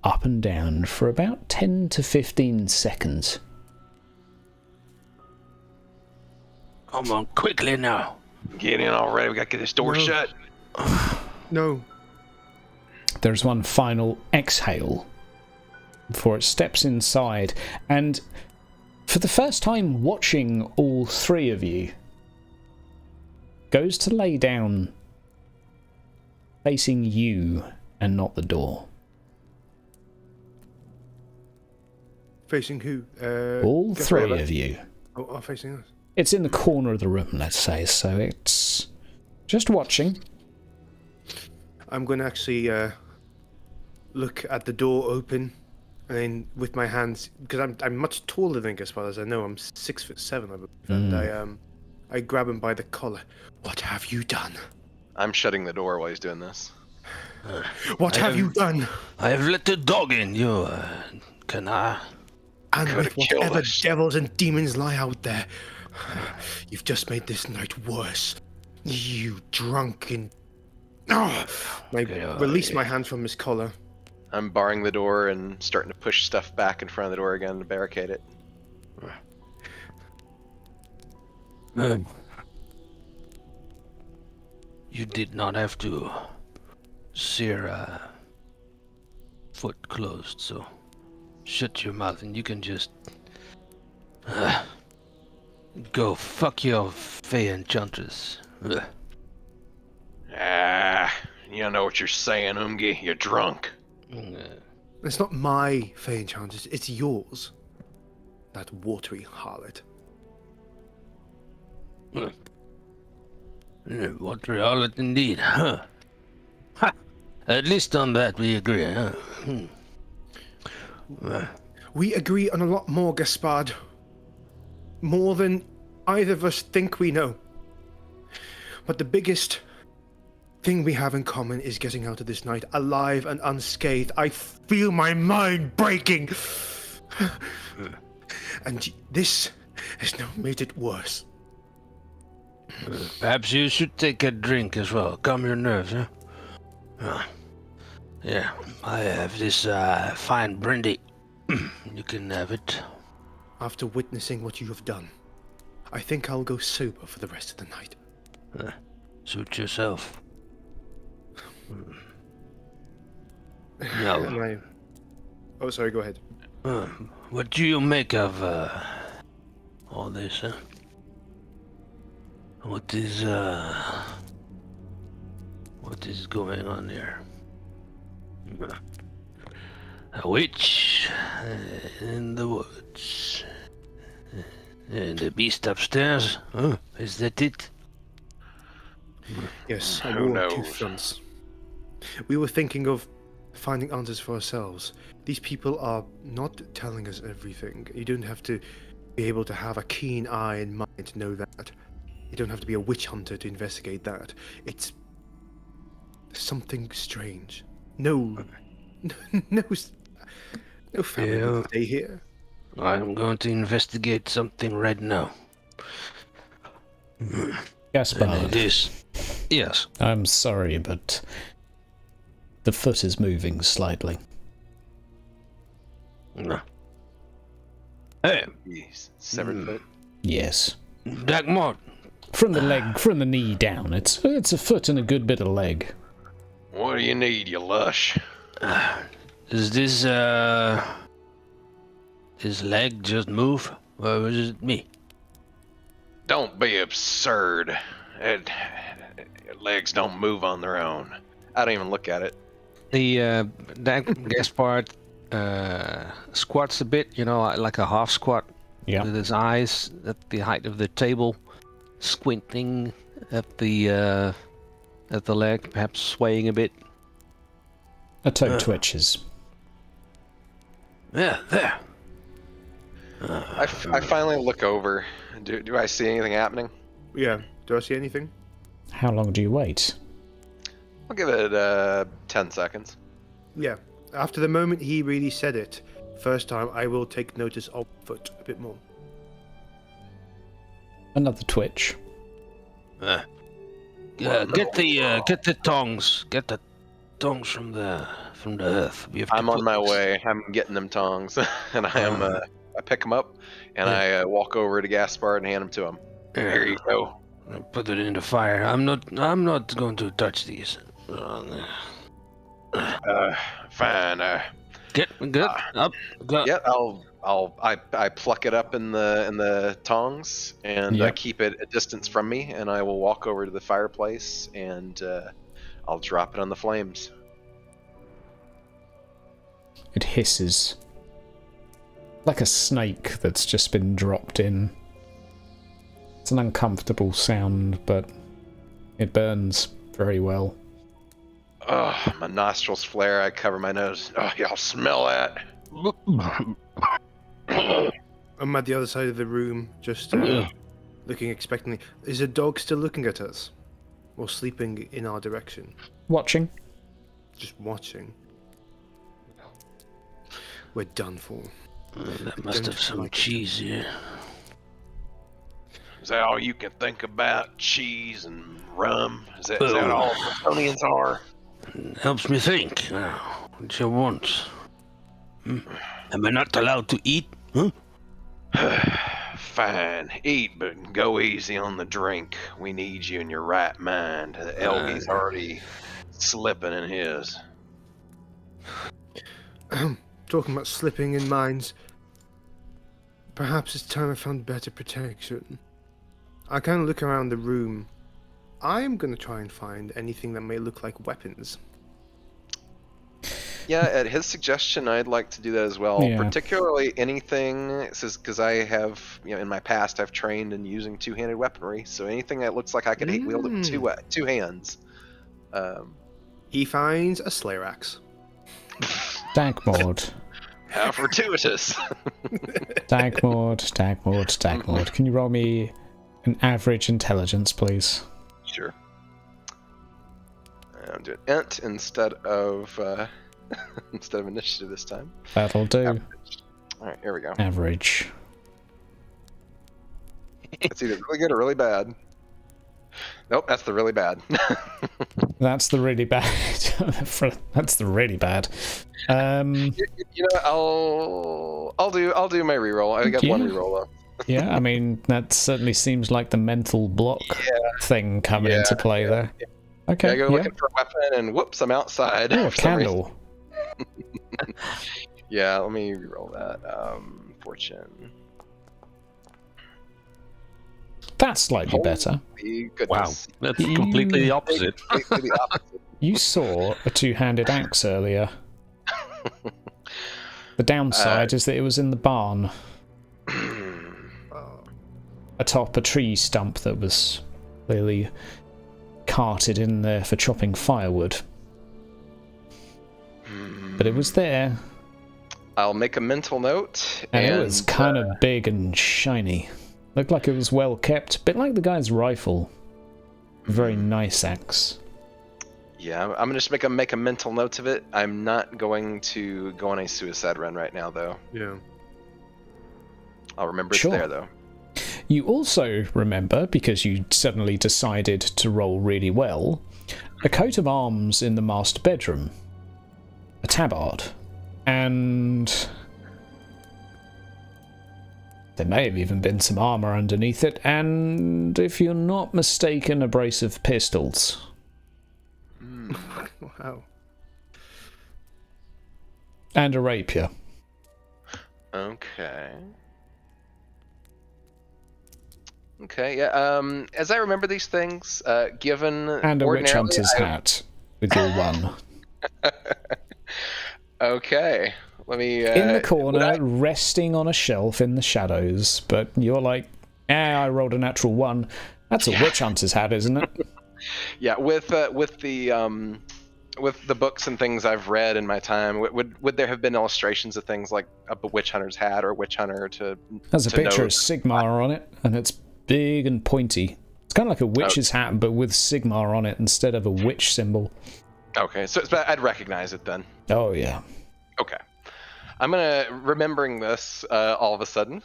up and down for about 10 to 15 seconds. Come on, quickly now. Get in already. We gotta get this door No. shut. No. There's one final exhale before it steps inside, and for the first time watching all three of you, goes to lay down facing you and not the door. Facing who? All Gaspard? three of you. Oh, facing us. It's in the corner of the room, let's say, so it's just watching. I'm going to actually look at the door open, and then with my hands, because I'm much taller than Gaspard, as I know, I'm 6'7", I believe, and I grab him by the collar. What have you done? I'm shutting the door while he's doing this. What have you done? I have let the dog in, you, can I? And Could've with killed whatever us. devils and demons lie out there, you've just made this night worse. You drunken... I release my hand from his collar. I'm barring the door and starting to push stuff back in front of the door again to barricade it. You did not have to sear foot closed, so shut your mouth and you can just go fuck your Fey Enchantress. Ah, you don't know what you're saying, Umgi. You're drunk. It's not my Fey Enchantress, it's yours. That watery harlot. Water harlot indeed, huh? Ha! At least on that we agree, huh? We agree on a lot more, Gaspard. More than either of us think we know. But the biggest thing we have in common is getting out of this night alive and unscathed. I feel my mind breaking. And this has now made it worse. Perhaps you should take a drink as well. Calm your nerves, huh? Yeah, I have this fine brandy. You can have it. After witnessing what you have done, I think I'll go sober for the rest of the night. Suit yourself. And Now, Oh, sorry, go ahead. what do you make of all this, huh? What is going on here? A witch in the woods. And the beast upstairs? Huh? Is that it? Yes, a Who war on two knows? fronts. We were thinking of finding answers for ourselves. These people are not telling us everything. You don't have to be able to have a keen eye and mind to know that. You don't have to be a witch hunter to investigate that. It's something strange. No family Yeah. will stay here. I'm going to investigate something right now. And Gaspard, it is. Yes. I'm sorry, but the foot is moving slightly. No. Hey, Jeez, severed foot. Yes. Dagmar. From the leg, from the knee down. It's a foot and a good bit of leg. What do you need, you lush? Does this leg just move? Or was it me? Don't be absurd. Legs don't move on their own. I don't even look at it. The Gaspard squats a bit, like a half squat. Yeah. With his eyes at the height of the table, squinting at the leg, perhaps swaying a bit. A toe twitches. Yeah, there. I finally look over. Do I see anything happening? Yeah. Do I see anything? How long do you wait? I'll give it 10 seconds. Yeah. After the moment he really said it, first time, I will take notice of foot a bit more. Another twitch. Get the tongs. Get the tongs from the earth. We have to I'm on put my this- way. I'm getting them tongs, and I pick them up, and I walk over to Gaspard and hand them to him. Here you go. Put it in the fire. I'm not going to touch these. Fine. Get up. Go. Yeah, I pluck it up in the tongs, and I Yep. keep it a distance from me, and I will walk over to the fireplace, and I'll drop it on the flames. It hisses. Like a snake that's just been dropped in. It's an uncomfortable sound, but it burns very well. Oh, my nostrils flare. I cover my nose. Oh, y'all smell that? I'm at the other side of the room, just looking expectantly. Is the dog still looking at us? Or sleeping in our direction? Watching. Just watching. We're done for. That must have some cheese here. Is that all you can think about? Cheese and rum? Is that all Bostonians are? Helps me think. Now, what you want? Am I not allowed to eat? Huh? Fine, eat, but go easy on the drink. We need you in your right mind. The Elgie's already slipping in his. Talking about slipping in minds. Perhaps it's time I found better protection. I kind of look around the room. I'm going to try and find anything that may look like weapons. Yeah, at his suggestion, I'd like to do that as well. Yeah. Particularly anything, because I have, in my past, I've trained in using two-handed weaponry. So anything that looks like I could wield it with two hands. He finds a Slayer Axe. Dagmord. How fortuitous! Dagmord. Can you roll me an average intelligence, please? Sure. I'm doing int instead of initiative this time. That'll do. Average. All right, here we go. Average. It's either really good or really bad. Nope, that's the really bad. That's the really bad. That's the really bad. I'll do my reroll. I got one reroll though. Yeah, I mean that certainly seems like the mental block thing coming into play there. Yeah. Okay. I go looking for a weapon and whoops, I'm outside. Oh, a candle. Yeah, let me reroll that. Fortune. That's slightly better. Wow, that's completely the opposite. Completely the opposite. You saw a two-handed axe earlier. The downside is that it was in the barn. Atop a tree stump that was clearly carted in there for chopping firewood. But it was there. I'll make a mental note. And it was kind of big and shiny. Looked like it was well kept. A bit like the guy's rifle. Very nice axe. Yeah, I'm gonna just make a mental note of it. I'm not going to go on a suicide run right now, though. Yeah. I'll remember it's there, though. You also remember, because you suddenly decided to roll really well, a coat of arms in the master bedroom, a tabard, and there may have even been some armour underneath it, and if you're not mistaken, a brace of pistols. Wow. And a rapier. Okay. Okay, yeah, as I remember these things, given And a witch hunter's hat with your one. Okay, let me... in the corner, resting on a shelf in the shadows, but you're like, I rolled a natural one. That's a witch hunter's hat, isn't it? Yeah, with the books and things I've read in my time, would there have been illustrations of things like a witch hunter's hat or a witch hunter to... There's a picture of Sigmar on it, and it's big and pointy. It's kind of like a witch's hat, but with Sigmar on it instead of a witch symbol. Okay, so I'd recognize it then. Oh, yeah. Okay. I'm remembering this all of a sudden,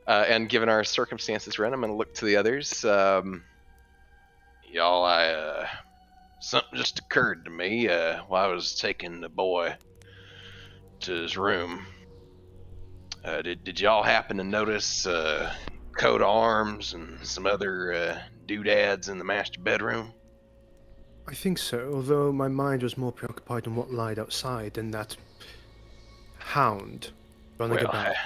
and given our circumstances, Ren, I'm gonna look to the others. Y'all, something just occurred to me while I was taking the boy to his room. Did y'all happen to notice coat of arms and some other doodads in the master bedroom? I think so, although my mind was more preoccupied on what lied outside than that hound running about.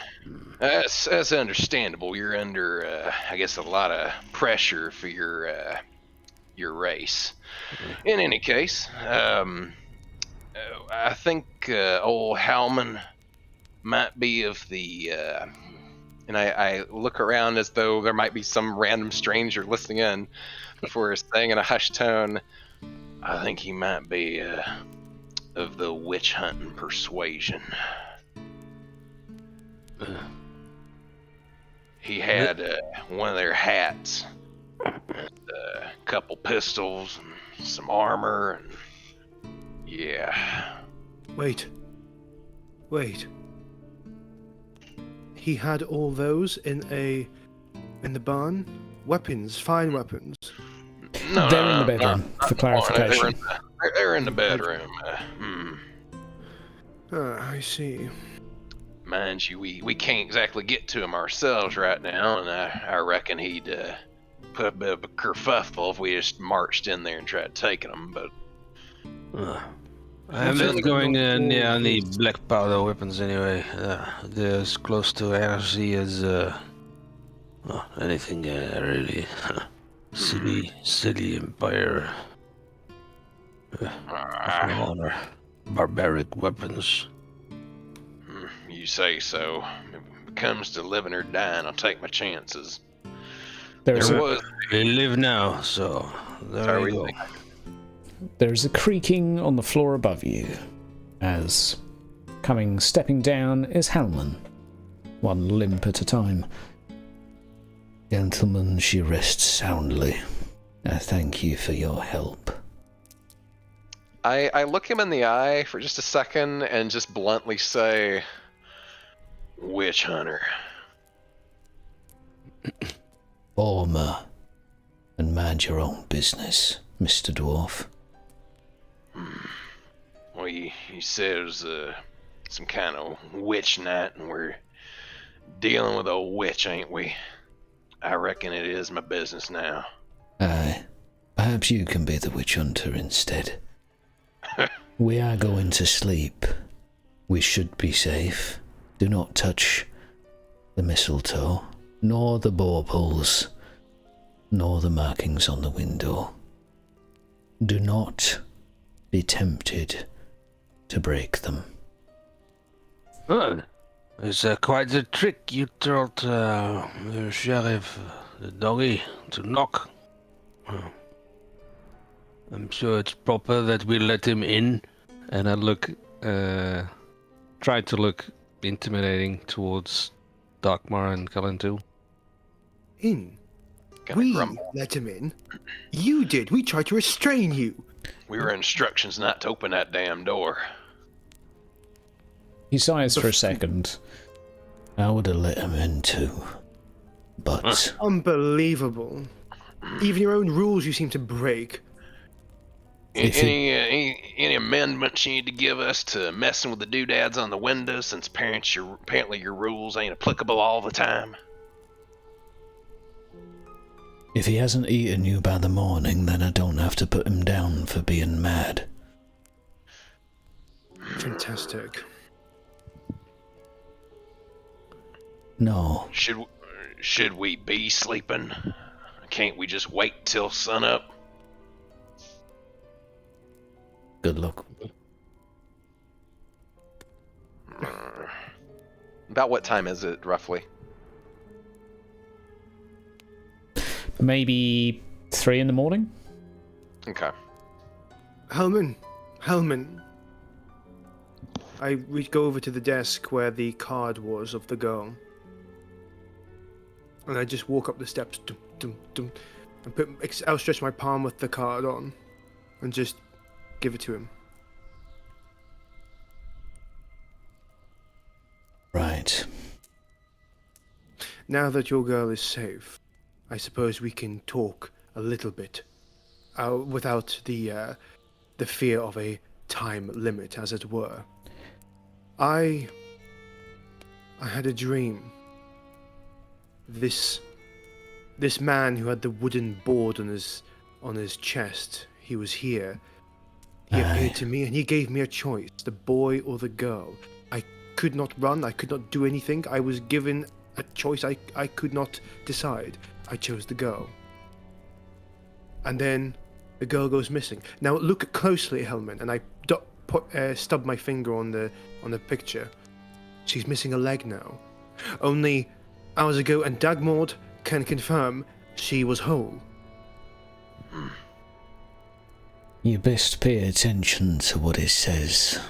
That's understandable. You're under, I guess, a lot of pressure for your race. In any case, I think old Howman might be of the... and I look around as though there might be some random stranger listening in before saying in a hushed tone, I think he might be of the witch hunting persuasion. He had one of their hats, and a couple pistols, and some armor, and yeah. Wait. He had all those in the barn? Weapons, fine weapons. No, They're in the bedroom, for clarification. They're in the bedroom. I see. Mind you, we can't exactly get to him ourselves right now, and I reckon he'd put a bit of a kerfuffle if we just marched in there and tried taking him, but... I'm not going near any black powder weapons anyway. They're as close to RC as anything really. Silly empire. Of honor. barbaric weapons. You say so. If it comes to living or dying, I'll take my chances. There's There a, was. We live now, so there Sorry, we go. we think- there's a creaking on the floor above you, as stepping down is Halman, one limp at a time. Gentlemen, she rests soundly. I thank you for your help. I look him in the eye for just a second and just bluntly say, "Witch hunter." Former, and mind your own business, Mr. Dwarf. Well, you said it was some kind of witch night, and we're dealing with a witch, ain't we? I reckon it is my business now. Aye. Perhaps you can be the witch hunter instead. We are going to sleep. We should be safe. Do not touch the mistletoe, nor the baubles, nor the markings on the window. Do not be tempted to break them. Well, it's quite the trick you told the sheriff, the doggy, to knock. I'm sure it's proper that we let him in. And I try to look intimidating towards Darkmar and Cullen too. In? Kinda We grumble. let him in. You did. We tried to restrain you. We were instructions not to open that damn door. He sighs for a second. I would have let him in too. But Unbelievable. Even your own rules you seem to break. If Any amendments you need to give us to messing with the doodads on the windows, since apparently your rules ain't applicable all the time? if he hasn't eaten you by the morning, then I don't have to put him down for being mad. Fantastic. No, Should we be sleeping? Can't we just wait till sunup? good luck. About what time is it, roughly? Maybe 3 in the morning? Okay. Hellman. We go over to the desk where the card was of the girl. And I just walk up the steps, dum, dum, dum, and outstretch my palm with the card on, and just give it to him. Right. Now that your girl is safe, I suppose we can talk a little bit, without the fear of a time limit, as it were. I had a dream. This man who had the wooden board on his chest, he was here. He appeared to me and he gave me a choice, the boy or the girl. I could not run, I could not do anything. I was given a choice, I could not decide. I chose the girl. And then the girl goes missing. Now look closely, Hellman, and I stub my finger on the picture. She's missing a leg now. Only hours ago, and Dagmord can confirm she was whole. You best pay attention to what it says.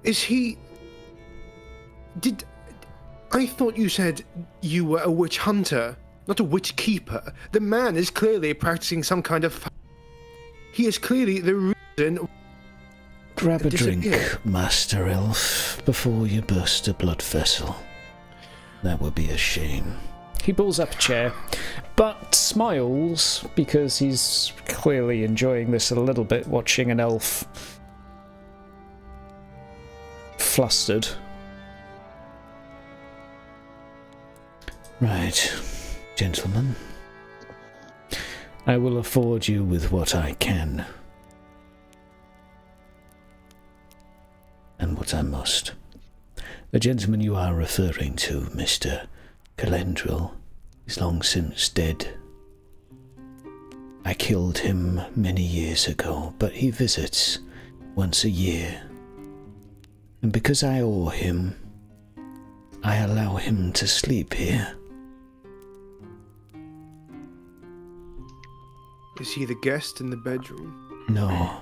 Is he... I thought you said you were a witch hunter, not a witch keeper. The man is clearly practicing some kind of... He is clearly the reason... Grab a drink, Disappear. Master Elf, before you burst a blood vessel. That would be a shame. He pulls up a chair, but smiles because he's clearly enjoying this a little bit, watching an elf flustered. Right, gentlemen. I will afford you with what I can. And what I must. The gentleman you are referring to, Mr. Calendril, is long since dead. I killed him many years ago, but he visits once a year. And because I owe him, I allow him to sleep here. Is he the guest in the bedroom? No.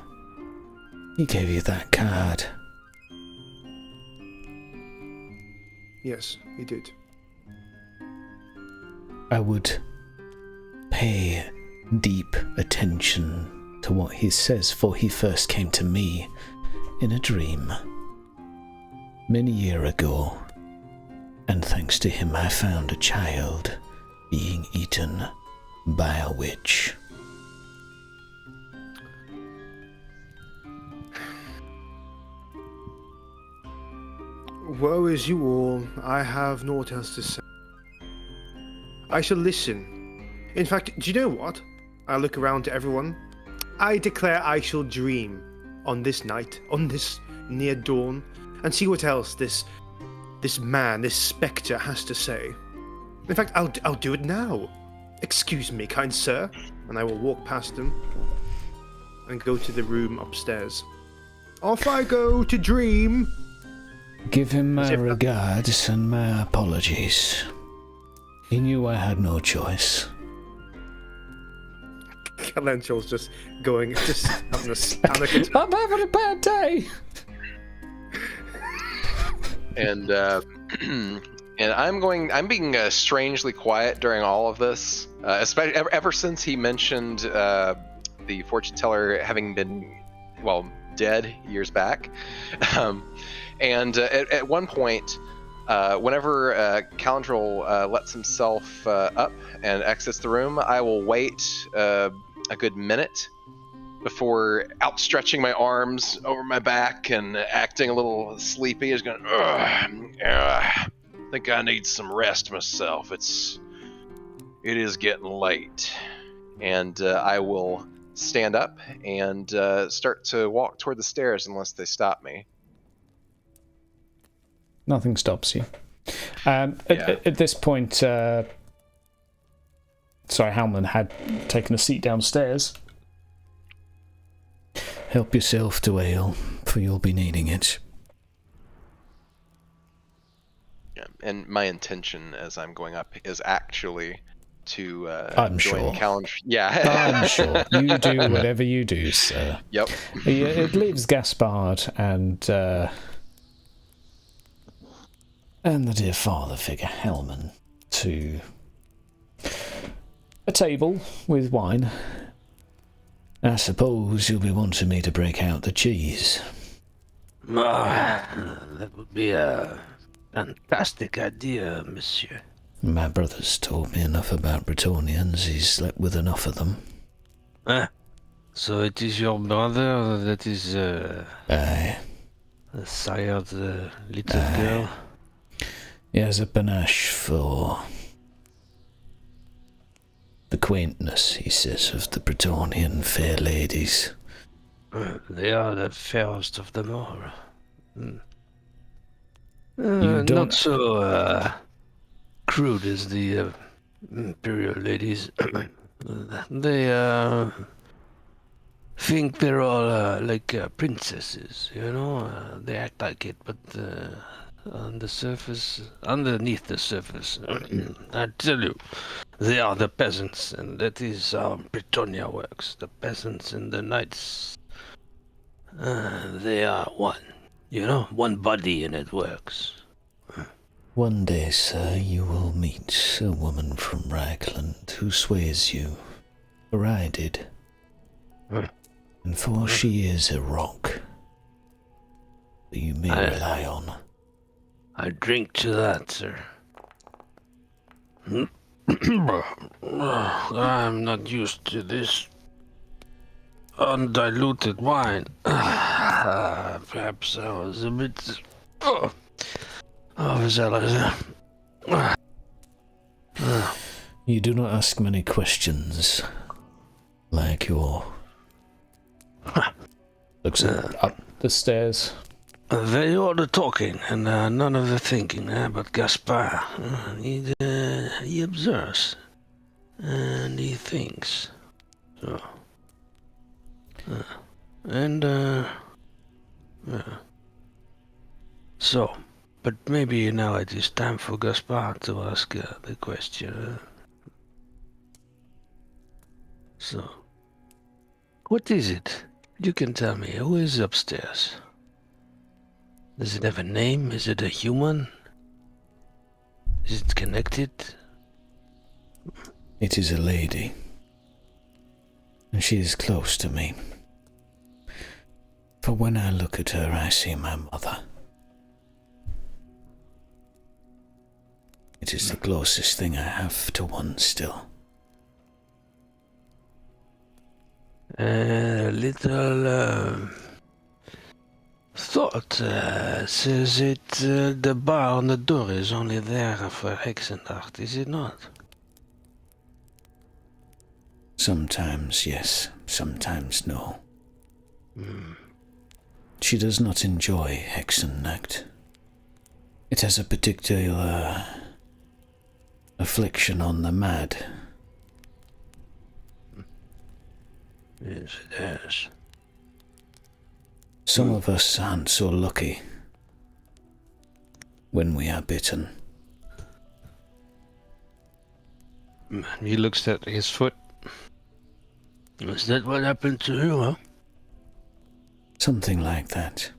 He gave you that card. Yes, he did. I would pay deep attention to what he says, for he first came to me in a dream many years ago, and thanks to him I found a child being eaten by a witch. Woe is you all, I have naught else to say. I shall listen. In fact, do you know what? I look around to everyone. I declare I shall dream on this night, on this near dawn, and see what else this man, this spectre has to say. In fact, I'll do it now. Excuse me, kind sir. And I will walk past him and go to the room upstairs. Off I go to dream. Give him my regards and my apologies. He knew I had no choice. Calentul's just having a panic. I'm having a bad day. And I'm being strangely quiet during all of this, especially ever since he mentioned the fortune teller having been, dead years back. And at one point, whenever Calendril lets himself up and exits the room, I will wait a good minute before outstretching my arms over my back and acting a little sleepy. Is going, I think I need some rest myself. It is getting late. And I will stand up and start to walk toward the stairs unless they stop me. Nothing stops you. At this point, Halman had taken a seat downstairs. Help yourself to ale, for you'll be needing it. Yeah, and my intention as I'm going up is actually to I'm join sure. Yeah. I'm sure. You do whatever you do, sir. Yep. It leaves Gaspard and the dear father figure, Hellman, to a table with wine. I suppose you'll be wanting me to break out the cheese. That would be a fantastic idea, monsieur. My brother's told me enough about Bretonians. He's slept with enough of them. So it is your brother that is Aye. the sire of the little girl? He has a panache for the quaintness, he says, of the Bretonian fair ladies. They are the fairest of them all. You don't... Not so crude as the imperial ladies. They think they're all like princesses, you know? They act like it, but on the surface, underneath the surface, I tell you, they are the peasants, and that is how Bretonia works. The peasants and the knights, they are one, you know, one body, and it works. One day, sir, you will meet a woman from Ragland who sways you, for I did. And for she is a rock that you may rely on. I drink to that, sir. I'm not used to this undiluted wine. Perhaps I was a bit overzealous. You do not ask many questions, like your... Looks up the stairs. Very all the talking and none of the thinking, but Gaspard, he observes and he thinks. So, and so, but maybe now it is time for Gaspar to ask the question. So, what is it? You can tell me. Who is upstairs? Does it have a name? Is it a human? Is it connected? It is a lady, and she is close to me. For when I look at her, I see my mother. It is the closest thing I have to one still. Little thought says it. The bar on the door is only there for Hexensnackt, is it not? Sometimes yes, sometimes no. She does not enjoy Hexensnackt. It has a particular affliction on the mad. Yes, it has. Some of us aren't so lucky when we are bitten. He looks at his foot. Is that what happened to you, huh? Something like that.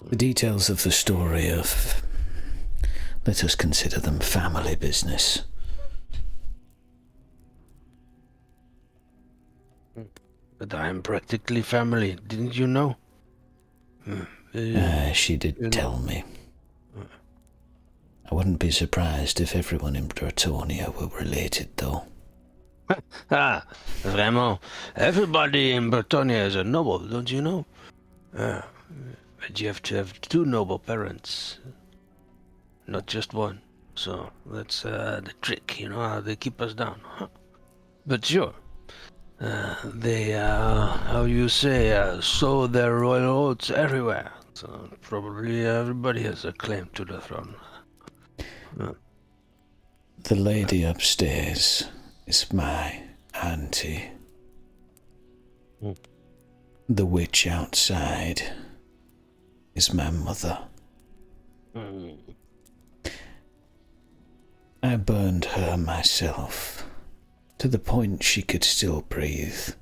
The details of the story of, let us consider them family business. But I am practically family, didn't you know? She did tell me. I wouldn't be surprised if everyone in Bretonia were related, though. Vraiment. Everybody in Bretonia is a noble, don't you know? But you have to have two noble parents, not just one. So that's the trick, you know, how they keep us down. Huh? But sure, they, how you say, sow their royal oats everywhere. So probably everybody has a claim to the throne. The lady upstairs is my auntie. The witch outside is my mother. I burned her myself to the point she could still breathe.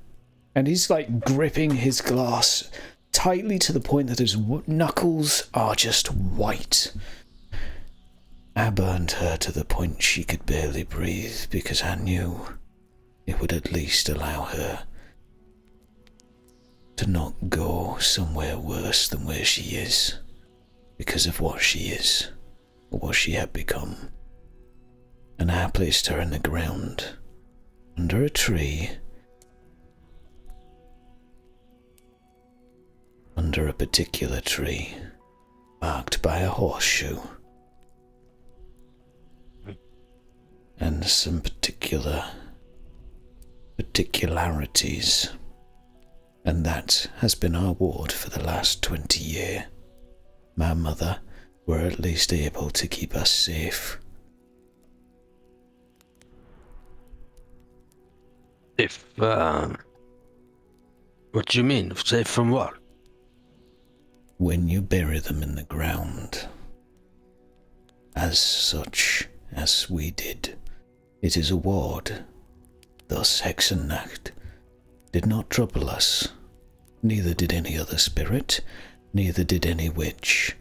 And he's like gripping his glass tightly to the point that his knuckles are just white. I burned her to the point she could barely breathe because I knew it would at least allow her to not go somewhere worse than where she is because of what she is or what she had become. And I placed her in the ground under a tree, under a particular tree marked by a horseshoe and some particularities, and that has been our ward for the last 20 years. My mother were at least able to keep us safe. If, what do you mean? Safe from what? When you bury them in the ground, as such as we did, it is a ward. Thus Hexensnackt did not trouble us. Neither did any other spirit, neither did any witch.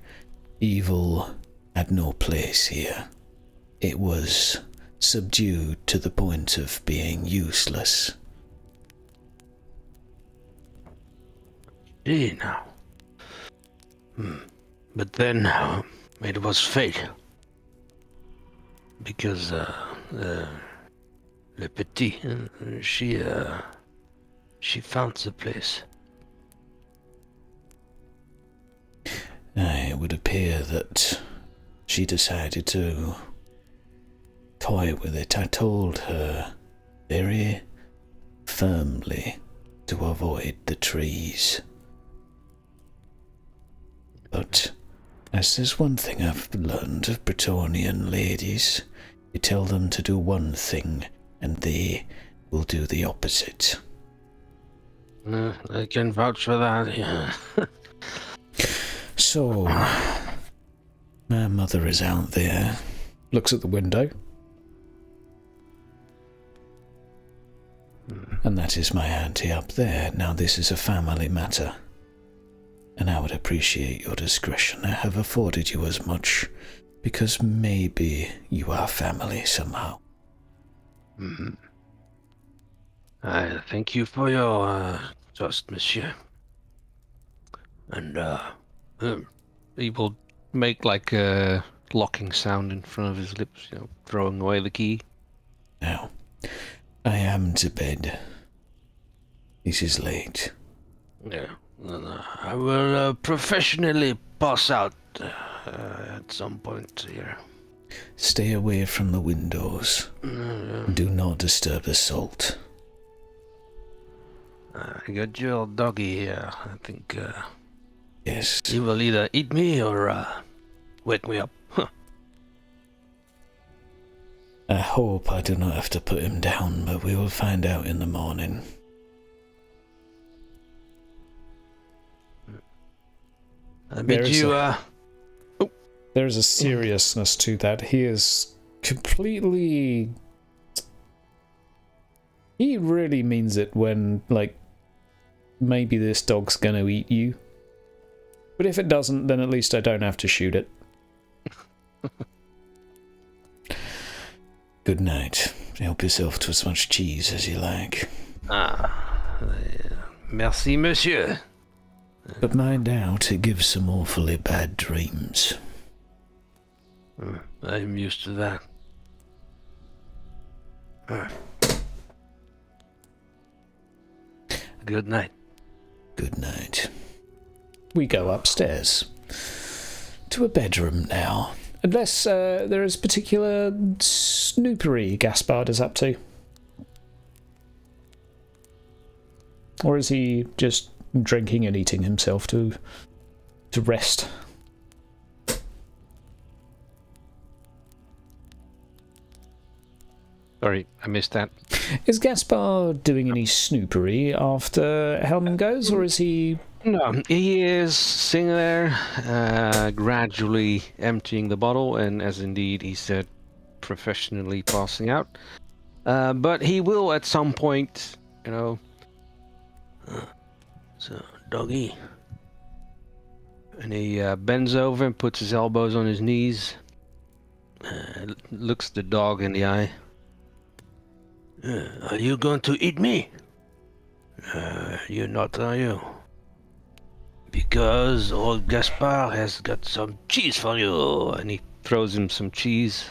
Evil had no place here. It was subdued to the point of being useless. See now. But then it was fate. Because Le Petit, she found the place. It would appear that she decided to toy with it. I told her very firmly to avoid the trees. But as there's one thing I've learned of Bretonian ladies, You tell them to do one thing, and they will do the opposite. I can vouch for that, yeah. So, my mother is out there. Looks at the window. And that is my auntie up there. Now this is a family matter. And I would appreciate your discretion. I have afforded you as much because maybe you are family somehow. Mm-hmm. I thank you for your trust, monsieur. And he will make like a locking sound in front of his lips, throwing away the key. Now, I am to bed. This is late. Yeah. I will professionally pass out at some point here. Stay away from the windows. Do not disturb the salt. I got your doggy here. I think Yes. he will either eat me or wake me up. I hope I do not have to put him down, but we will find out in the morning. I bid you, There's a seriousness to that. He is completely... He really means it when, like, maybe this dog's gonna eat you. But if it doesn't, then at least I don't have to shoot it. Good night. Help yourself to as much cheese as you like. Merci, monsieur. But mind out, it gives some awfully bad dreams. I'm used to that. Good night. Good night. We go upstairs. To a bedroom now. Unless there is particular snoopery Gaspard is up to. Or is he just drinking and eating himself to rest? Sorry, I missed that. Is Gaspard doing any snoopery after Hellman goes, or is he... No, he is sitting there, gradually emptying the bottle, and as indeed he said, professionally passing out. But he will at some point, so, doggy. And he bends over and puts his elbows on his knees, looks the dog in the eye. Are you going to eat me? You're not, are you? Because old Gaspard has got some cheese for you. And he throws him some cheese.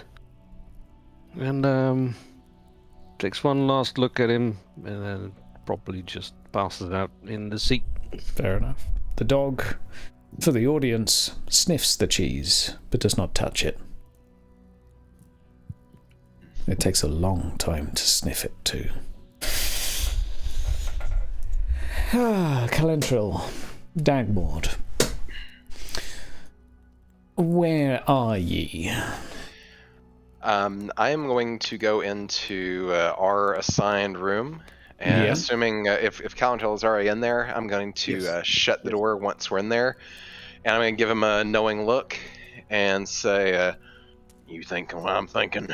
And takes one last look at him and then probably just passes out in the seat. Fair enough. The dog, for the audience, sniffs the cheese, but does not touch it. It takes a long time to sniff it, too. Calentril, Dagward. Where are ye? I am going to go into our assigned room, and assuming if Calentril is already in there, I'm going to shut the door once we're in there, and I'm going to give him a knowing look and say, you thinking what I'm thinking?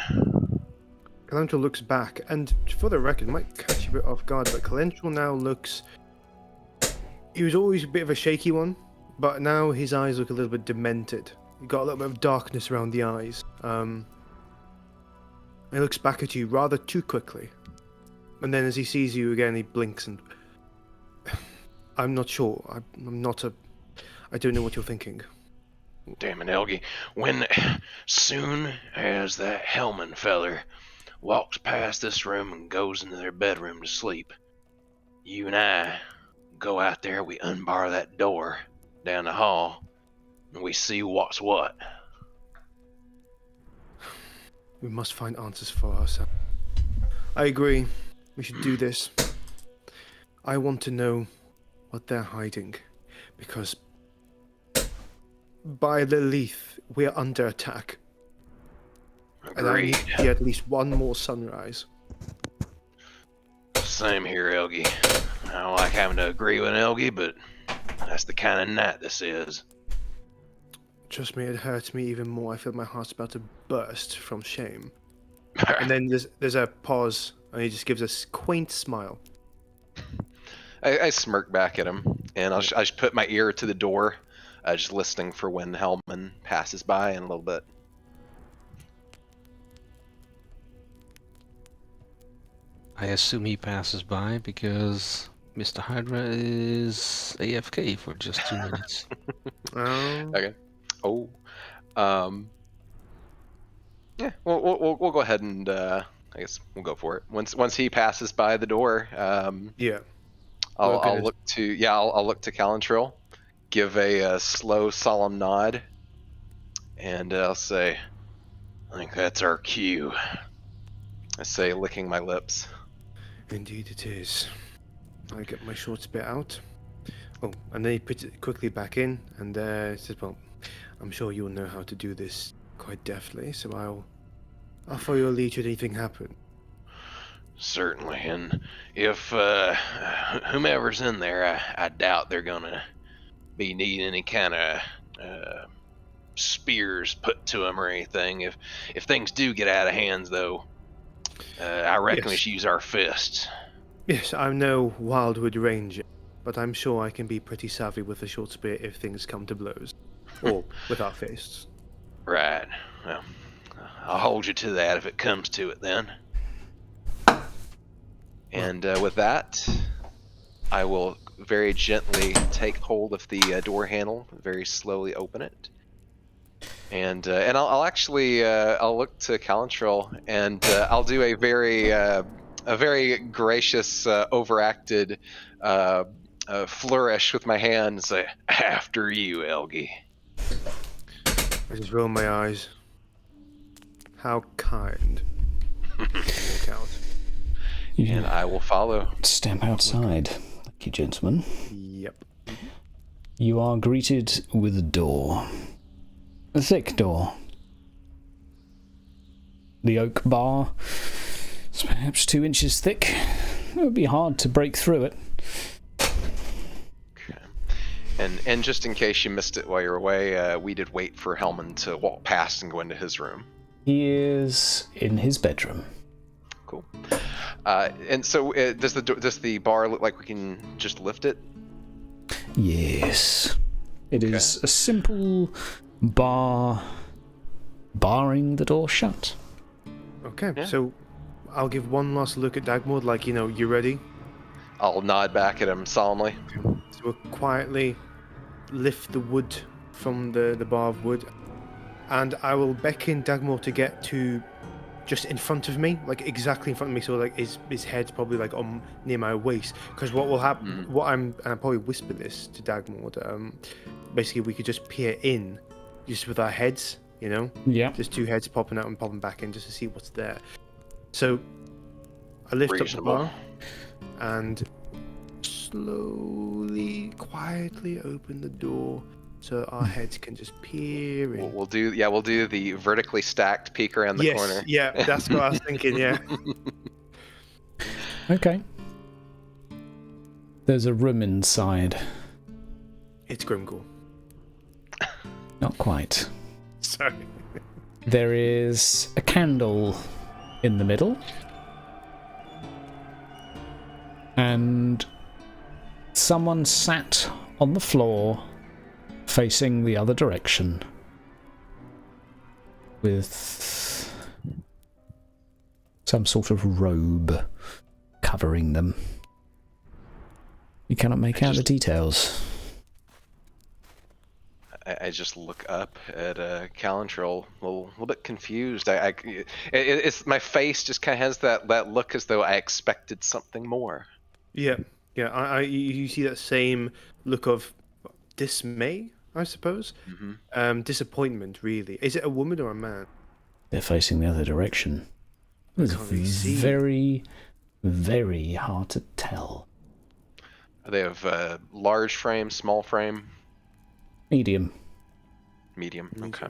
Calentril looks back, and for the record, it might catch you a bit off guard, but Calentril now looks... He was always a bit of a shaky one, but now his eyes look a little bit demented. He got a little bit of darkness around the eyes. He looks back at you rather too quickly. And then as he sees you again, he blinks and... I'm not sure. I don't know what you're thinking. Damn it, Elgie. When soon as that Hellman feller walks past this room and goes into their bedroom to sleep, you and I go out there, we unbar that door down the hall, and we see what's what. We must find answers for ourselves. I agree. We should do this. I want to know what they're hiding, because by Lilith, we're under attack. And I need Agreed. to get at least one more sunrise. Same here, Elgie. I don't like having to agree with Elgie, but that's the kind of night this is. Trust me, it hurts me even more. I feel my heart's about to burst from shame. And then there's a pause, and he just gives us quaint smile. I smirk back at him, and I just put my ear to the door, just listening for when Hellman passes by in a little bit. I assume he passes by because Mr. Hydra is AFK for just 2 minutes. Okay. Oh. Yeah. We'll go ahead and I guess we'll go for it. Once he passes by the door, Yeah. I'll look to Calantril, give a slow, solemn nod, and I'll say, "I think that's our cue." I say, licking my lips. Indeed it is. I get my short spear out. Oh, and then he puts it quickly back in, and says, well, I'm sure you'll know how to do this quite deftly, so I'll follow your lead should anything happen. Certainly, and if whomever's in there, I doubt they're gonna be needing any kind of spears put to them or anything. If things do get out of hands, though, I reckon we Yes. should use our fists. Yes, I'm no Wildwood Ranger, but I'm sure I can be pretty savvy with a short spear if things come to blows. Or with our fists. Right. Well, I'll hold you to that if it comes to it, then. And with that, I will very gently take hold of the door handle, very slowly open it, and I'll actually I'll look to Calantril, and I'll do a very gracious, overacted flourish with my hand and say, "After you, Elgie." I just roll my eyes. How kind. Walk out. And I will follow. Step outside. Thank you, gentlemen. Yep. You are greeted with a door. A thick door. The oak bar is perhaps 2 inches thick. It would be hard to break through it. Okay. And just in case you missed it while you were away, we did wait for Hellman to walk past and go into his room. He is in his bedroom. Cool. And so, does the bar look like we can just lift it? Yes. It is a simple bar, barring the door shut. Okay, Yeah. so I'll give one last look at Dagmord, like, you ready? I'll nod back at him solemnly. So we'll quietly lift the wood from the bar of wood, and I will beckon Dagmord to get to just in front of me, like exactly in front of me, so like his head's probably like on near my waist. Because what will happen, and I'll probably whisper this to Dagmord, basically we could just peer in, just with our heads, Yeah. just 2 heads popping out and popping back in just to see what's there. So I lift Reasonable. up the bar and slowly, quietly open the door so our heads can just peer in. We'll do the vertically stacked peek around the corner. Yeah, that's what I was thinking, yeah. Okay. There's a room inside. It's Grimgor. Not quite. Sorry. There is a candle in the middle. And someone sat on the floor facing the other direction with some sort of robe covering them. You cannot make out the details. I just look up at Calantril, a little bit confused. It's my face just kind of has that look as though I expected something more. Yeah. You see that same look of dismay, I suppose? Disappointment, really. Is it a woman or a man? They're facing the other direction. It's can't really see. very, very hard to tell. They have large frame, small frame, Medium. medium. Okay.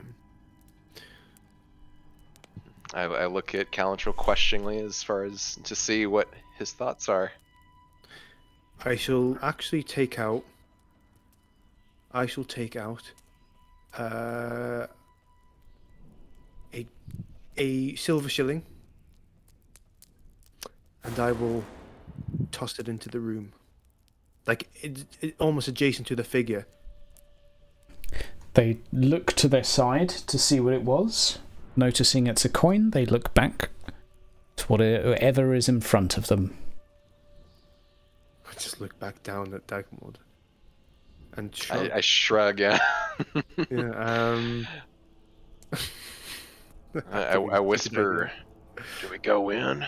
I look at Calentral questioningly as far as to see what his thoughts are. I shall actually take out. A silver shilling, and I will toss it into the room, like it almost adjacent to the figure. They look to their side to see what it was. Noticing it's a coin, they look back to whatever is in front of them. I just look back down at Dagmod and shrug. I shrug, yeah. Yeah, I whisper, "Do we go in?"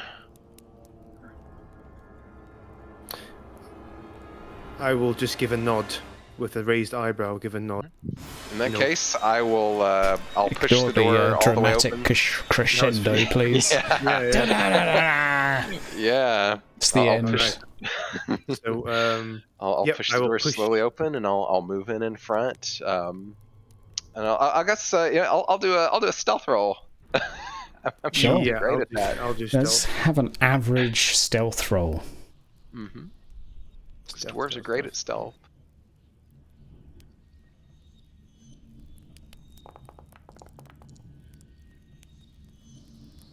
I will just give a nod with a raised eyebrow. Give a nod. In that No. case, I will. I'll push Ignore the door all the way dramatic open. crescendo, please. Yeah. Yeah. It's the end. Right. So, I'll Yep, push I the will door push- slowly open, and I'll move in front. And I guess I'll do a stealth roll. I'm Sure. really yeah, great at that. I'll just Let's stealth. have an average stealth roll. Mm-hmm. Stealth, Dwarves are stealth, great stealth. at stealth.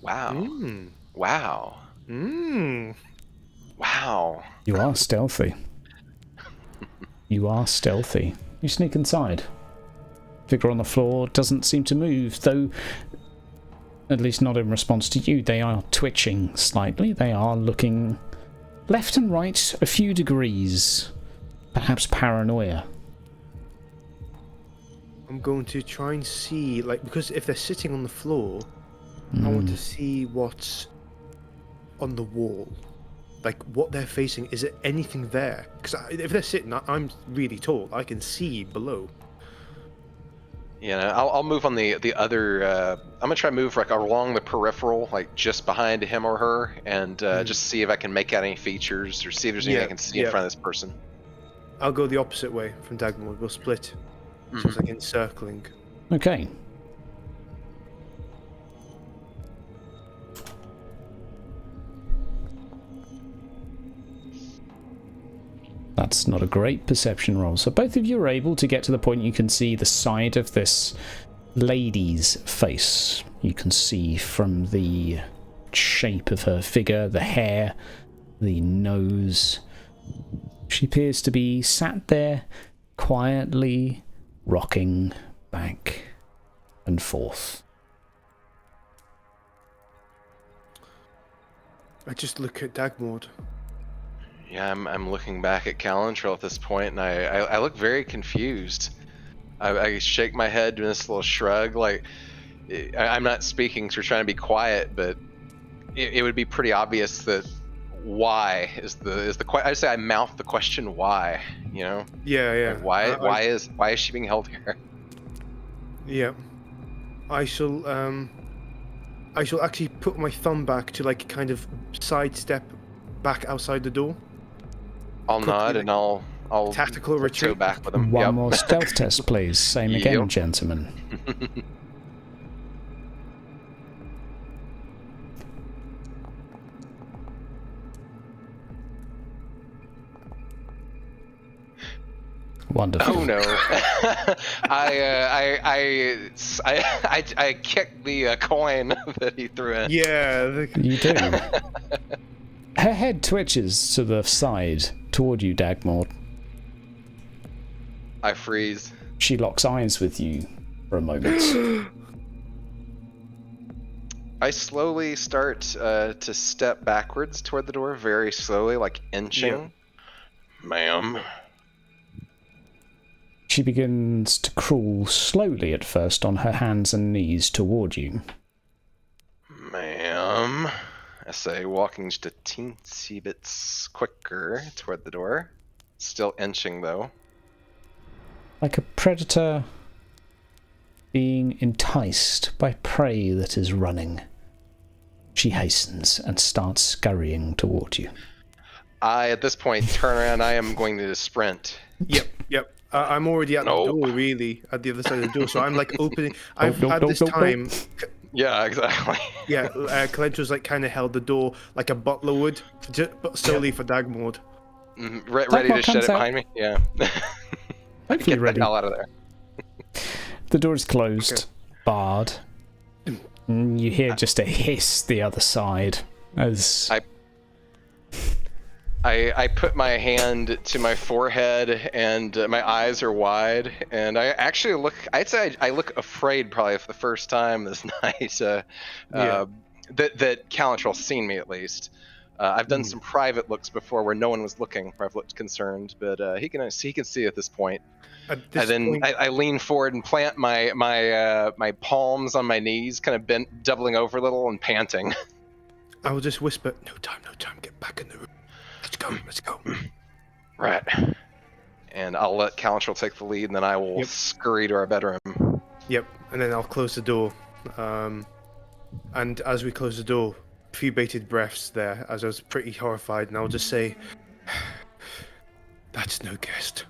Wow! Mm. Wow! Mm. Wow! You are stealthy. You are stealthy. You sneak inside. Figure on the floor doesn't seem to move, though, at least not in response to you. They are twitching slightly. They are looking left and right a few degrees. Perhaps paranoia. I'm going to try and see, like, because if they're sitting on the floor, I want to see what's on the wall. Like, what they're facing. Is there anything there? Because if they're sitting, I'm really tall. I can see below. Yeah, I'll move on the other. I'm gonna try to move like along the peripheral, like just behind him or her, and just see if I can make out any features or see if there's anything I can see in front of this person. I'll go the opposite way from Dagmar. We'll split. So it's like encircling. Okay. That's not a great perception roll. So both of you are able to get to the point you can see the side of this lady's face. You can see from the shape of her figure, the hair, the nose. She appears to be sat there quietly rocking back and forth. I just look at Dagmar. Yeah, I'm looking back at Calentral at this point, and I look very confused. I shake my head, doing this little shrug, like I'm not speaking, so we're trying to be quiet, but it would be pretty obvious that why is the I say I mouth the question why, you know? Yeah. Like, why is she being held here? Yeah. I shall actually put my thumb back to like kind of sidestep back outside the door. I'll Quickly, nod and I'll tactical go retreat. back with him. One Yep. more stealth test, please. Same again, Yep. gentlemen. Wonderful. Oh no! I kicked the coin that he threw in. Yeah. You do. Her head twitches to the side toward you, Dagmar. I freeze. She locks eyes with you for a moment. I slowly start to step backwards toward the door, very slowly, like inching. Ma'am. She begins to crawl slowly at first on her hands and knees toward you. Ma'am. I say, walking just a teensy bit quicker toward the door. Still inching, though. Like a predator being enticed by prey that is running, she hastens and starts scurrying toward you. I, at this point, turn around. I am going to sprint. Yep. I'm already at the Nope. door, really, at the other side of the door. So I'm like opening. I've Nope, at nope, this nope, time Yeah, exactly. Yeah, Calentro's like kind of held the door like a butler would, but solely for Dagmord. Ready to Dagmord shut comes it out. behind me? Yeah. Hopefully Get ready. the hell out of there. The door is closed, barred. And you hear just a hiss the other side as I put my hand to my forehead and my eyes are wide, and I actually look. I'd say I look afraid probably for the first time this night. That Calentral's seen me at least. I've done some private looks before where no one was looking, where I've looked concerned, but he can see at this point. This point, I lean forward and plant my palms on my knees, kind of bent, doubling over a little and panting. I will just whisper, no time, get back in the room. Let's go. Right. And I'll let Calentral take the lead, and then I will scurry to our bedroom. Yep, and then I'll close the door. And as we close the door, a few bated breaths there, as I was pretty horrified, and I'll just say, that's no guest.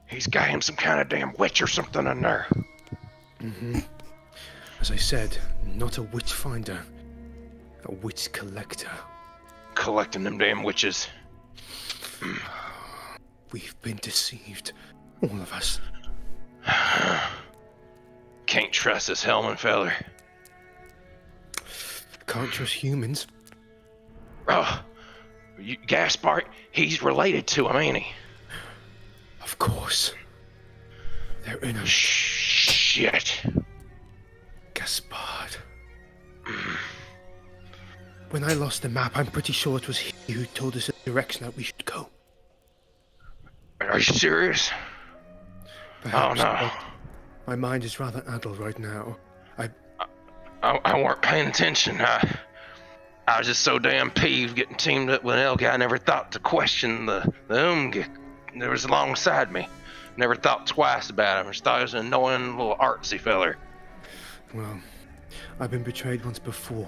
He's got him some kind of damn witch or something in there. As I said, not a witch finder, a witch collector. Collecting them damn witches. We've been deceived, all of us. Can't trust this Hellman feller. Can't trust humans. Oh, Gaspard, he's related to him, ain't he? Of course. They're in a Shit. Gaspard. When I lost the map, I'm pretty sure it was he who told us the direction that we should go. Are you serious? Perhaps, Oh no. but my mind is rather addled right now. I weren't paying attention. I was just so damn peeved getting teamed up with an Elk. I never thought to question the Umge that was alongside me. Never thought twice about him. I just thought he was an annoying little artsy feller. Well, I've been betrayed once before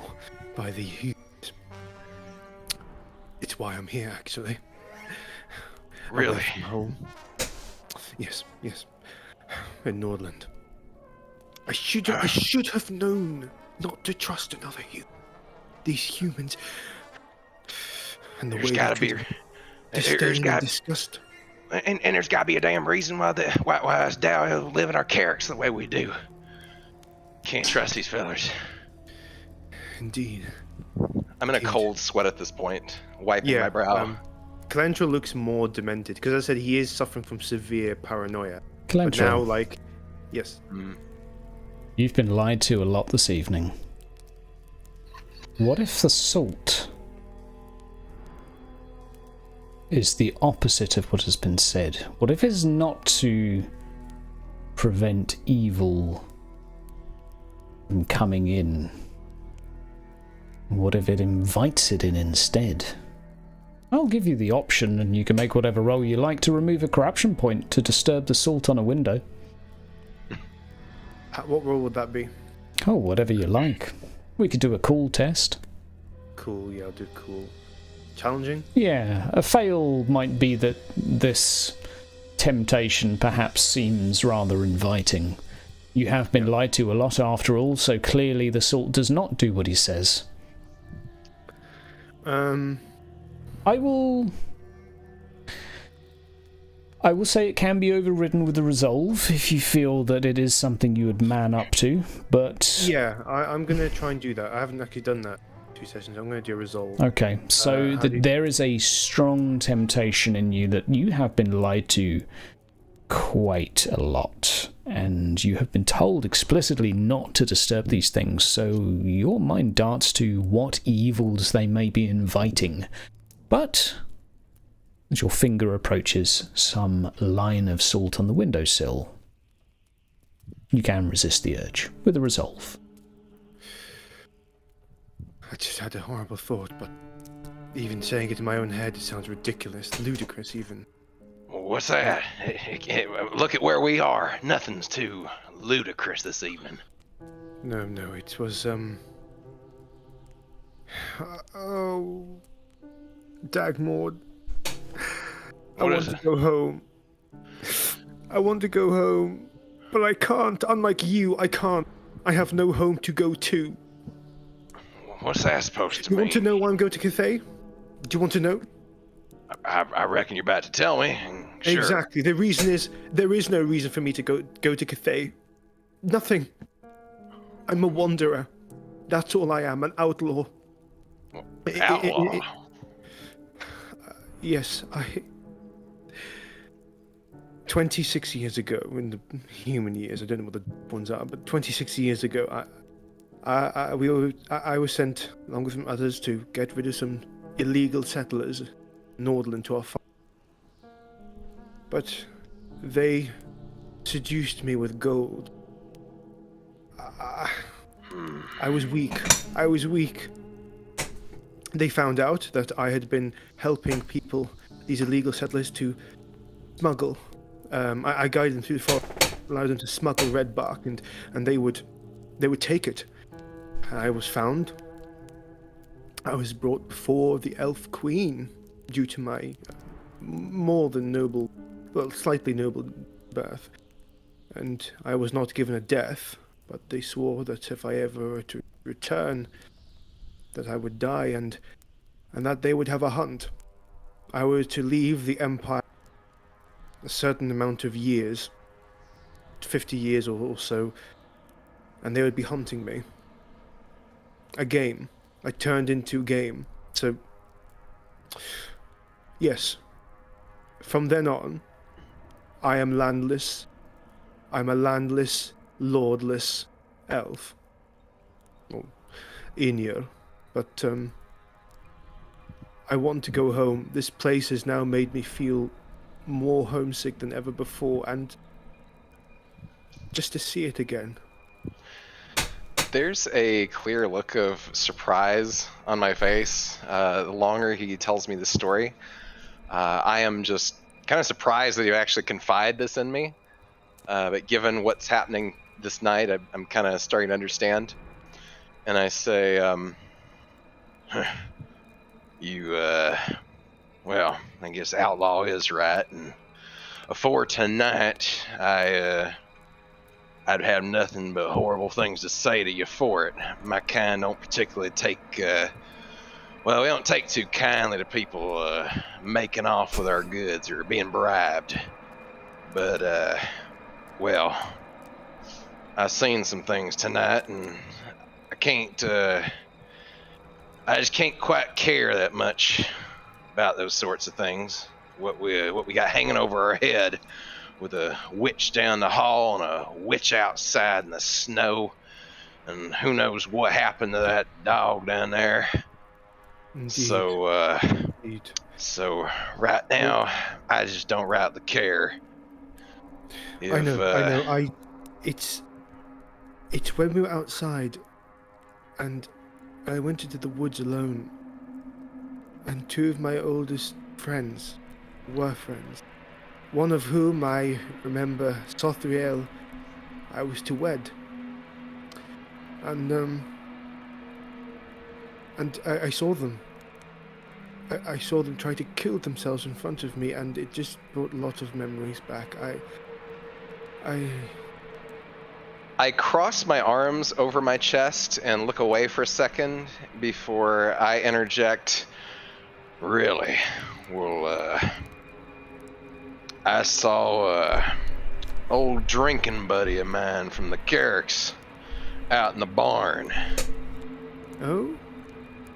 by the humans. It's why I'm here, actually. Really? Away from home. Yes. In Nordland. I should have known not to trust another human. These humans and the There's way gotta they be. treat There's disdain got. and disgust. And there's gotta be a damn reason why us Dow live in our characters the way we do. Can't trust these fellers. Indeed. I'm in a cold sweat at this point, wiping my brow. Calentro looks more demented because I said he is suffering from severe paranoia. But Calentro, now, yes. you've been lied to a lot this evening. What if the salt is the opposite of what has been said? What if it's not to prevent evil from coming in? What if it invites it in instead? I'll give you the option, and you can make whatever roll you like to remove a corruption point to disturb the salt on a window. What role would that be? Oh, whatever you like. We could do a cool test. Cool, yeah, I'll do cool. Challenging? Yeah, a fail might be that this temptation perhaps seems rather inviting. You have been lied to a lot after all, so clearly the salt does not do what he says. I will say it can be overridden with a resolve if you feel that it is something you would man up to, but... Yeah, I'm going to try and do that. I haven't actually done that 2 sessions. I'm going to do a resolve. Okay, so there is a strong temptation in you that you have been lied to quite a lot, and you have been told explicitly not to disturb these things, so your mind darts to what evils they may be inviting. But as your finger approaches some line of salt on the windowsill, you can resist the urge with a resolve. I just had a horrible thought, but even saying it in my own head, it sounds ridiculous, ludicrous even. What's that? Look at where we are. Nothing's too ludicrous this evening. No, it was, oh... Dagmord. I want to go home. I want to go home, but I can't. Unlike you, I can't. I have no home to go to. What's that supposed to You mean? want to know why I'm going to Cathay? Do you want to know? I reckon you're about to tell me. Sure. Exactly. The reason is there is no reason for me to go to Cathay. Nothing. I'm a wanderer. That's all I am, an outlaw. Outlaw. Yes, 26 years ago, in the human years, I don't know what the ones are, but 26 years ago, I was sent, along with some others, to get rid of some illegal settlers, northern to our farm. But they seduced me with gold. I was weak. They found out that I had been helping people, these illegal settlers, to smuggle. I guided them through the forest, allowed them to smuggle red bark, and they would take it. I was found. I was brought before the elf queen due to my more than noble, well, slightly noble birth, and I was not given a death. But they swore that if I ever were to return, that I would die, and that they would have a hunt. I was to leave the Empire a certain amount of years, 50 years or so, and they would be hunting me. A game. I turned into game. So, yes. From then on, I am landless. I'm a landless, lordless elf. Well, Inyar. But, I want to go home. This place has now made me feel more homesick than ever before, and just to see it again. There's a clear look of surprise on my face. The longer he tells me the story, I am just kind of surprised that you actually confide this in me. But given what's happening this night, I'm kind of starting to understand. And I say, well, I guess outlaw is right. And afore tonight, I'd have nothing but horrible things to say to you for it. My kind don't particularly take, well, we don't take too kindly to people making off with our goods or being bribed. But, well, I seen some things tonight, and I just can't quite care that much about those sorts of things. What we got hanging over our head, with a witch down the hall and a witch outside in the snow, and who knows what happened to that dog down there. Indeed. So right now, I just don't rightly care. I know. It's when we were outside, and I went into the woods alone, and two of my oldest friends were friends. One of whom I remember, Sothriel, I was to wed. And I saw them. I saw them try to kill themselves in front of me, and it just brought a lot of memories back. I cross my arms over my chest and look away for a second before I interject. Really? Well, I saw old drinking buddy of mine from the Carricks out in the barn. Oh?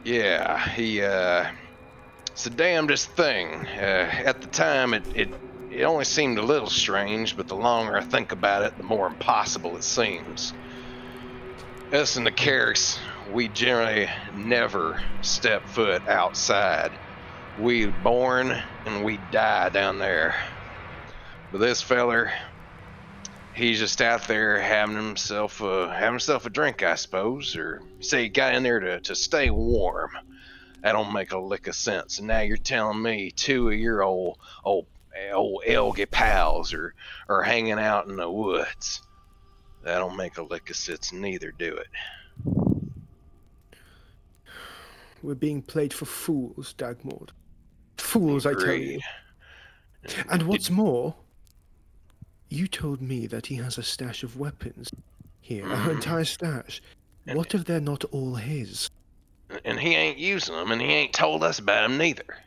Yeah, it's the damnedest thing. At the time, it only seemed a little strange, but the longer I think about it, the more impossible it seems. Us and the Carricks, we generally never step foot outside. We born and we die down there. But this feller, he's just out there having himself a drink, I suppose, or you say he got in there to stay warm. That don't make a lick of sense. And now you're telling me two of your old Elgy pals are hanging out in the woods. That don't make a lick of sense, neither do it. We're being played for fools, Dagmord. Fools, I tell you. And what's more, you told me that he has a stash of weapons here, an entire stash. What if they're not all his? and he ain't using them, and he ain't told us about them neither.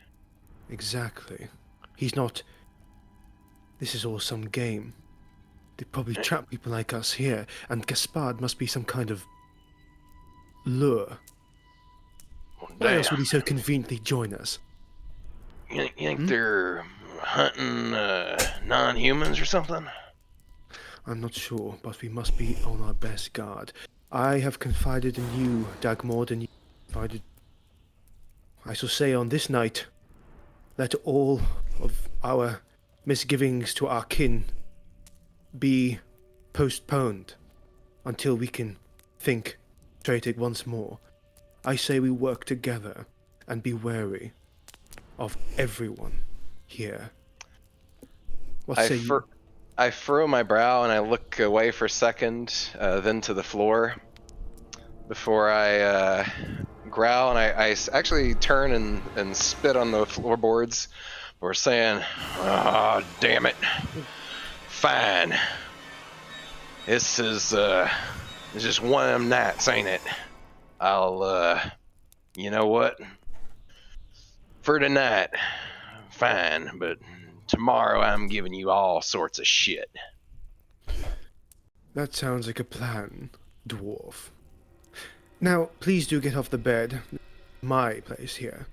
Exactly. He's not... This is all some game. They probably trap people like us here, and Gaspard must be some kind of lure. Why else would he so conveniently join us? You think they're hunting non-humans or something? I'm not sure, but we must be on our best guard. I have confided in you, Dagmord, and you confided... I shall say on this night, let all of our misgivings to our kin be postponed until we can think straight once more. I say we work together and be wary of everyone here. What say you? I furrow my brow and I look away for a second, then to the floor before I growl, and I actually turn and spit on the floorboards. We're saying, "Oh, damn it. Fine. This is just one of them nights, ain't it? I'll, you know what? For tonight, fine, but tomorrow I'm giving you all sorts of shit." That sounds like a plan, dwarf. Now, please do get off the bed. My place here.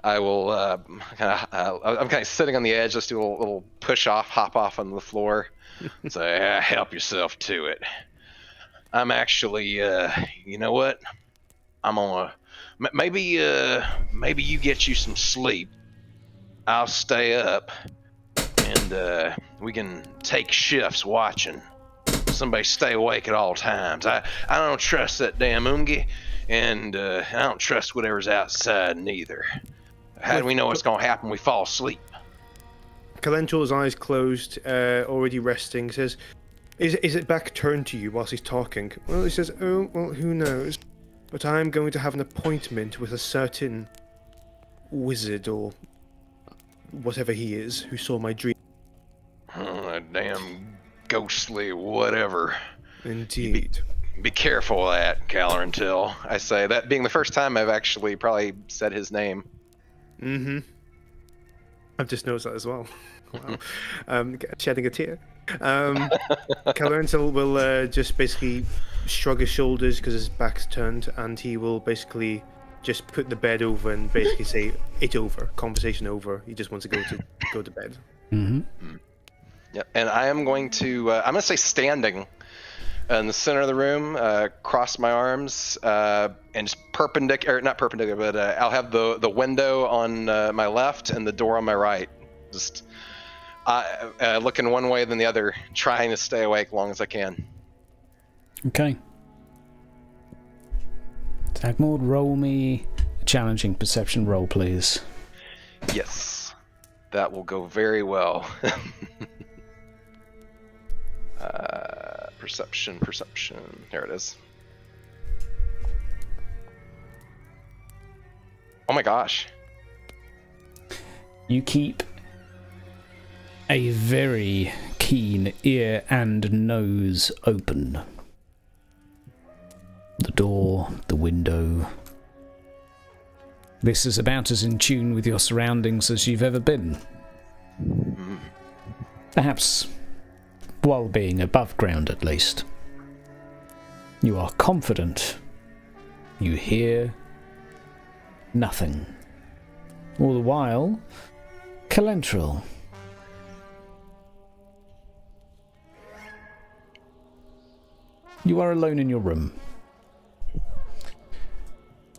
I will, I'm kind of sitting on the edge, just do a little hop off on the floor. Say, help yourself to it. I'm actually, you know what? I'm gonna, maybe you get you some sleep. I'll stay up, and we can take shifts watching. Somebody stay awake at all times. I don't trust that damn Ungi, and I don't trust whatever's outside neither. How do we know what's gonna happen when we fall asleep? Calentor's eyes closed, already resting, says, Is it back turned to you whilst he's talking? Well, he says, oh, well, who knows? But I'm going to have an appointment with a certain wizard, or whatever he is, who saw my dream. Oh, that damn ghostly whatever. Indeed. Be careful of that, Calrentil. I say, that being the first time I've actually probably said his name. Mm-hmm. I've just noticed that as well. Wow. Shedding a tear. Calrentil will just basically shrug his shoulders because his back's turned, and he will basically just put the bed over and basically say, "It's over, conversation over." He just wants to go to bed. Mm-hmm. Yep. And I am going to, I'm going to say standing in the center of the room, cross my arms, and just not perpendicular, but I'll have the window on my left and the door on my right. Just looking one way then the other, trying to stay awake as long as I can. Okay. Dagmord, roll me a challenging perception roll, please. Yes. That will go very well. Perception. There it is. Oh my gosh. You keep a very keen ear and nose open. The door, the window. This is about as in tune with your surroundings as you've ever been. Perhaps while being above ground at least. You are confident. You hear nothing. All the while, Calentril. You are alone in your room.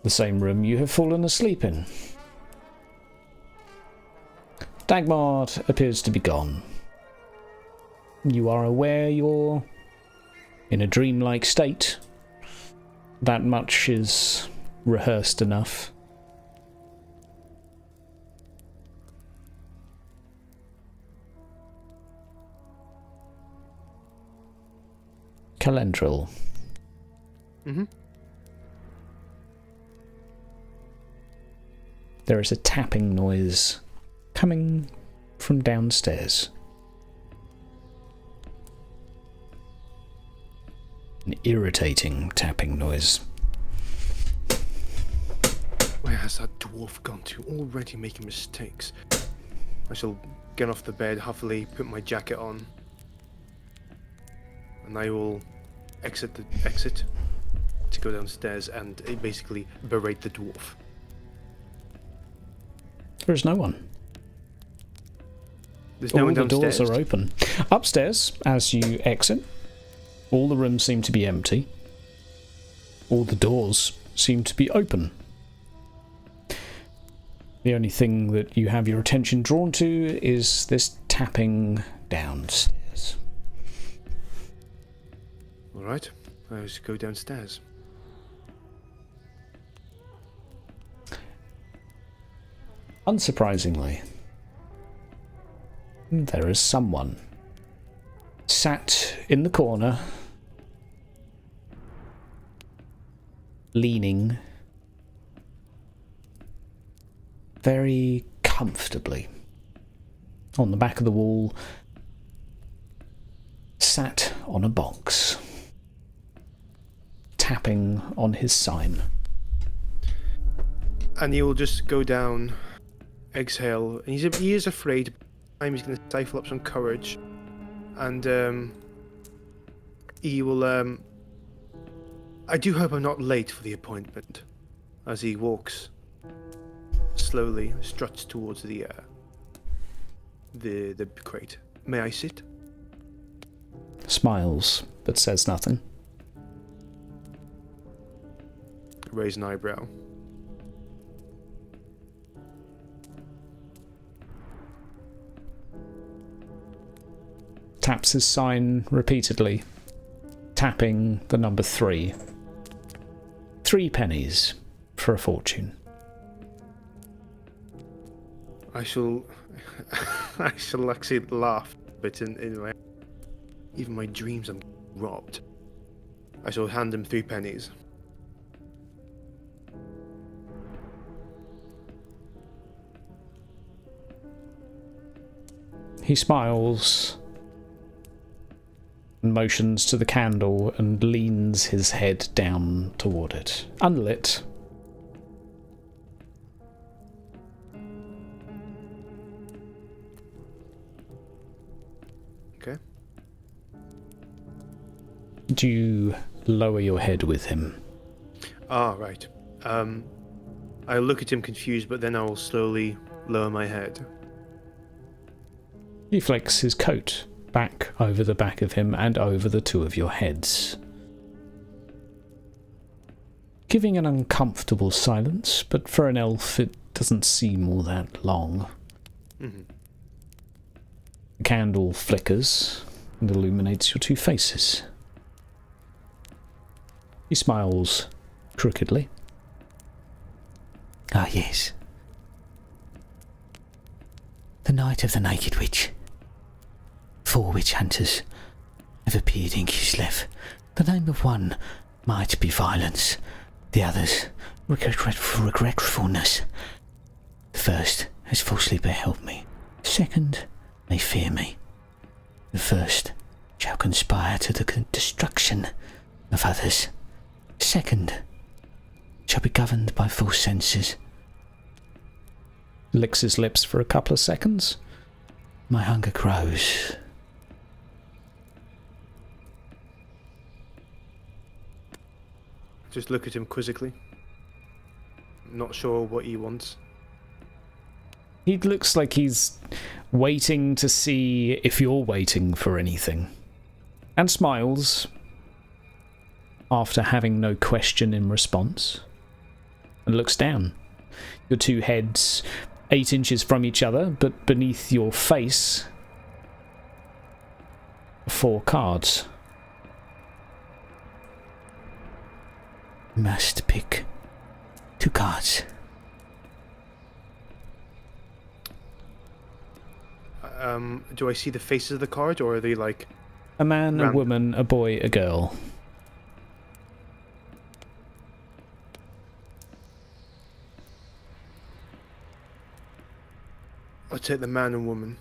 The same room you have fallen asleep in. Dagmard appears to be gone. You are aware you're in a dreamlike state. That much is rehearsed enough. Calendril. Mm-hmm. There is a tapping noise coming from downstairs. An irritating tapping noise. Where has that dwarf gone to? Already making mistakes. I shall get off the bed, huffily put my jacket on, and I will exit to go downstairs and basically berate the dwarf. There is no one. There's no All one the downstairs. doors are open. Upstairs, as you exit, all the rooms seem to be empty. All the doors seem to be open. The only thing that you have your attention drawn to is this tapping downstairs. Alright, I just go downstairs. Unsurprisingly, there is someone sat in the corner, leaning very comfortably on the back of the wall, sat on a box, tapping on his sign. And he will just go down, exhale, and he is afraid. He's going to stifle up some courage, and he will. I do hope I'm not late for the appointment. As he walks slowly, struts towards the crate. May I sit? Smiles, but says nothing. Raise an eyebrow. Taps his sign repeatedly, tapping the number 3. 3 pennies for a fortune. I shall actually laugh a bit in my. Even my dreams, I'm robbed. I shall hand him 3 pennies. He smiles and motions to the candle and leans his head down toward it. Unlit. Okay. Do you lower your head with him? Ah, right. I look at him confused, but then I will slowly lower my head. He flicks his coat back over the back of him and over the 2 of your heads, giving an uncomfortable silence, but for an elf it doesn't seem all that long. Mm-hmm. The candle flickers and illuminates your 2 faces. He smiles crookedly. Ah, yes. The Night of the Naked Witch. 4 witch hunters have appeared in Kislev. The name of one might be violence, the others regretfulness. The first has falsely beheld me. The second may fear me. The first shall conspire to the destruction of others. The second shall be governed by false senses. Licks his lips for a couple of seconds. My hunger grows. Just look at him quizzically. Not sure what he wants. He looks like he's waiting to see if you're waiting for anything. And smiles after having no question in response. And looks down. Your 2 heads 8 inches from each other, but beneath your face 4 cards. Must pick 2 cards. Do I see the faces of the cards, or are they like... A man, a woman, a boy, a girl. I'll take the man and woman.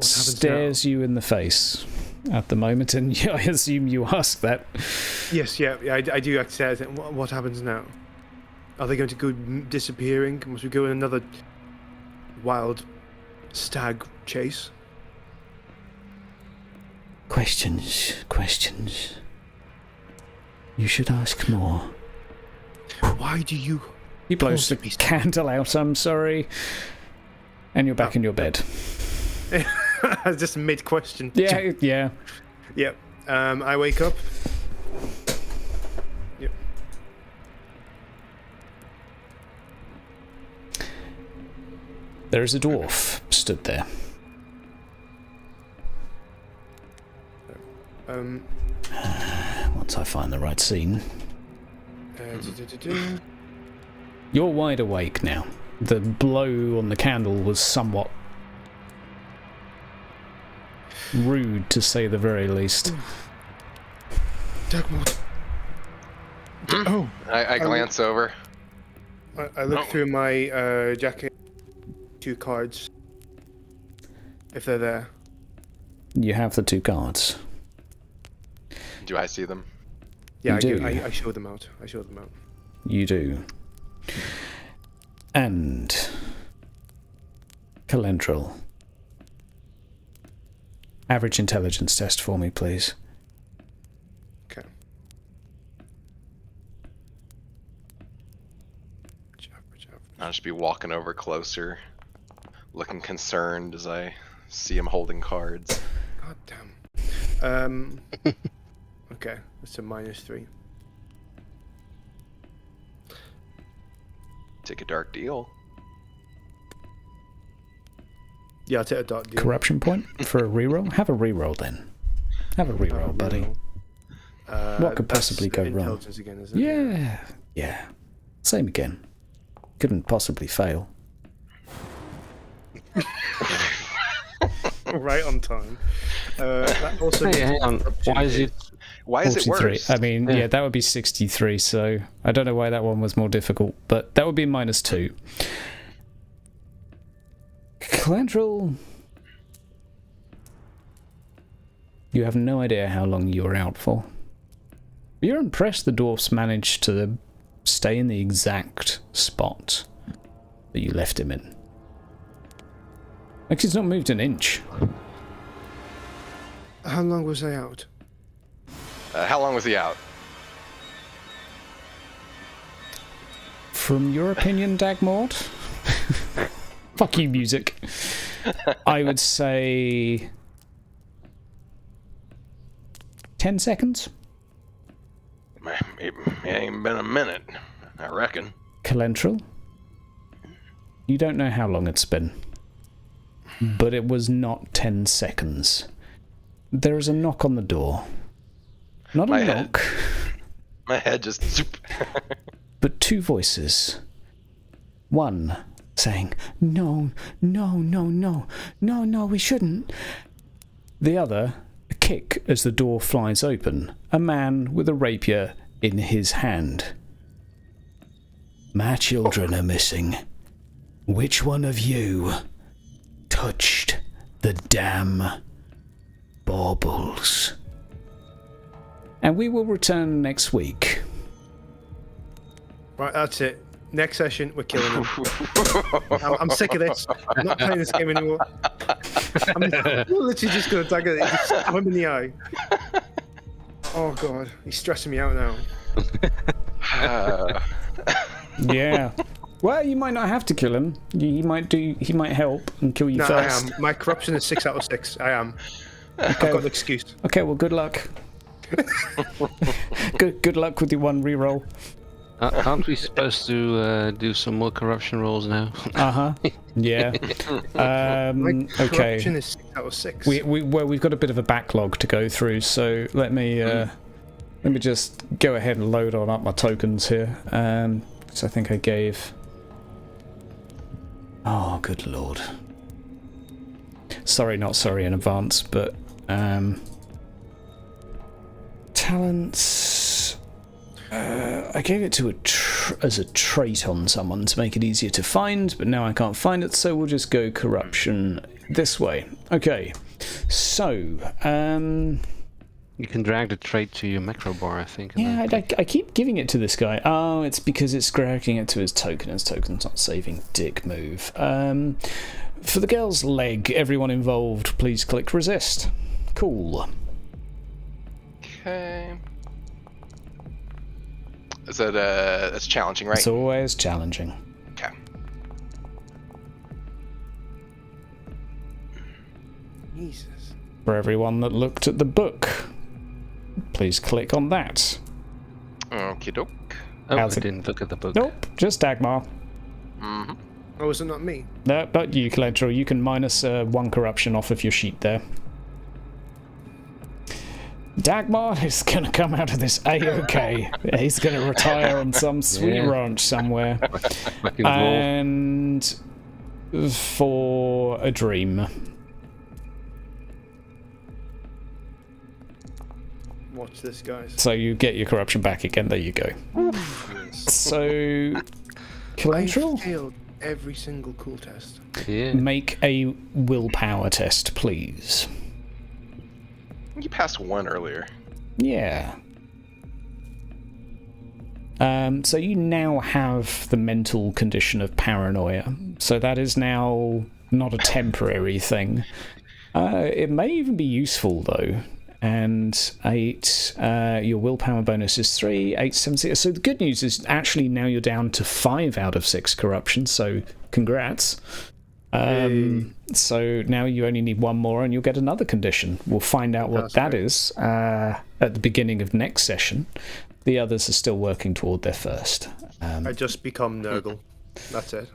stares you in the face at the moment, and I assume you ask that. Yes, yeah, I do actually say, what happens now? Are they going to go disappearing? Must we go in another wild stag chase? Questions. You should ask more. Why do you... He blows the candle out, I'm sorry. And you're back in your bed. Just mid-question. Yeah. Yep. I wake up. Yep. There is a dwarf stood there. Once I find the right scene. You're wide awake now. The blow on the candle was somewhat rude, to say the very least. Dagmod. Oh, I glance over. I look through my jacket. 2 cards. If they're there. You have the 2 cards. Do I see them? Yeah, You do. I show them out. You do. And Calendril. Average intelligence test for me, please. Okay. I'll just be walking over closer, looking concerned as I see him holding cards. God damn. Okay, that's a -3. Take a dark deal. Yeah, I'll take a dark deal. Corruption point for a reroll? Have a reroll then. Have a reroll, buddy. What could possibly go wrong? Intelligence again, isn't it? Yeah. Same again. Couldn't possibly fail. Right on time. That also Hey, hang on. Why is it 43. worse? I mean, yeah, that would be 63, so I don't know why that one was more difficult, but that would be -2. Calendril, you have no idea how long you were out for. You're impressed the dwarfs managed to stay in the exact spot that you left him in. Like, he's not moved an inch. How long was I out? How long was he out? From your opinion, Dagmord? Fuck you, music. I would say 10 seconds. It ain't been a minute, I reckon. Calendril, you don't know how long it's been, but it was not 10 seconds. There is a knock on the door. Not a knock, My head just zoop. but 2 voices. One saying, no, we shouldn't. The other, a kick as the door flies open. A man with a rapier in his hand. My children are missing. Which one of you touched the damn baubles? And we will return next week. Right, that's it. Next session, we're killing him. I'm sick of this. I'm not playing this game anymore. I'm literally just going to tag it, just stab him in the eye. Oh god, he's stressing me out now. Yeah. Well, you might not have to kill him. He might help and kill you No, first. I am. My corruption is 6 out of 6. I am. I've got an excuse. Okay, well, good luck. Good luck with your 1 reroll. Aren't we supposed to do some more corruption rolls now? Yeah. My Okay. corruption is 6 out of 6. We've got a bit of a backlog to go through, so let me just go ahead and load on up my tokens here. So I think I gave. Oh, good lord. Sorry, not sorry in advance, but talents. I gave it to as a trait on someone to make it easier to find, but now I can't find it, so we'll just go corruption this way. Okay, so You can drag the trait to your macro bar, I think. and yeah, then I keep giving it to this guy. Oh, it's because it's dragging it to his token. His token's not saving. Dick move. For the girl's leg, everyone involved, please click resist. Cool. Okay. Is that that's challenging, right? It's always challenging. Okay. Jesus. For everyone that looked at the book, please click on that. Okie doke. Oh, I How's it- didn't look at the book. Nope, just Dagmar. Mm-hmm. Oh, is it not me? No, not you, Collateral. You can minus 1 corruption off of your sheet there. Dagmar is going to come out of this A-OK. He's going to retire on some sweet ranch somewhere. Fucking wolf. And for a dream. Watch this, guys. So you get your corruption back again. There you go. So, I Collateral, failed every single cool test. Yeah. make a willpower test, please. You passed one earlier. Yeah. So you now have the mental condition of paranoia. So that is now not a temporary thing. It may even be useful though. And 8, your willpower bonus is 3, 8, 7, 6. So the good news is actually now you're down to 5 out of 6 corruption, so congrats. So now you only need 1 more and you'll get another condition. We'll find out what that is at the beginning of next session. The others are still working toward their first. I just become Nurgle. That's it.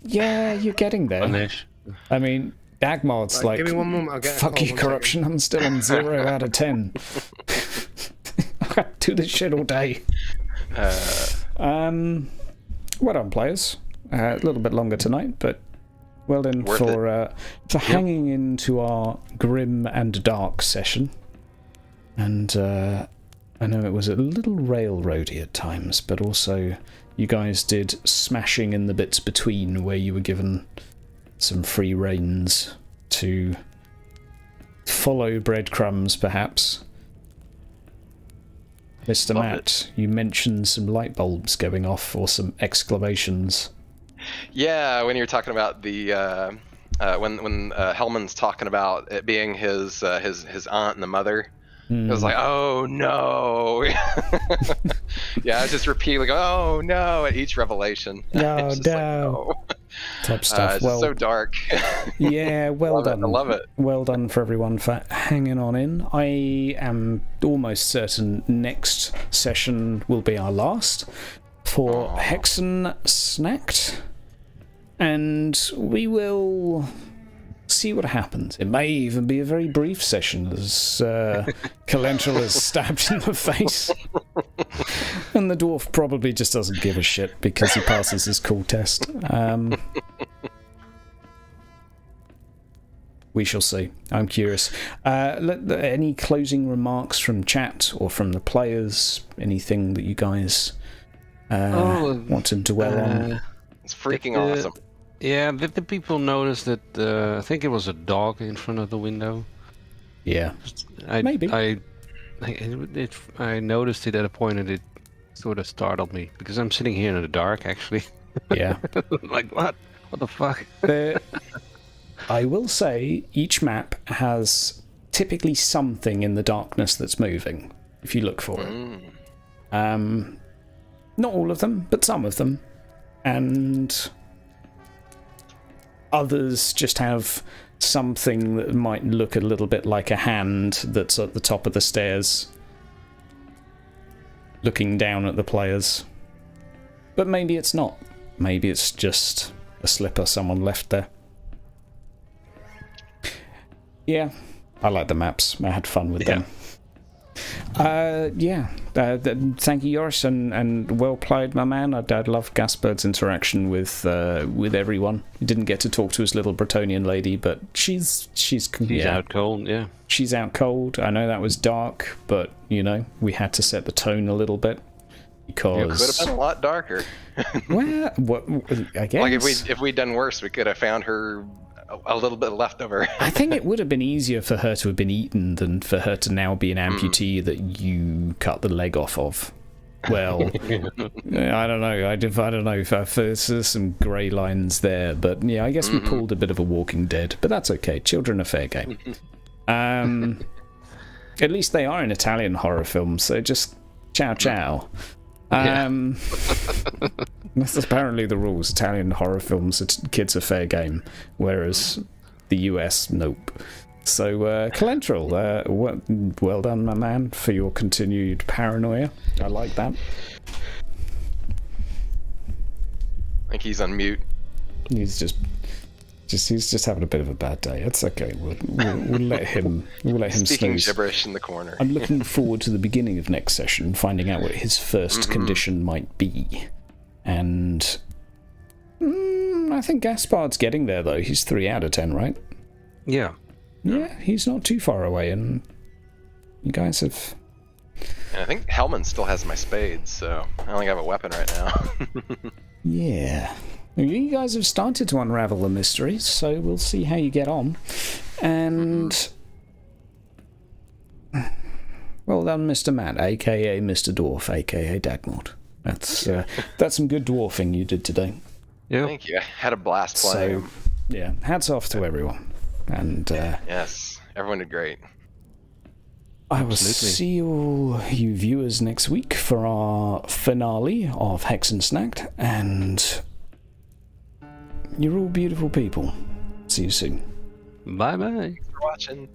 Yeah, you're getting there. Punish. I mean, Dagmar's Right, like, give me one moment, I'll get a fuck call, you, one corruption, I'm still on 0 out of 10. I do this shit all day. Well done, players. A little bit longer tonight, but well done Worth for hanging into our grim and dark session. And I know it was a little railroady at times, but also you guys did smashing in the bits between where you were given some free reins to follow breadcrumbs, perhaps. Mr. Love Matt, you mentioned some light bulbs going off or some exclamations. Yeah, when you're talking about the when Hellman's talking about it being his aunt and the mother, it was like, oh no. Yeah, I was just repeating, oh no, at each revelation. No, It's just like, no. Top stuff. It's Well, just so dark. yeah, well done. I love it. Well done for everyone for hanging on in. I am almost certain next session will be our last for Hexensnackt, and we will see what happens. It may even be a very brief session as Calentral is stabbed in the face. And the dwarf probably just doesn't give a shit because he passes his cool test. We shall see. I'm curious. Any closing remarks from chat or from the players? Anything that you guys want to dwell on? It's freaking awesome. Yeah, did the people notice that I think it was a dog in front of the window? Yeah. Maybe. Maybe. I noticed it at a point and it sort of startled me because I'm sitting here in the dark actually. Yeah. Like what? What the fuck? I will say each map has typically something in the darkness that's moving, if you look for it. Not all of them, but some of them. And others just have something that might look a little bit like a hand that's at the top of the stairs looking down at the players. But maybe it's not. Maybe it's just a slipper someone left there. Yeah, I like the maps. I had fun with them. Thank you, Yoris, and well played, my man. I'd love Gaspert's interaction with everyone. He didn't get to talk to his little Bretonian lady, but she's out cold. Yeah, she's out cold. I know that was dark, but you know we had to set the tone a little bit because It could have been a lot darker. well, what I guess Like if we'd done worse, we could have found her a little bit left over. I think it would have been easier for her to have been eaten than for her to now be an amputee that you cut the leg off of. Well, I don't know. I don't know if there's some grey lines there, but yeah, I guess we pulled a bit of a Walking Dead, but that's okay. Children are fair game. At least they are in Italian horror films, so just ciao ciao. That's apparently the rules. Italian horror films, kids are fair game, whereas the US, nope. So, Calentral, well done, my man, for your continued paranoia. I like that. I think he's on mute. He's just having a bit of a bad day. It's okay. We'll let him. We'll let him Speaking snooze. gibberish in the corner. I'm looking forward to the beginning of next session, finding out what his first condition might be, and I think Gaspard's getting there though. He's 3 out of 10, right? Yeah. Yeah, he's not too far away, and you guys have... And I think Hellman still has my spade, so I only have a weapon right now. Yeah. You guys have started to unravel the mystery, so we'll see how you get on. And... Well done, Mr. Matt, a.k.a. Mr. Dwarf, a.k.a. Dagmort. That's some good dwarfing you did today. Yeah. Thank you. I had a blast playing. So, yeah, hats off to everyone. And yes, everyone did great. I will see all you viewers next week for our finale of Hexensnackt, and you're all beautiful people. See you soon. Bye-bye. Thanks for watching.